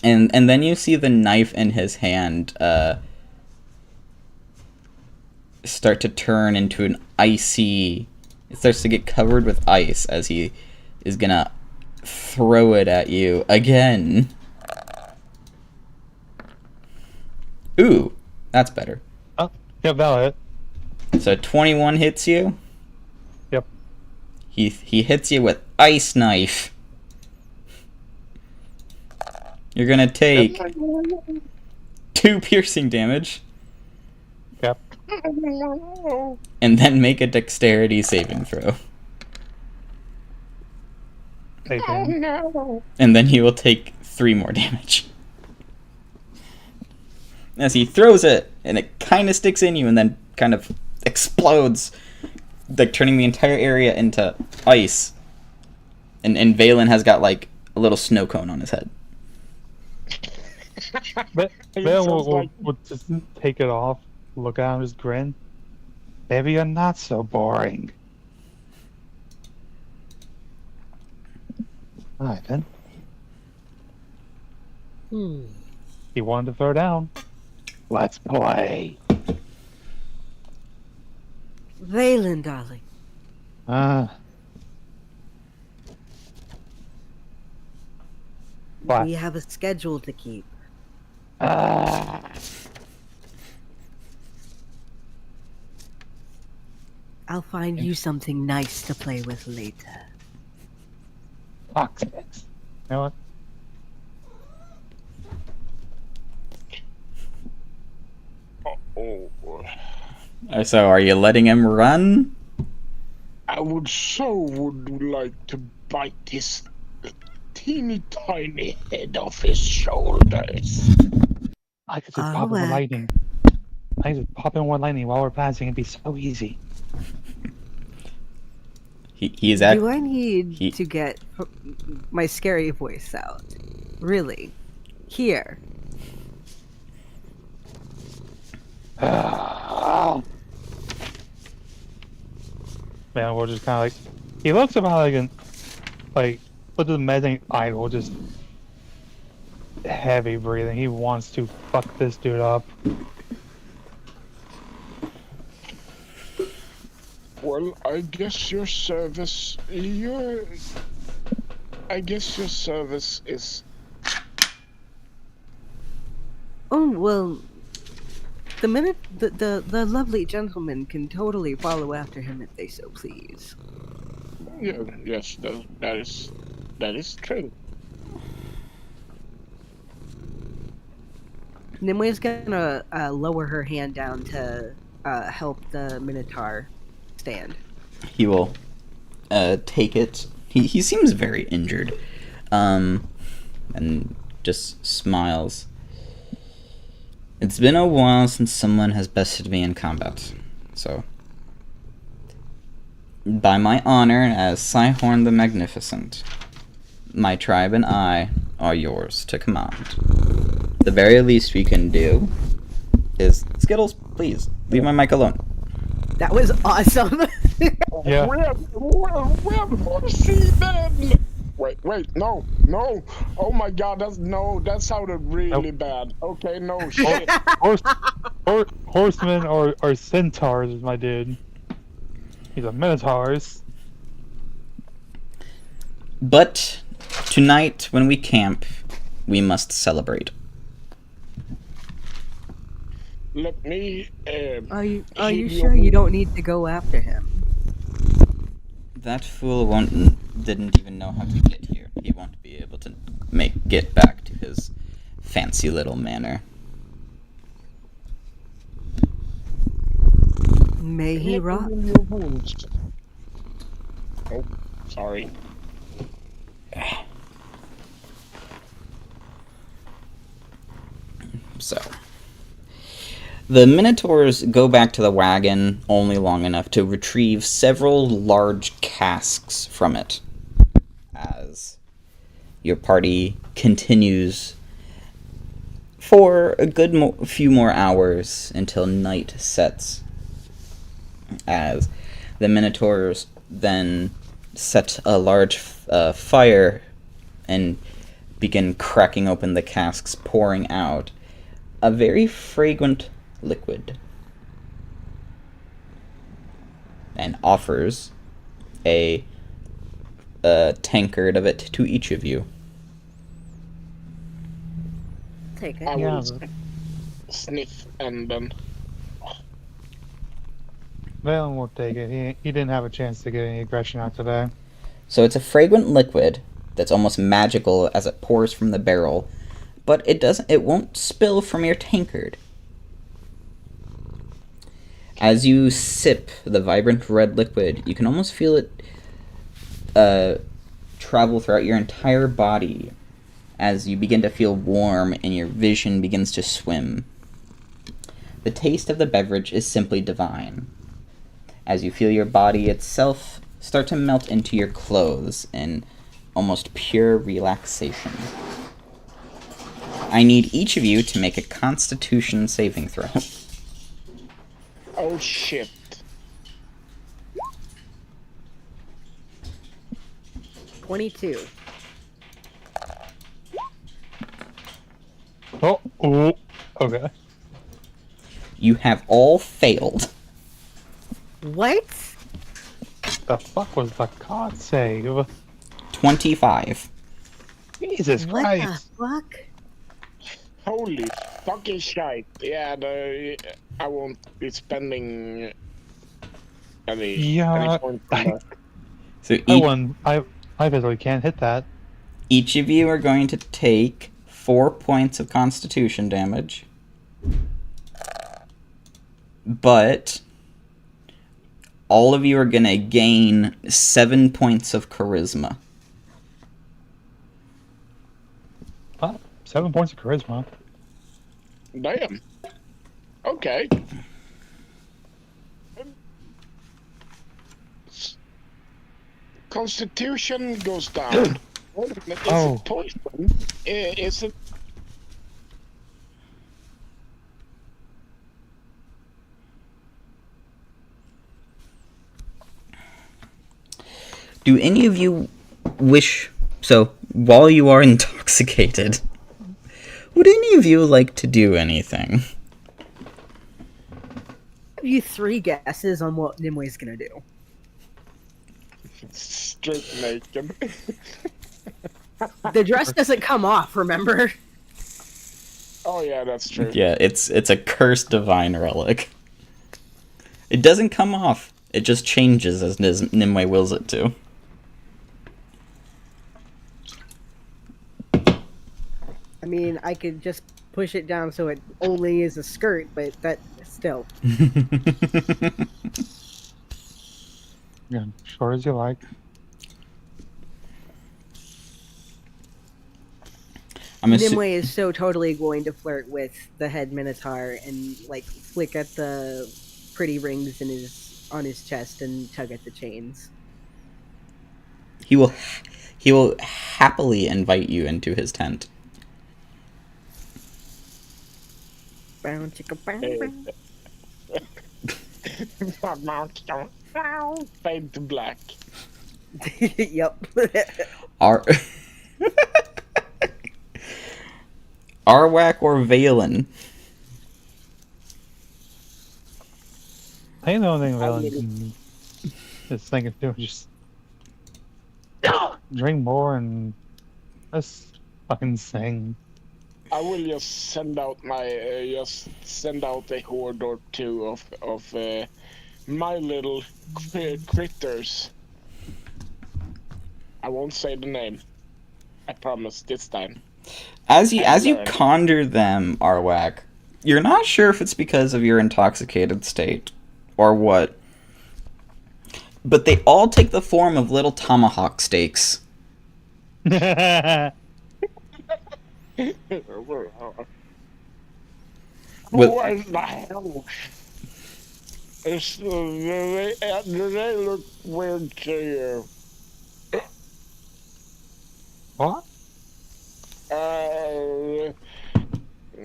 And then you see the knife in his hand start to turn into an icy. It starts to get covered with ice as he is gonna throw it at you again. Ooh, that's better. Oh, yep, that'll hit. So 21 hits you. Yep. He hits you with Ice Knife. You're gonna take 2 piercing damage, Yep. and then make a dexterity saving throw. 18. No. And then he will take 3 more damage. As he throws it, and it kind of sticks in you, and then kind of explodes, like turning the entire area into ice. And Valen has got like a little snow cone on his head. But It then sounds like- we'll just take it off, look at him, just grin. Maybe you're not so boring. Alright then. He wanted to throw down. Let's play. Valen, darling. What? We have a schedule to keep. I'll find you something nice to play with later. Fuck this. You know what? Oh, So are you letting him run? I would like to bite his teeny tiny head off his shoulders. I could just I'll pop in one whack. lightning. I could just pop in one lightning while we're passing. It'd be so easy. He's at... Do I need he- to get my scary voice out? Really? Here. Man, we'll just kind of like. He looks about like with the amazing eye, will just heavy breathing. He wants to fuck this dude up. Well, I guess your service is. Oh, well, the minute the lovely gentleman can totally follow after him if they so please. Yeah, yes, that is true. Nimue is gonna lower her hand down to help the Minotaur stand. He will take it. He seems very injured. And just smiles. It's been a while since someone has bested me in combat. So, by my honor as Cyhorn the Magnificent, my tribe and I are yours to command. The very least we can do is... Skittles, please, leave my mic alone. That was awesome. Yeah. We're mercy then. Wait, no. Oh my God, that sounded really bad. Okay, no shit. Horsemen or centaurs, my dude. He's a minotaurs. But tonight, when we camp, we must celebrate. Let me. Are you heal sure you don't need to go after him? That fool didn't even know how to get here. He won't be able to get back to his fancy little manor. May he rot. Your wounds. Oh, sorry. So, the Minotaurs go back to the wagon only long enough to retrieve several large casks from it, as your party continues for a good few more hours until night sets, as the Minotaurs then set a large fire and begin cracking open the casks, pouring out a very fragrant liquid, and offers a a tankard of it to each of you. Take it. I Yeah, will sniff and then. Valen will take it. He didn't have a chance to get any aggression out today. So it's a fragrant liquid that's almost magical as it pours from the barrel, but it won't spill from your tankard. As you sip the vibrant red liquid, you can almost feel it travel throughout your entire body as you begin to feel warm and your vision begins to swim. The taste of the beverage is simply divine, as you feel your body itself start to melt into your clothes in almost pure relaxation. I need each of you to make a Constitution saving throw. Oh shit. $22. Oh, okay. You have all failed. What? The fuck was the cod save? 25. Jesus What Christ. the fuck? Holy fucking shite. Yeah, I won't be spending any Yeah, points on that. So I basically can't hit that. each of you are going to take 4 points of Constitution damage. But all of you are going to gain 7 points of Charisma. 7 points of charisma. Damn. Okay. Constitution goes down. Is Oh. it poison? Is it? Do any of you wish... So, while you are intoxicated, would any of you like to do anything? Give you 3 guesses on what Nimwe's gonna do. Strip naked. The dress doesn't come off, remember? Oh yeah, that's true. Yeah, it's a cursed divine relic. It doesn't come off. It just changes as Nimue wills it to. I mean, I could just push it down so it only is a skirt, but that still. Yeah, short as you like. Nimue is so totally going to flirt with the head Minotaur and like flick at the pretty rings on his chest and tug at the chains. He will happily invite you into his tent. Bow, chicka, bow, bow. Fade to black. Yep. Arwak or Valen? I think the only thing Valen can is think of doing is just drink more and just fucking sing. I will just send out a horde or two of my little critters. I won't say the name. I promise this time. As you conjure them, Arwak, you're not sure if it's because of your intoxicated state or what, but they all take the form of little tomahawk steaks. Where the hell? Do they look weird to you? What?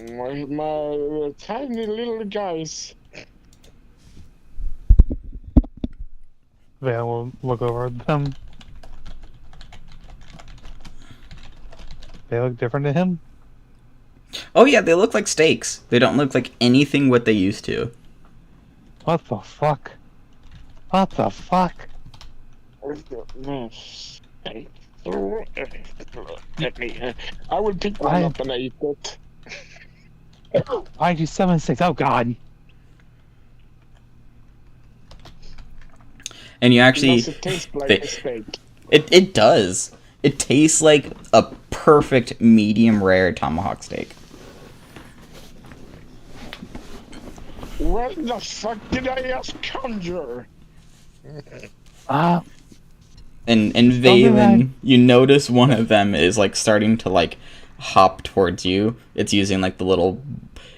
My tiny little guys. Valen will look over at them. They look different to him? Oh yeah, they look like steaks. They don't look like anything what they used to. What the fuck? What the fuck? steak. Let me. I will pick one up and eat it. IG-76. Oh God. And you actually, Does it taste like a steak? it does. It tastes like a perfect medium rare tomahawk steak. Where the fuck did I just conjure? Ah, And Something Valen, you notice one of them is like starting to like hop towards you. It's using like the little,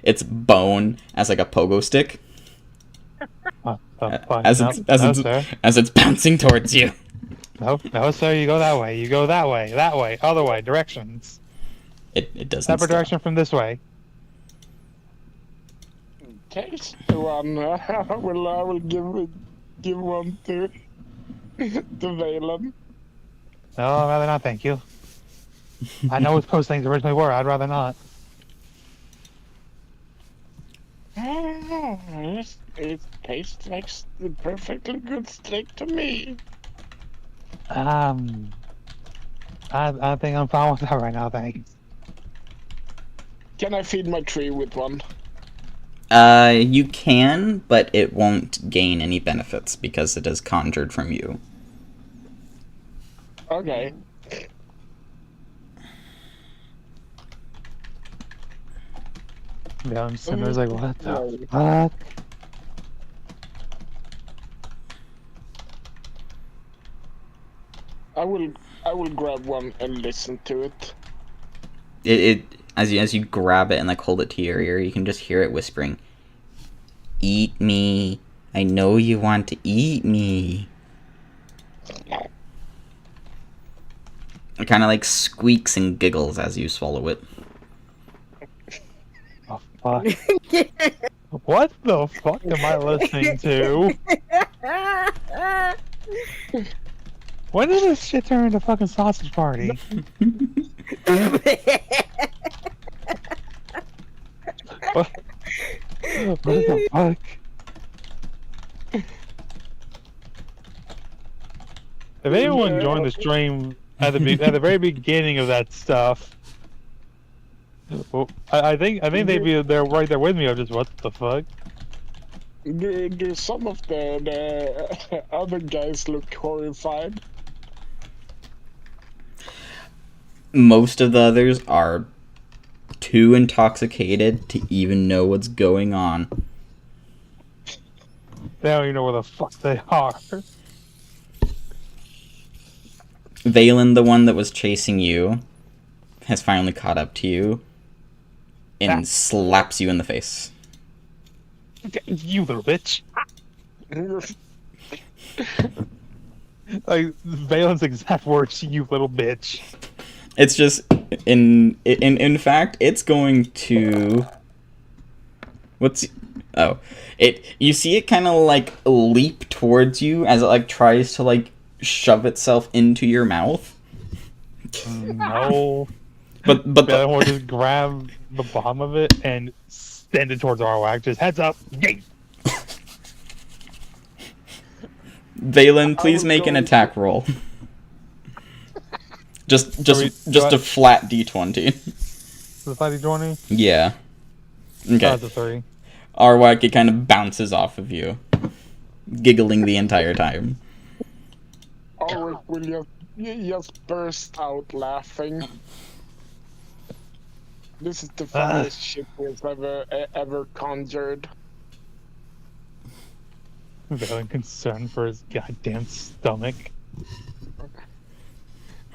its bone as like a pogo stick what the fuck? as No, it's as no, it's sir. as it's bouncing towards you. No, no, sir. You go that way. You go that way, other way. Directions. It doesn't Separate stop. direction from this way. Taste one. I will give one to Valen. No, I'd rather not. Thank you. I know what those things originally were. I'd rather not. It tastes like perfectly good steak to me. I think I'm fine with that right now. Thanks. Can I feed my tree with one? You can, but it won't gain any benefits because it is conjured from you. Okay. Yeah, I'm sitting there like, what the fuck? I will grab one and listen to it. It as you grab it and like hold it to your ear, you can just hear it whispering, "Eat me. I know you want to eat me." It kind of like squeaks and giggles as you swallow it. Oh, fuck. What the fuck am I listening to? When did this shit turn into fucking sausage party? What the fuck? If anyone joined the stream at the very beginning of that stuff, well, I think they're right there with me. I'm just, what the fuck? Do some of the other guys look horrified? Most of the others are too intoxicated to even know what's going on. They don't even know where the fuck they are. Valen, the one that was chasing you, has finally caught up to you and slaps you in the face. You little bitch. Like, Valen's exact words, you little bitch. It's just in fact, it's going to you see it kind of like leap towards you as it like tries to like shove itself into your mouth. No. But The other one just grab the bottom of it and send it towards Arwak. Just heads up. Yay! Valen, please make an attack roll. Just a flat d20. The 5d20? Yeah. Okay. That's a 3. Arwak, it kind of bounces off of you, giggling the entire time. Ulrich will just burst out laughing. This is the funniest shit we've ever conjured. Valen concerned for his goddamn stomach.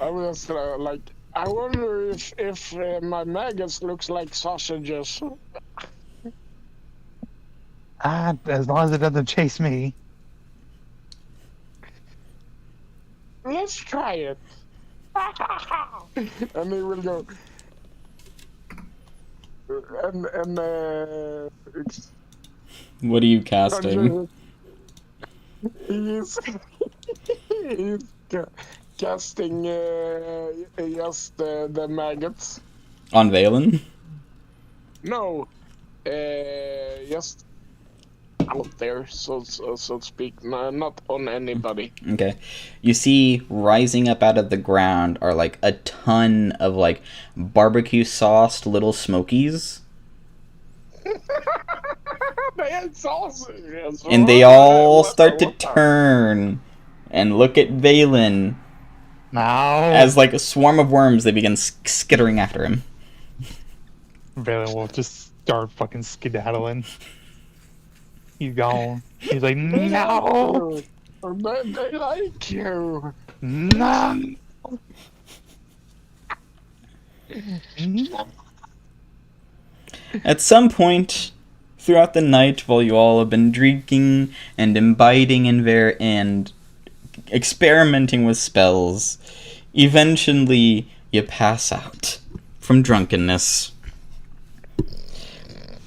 I was like, I wonder if my maggots looks like sausages. As long as it doesn't chase me. Let's try it. And he will go. And What are you casting? he's casting just the maggots. On Valen? No, just out there, so to speak. No, not on anybody. Okay. You see rising up out of the ground are like a ton of like barbecue sauced little smokies. They had sausages. And they all start to turn and look at Valen. Now, As like a swarm of worms, they begin skittering after him. Valen will just start fucking skedaddling. He's gone. He's like, no, They like you. no. At some point throughout the night, while you all have been drinking and imbibing and experimenting with spells, eventually you pass out from drunkenness.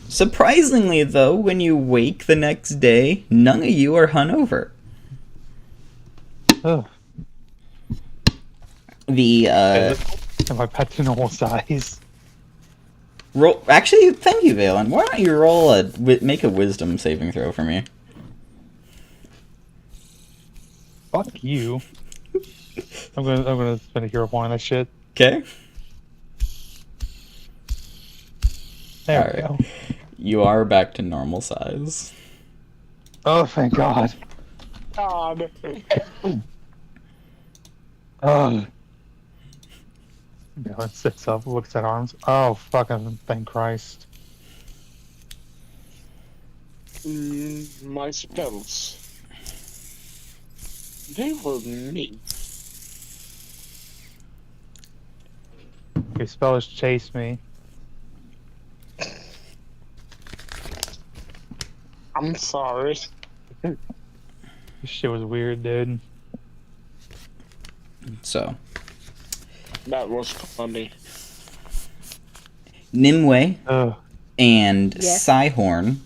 Surprisingly, though, when you wake the next day, none of you are hungover. Ugh. The Am I back to normal size? roll. Actually, thank you, Valen. Why don't you roll make a wisdom saving throw for me? Fuck you. I'm gonna spend a hero point on that shit. Okay. There we Alright. go. You are back to normal size. Oh, thank God. God. Ugh. Valen sits up, looks at arms. Oh, fucking thank Christ. My spells. They were neat. Your spell is chase me. I'm sorry. This shit was weird, dude. So, That was funny. Nimue Ugh. and Yes. Scyhorn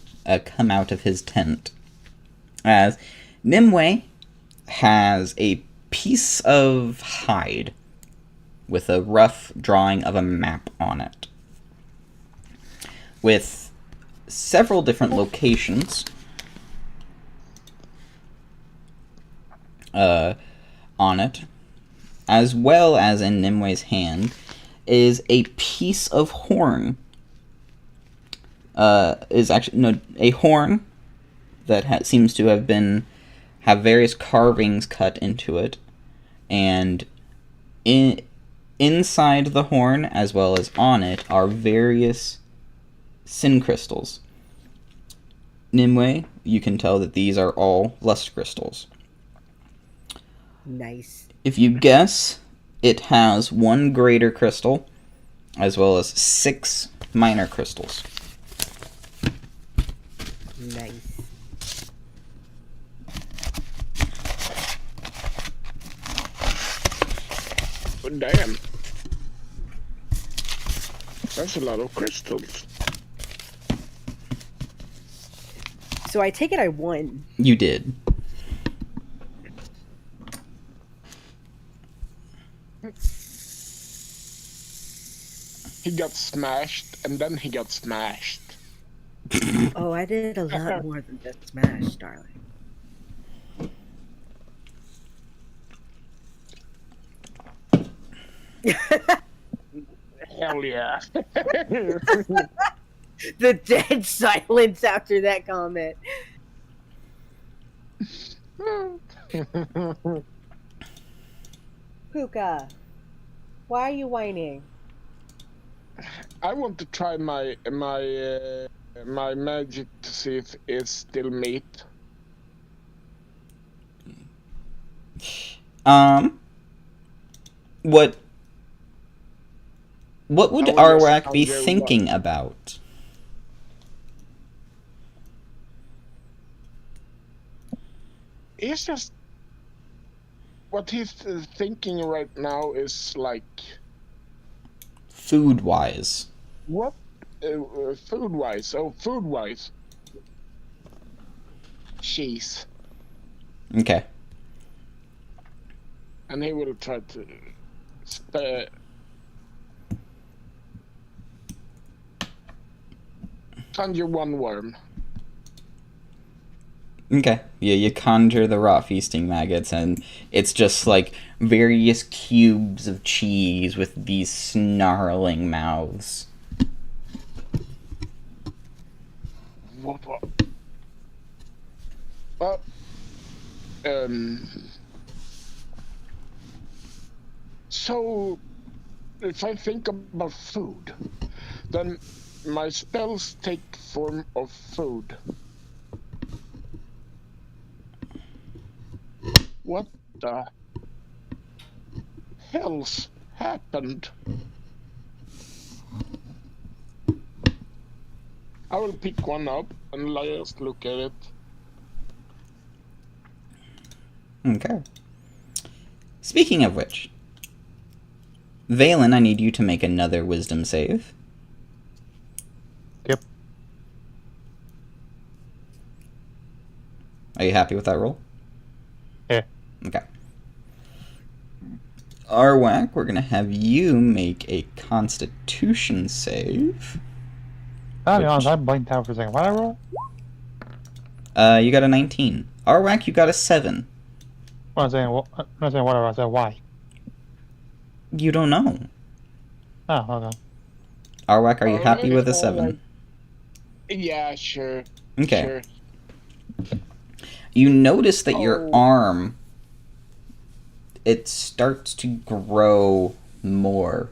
come out of his tent. As Nimue has a piece of hide with a rough drawing of a map on it, with several different locations on it, as well as in Nimue's hand is a piece of horn. A horn that seems to have various carvings cut into it, and inside the horn as well as on it are various sin crystals. Nimue, you can tell that these are all lust crystals. Nice. If you guess, it has one greater crystal as well as 6 minor crystals. Nice. But damn. That's a lot of crystals. So I take it I won. You did. He got smashed, and then he got smashed. Oh, I did a lot more than just smash, darling. Hell yeah. The dead silence after that comment. Puka, why are you whining? I want to try my magic to see if it's still meat. What would I will just Arwak be tell you thinking about? It's just what he's thinking right now is like Food-wise. what food-wise. Oh, food-wise. Cheese, Okay. and he will try to conjure one worm. Okay. Yeah, you conjure the raw feasting maggots, and it's just like various cubes of cheese with these snarling mouths. Well, um, so if I think about food, then my spells take form of food. What the hell's happened? I will pick one up and just look at it. Okay. Speaking of which, Valen, I need you to make another wisdom save. Yep. Are you happy with that roll? Yeah. Okay. Arwak, we're going to have you make a constitution save. I'll be Which- honest, I blanked out for a second. What I roll? You got a 19. Arwak, you got a 7. I'm not saying whatever. I said why. You don't know. Oh, okay. Arwak, are you happy with a Alright. 7? Yeah, sure. Okay. Sure. You notice that your Oh. arm, it starts to grow more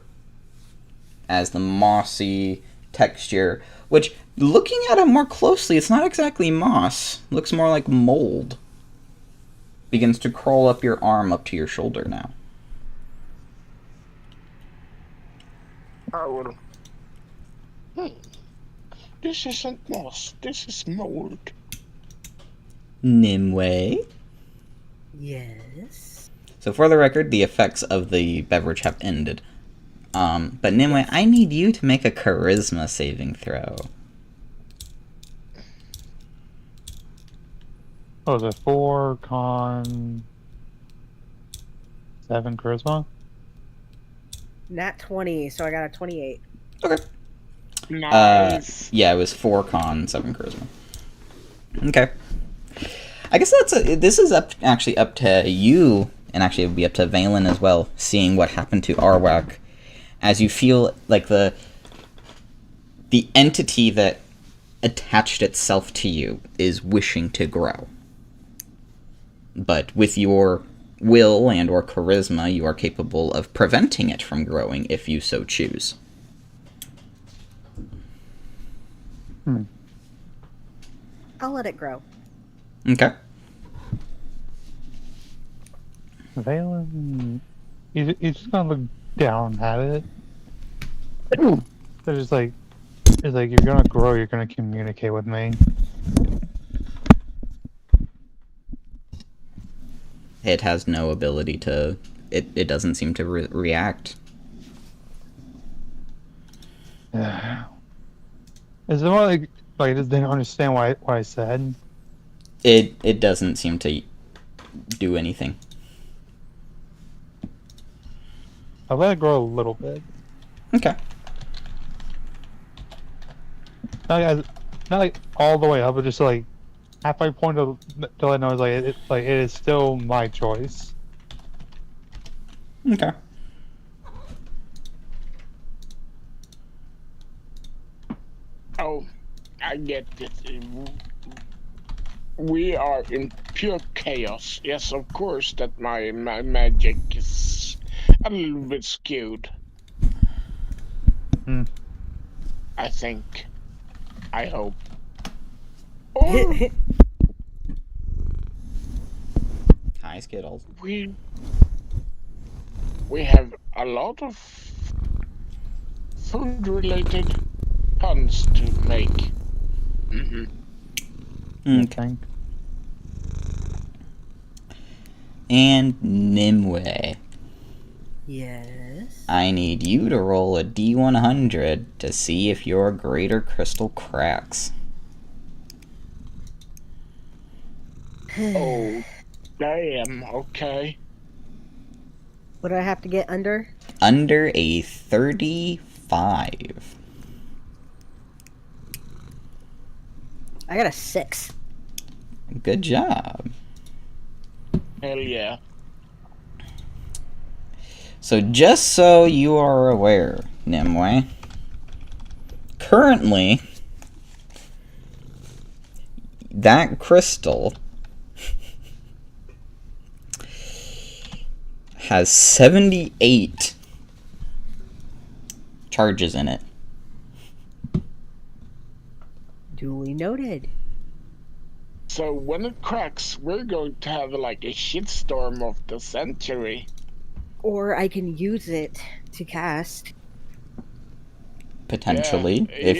as the mossy texture, which, looking at it more closely, it's not exactly moss. It looks more like mold. Begins to crawl up your arm up to your shoulder now. I will. This isn't moss. This is mold. Nimue. Yes. So for the record, the effects of the beverage have ended. But Nimue, I need you to make a charisma saving throw. What was it? 4 con 7 charisma? Nat 20, so I got a 28. Okay. Nice. Yeah, it was 4 con, 7 charisma. Okay. I guess this is actually up to you, and actually it would be up to Valen as well, seeing what happened to Arwak, as you feel like the entity that attached itself to you is wishing to grow. But with your will and or charisma, you are capable of preventing it from growing if you so choose. I'll let it grow. Okay. Valen, he's just gonna look down at it. They're just like, it's like, you're gonna grow, you're gonna communicate with me. It has no ability to... It doesn't seem to react. Is it more like it just didn't understand what I said? It doesn't seem to do anything. I let it grow a little bit. Okay. Not like all the way up, but just like halfway point to let it know it's like it is still my choice. Okay. Oh, I get it. We are in pure chaos. Yes, of course that my magic is a little bit skewed. Hmm. I think. I hope. Or Hi, Skittles. we have a lot of food-related puns to make. I think. And Nimue. Yes. I need you to roll a D100 to see if your greater crystal cracks. Oh, damn. Okay. What do I have to get under? Under a 35. I got a 6. Good job. Hell yeah. So just so you are aware, Nimue, currently, that crystal has 78 charges in it. Duly noted. So when it cracks, we're going to have like a shitstorm of the century. Or I can use it to cast. Potentially, Yeah.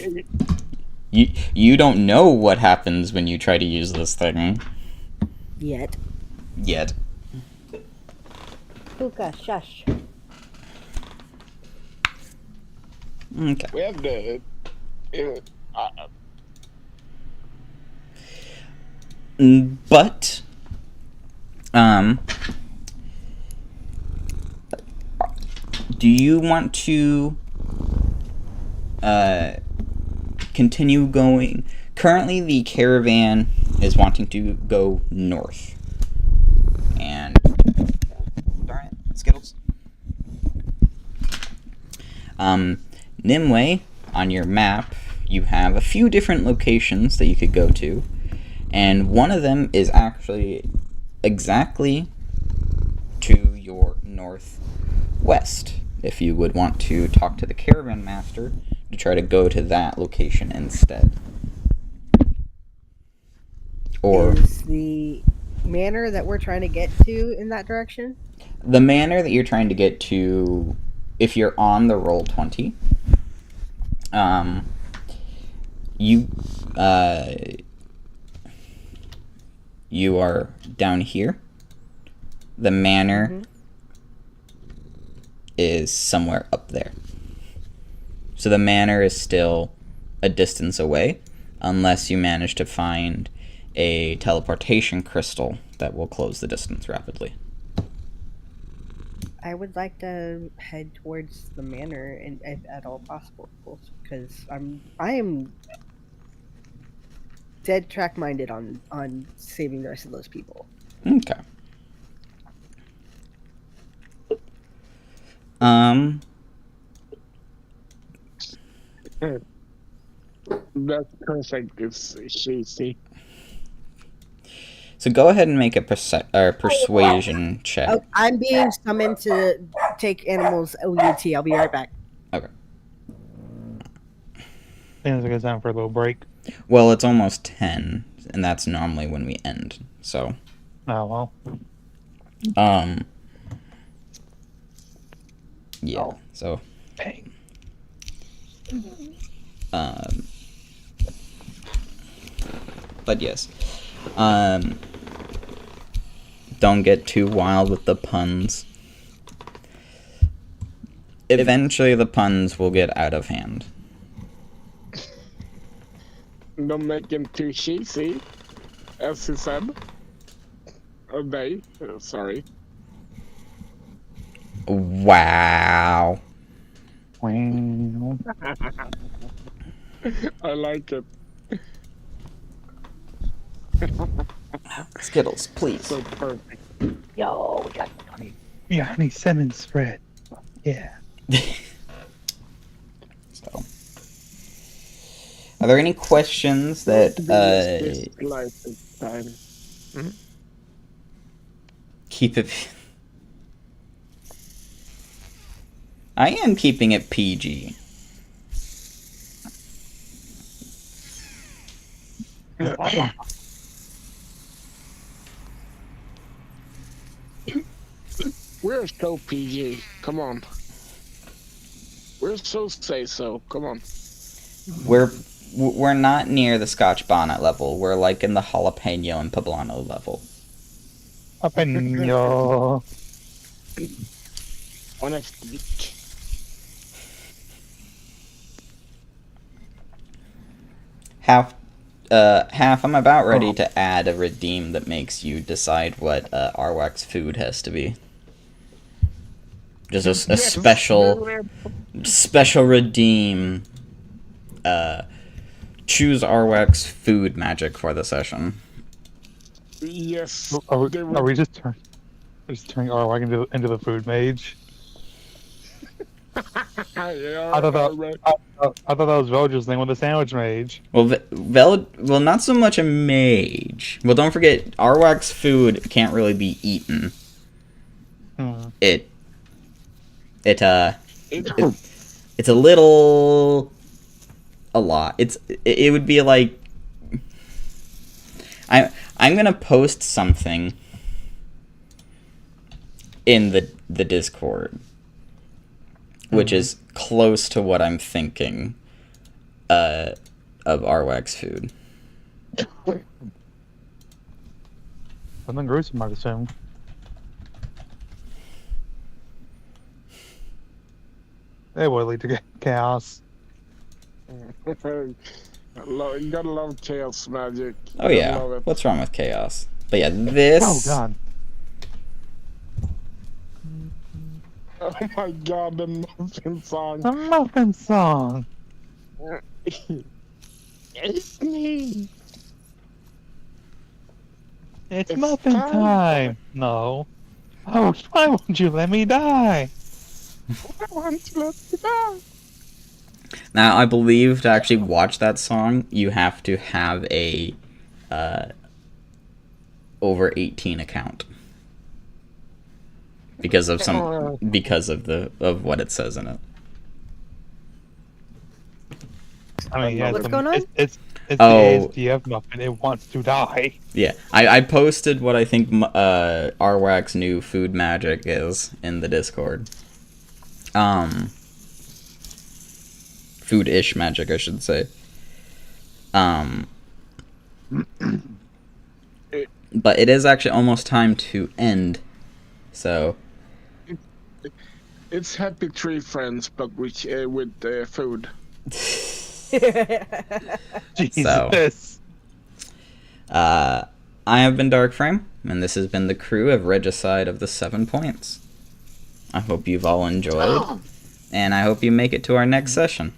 if you don't know what happens when you try to use this thing Yet. yet. Puka, shush. Okay. We have the. But do you want to continue going? Currently, the caravan is wanting to go north. And darn it, Skittles. Nimue, on your map, you have a few different locations that you could go to, and one of them is actually exactly to your northwest. If you would want to talk to the caravan master to try to go to that location instead. Or Is the manor that we're trying to get to in that direction? the manor that you're trying to get to, if you're on the Roll20, you are down here. The manor is somewhere up there. So the manor is still a distance away, unless you manage to find a teleportation crystal that will close the distance rapidly. I would like to head towards the manor, and if at all possible, because I am dead track minded on saving the rest of those people. Okay. That's perfect. It's cheesy. So go ahead and make a persuasion check. Oh, I'm being summoned to take animals OUT. I'll be right back. Okay. I think it's a good time for a little break. Well, it's almost 10, and that's normally when we end. So, Oh, well. yeah. So, Dang. but yes. Don't get too wild with the puns. Eventually, the puns will get out of hand. Don't make them too cheesy, as he said. They. Sorry. Wow. Wow. I like it. Skittles, please. So perfect. Yo, we got Yeah, honey cinnamon spread. Yeah. So, are there any questions that Time. keep it? I am keeping it PG. We're so PG. Come on. We're so say so. Come on. We're not near the Scotch bonnet level. We're like in the jalapeno and poblano level. Up in your... On a stick. Half, I'm about ready to add a redeem that makes you decide what Arwak's food has to be. Just a special redeem. Choose Arwak's food magic for the session. Yes. Are they we, are we just turning Arwag into the food mage? Yeah, I thought that alright. I thought that was Roger's name with the sandwich mage. Well, well, not so much a mage. Well, don't forget, Arwak's food can't really be eaten. Hmm. It, it, It, it's a little, a lot. It would be like, I'm gonna post something in the Discord, which is close to what I'm thinking, of Arwak's food. Something gruesome, I'd assume. It would lead to chaos. gotta love chaos magic. Oh Gotta yeah, love it. what's wrong with chaos? But yeah, this. Oh god. Oh my god, the muffin song. The muffin song. It's me. It's It's muffin time. time. No. Oh, why won't you let me die? I want to let you down. Now, I believe to actually watch that song, you have to have a over 18 account because of what it says in it. I mean, yeah, What's going on? It's Oh. the ASDF muffin. It wants to die. Yeah, I posted what I think Arwak's new food magic is in the Discord. Food-ish magic, I should say. But it is actually almost time to end. So. It's Happy Tree Friends, but with food. Jesus. I have been Darkframe, and this has been the crew of Regicide of the 7 Points. I hope you've all enjoyed, and I hope you make it to our next session.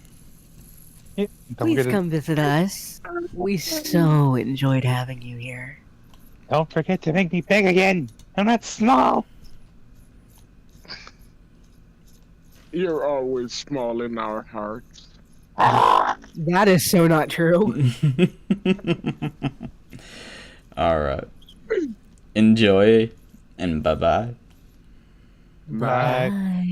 Yeah, don't Please forget to- come visit us. We so enjoyed having you here. Don't forget to make me big again. I'm not small. You're always small in our hearts. That is so not true. Alright. Enjoy, and bye-bye. Bye. Bye.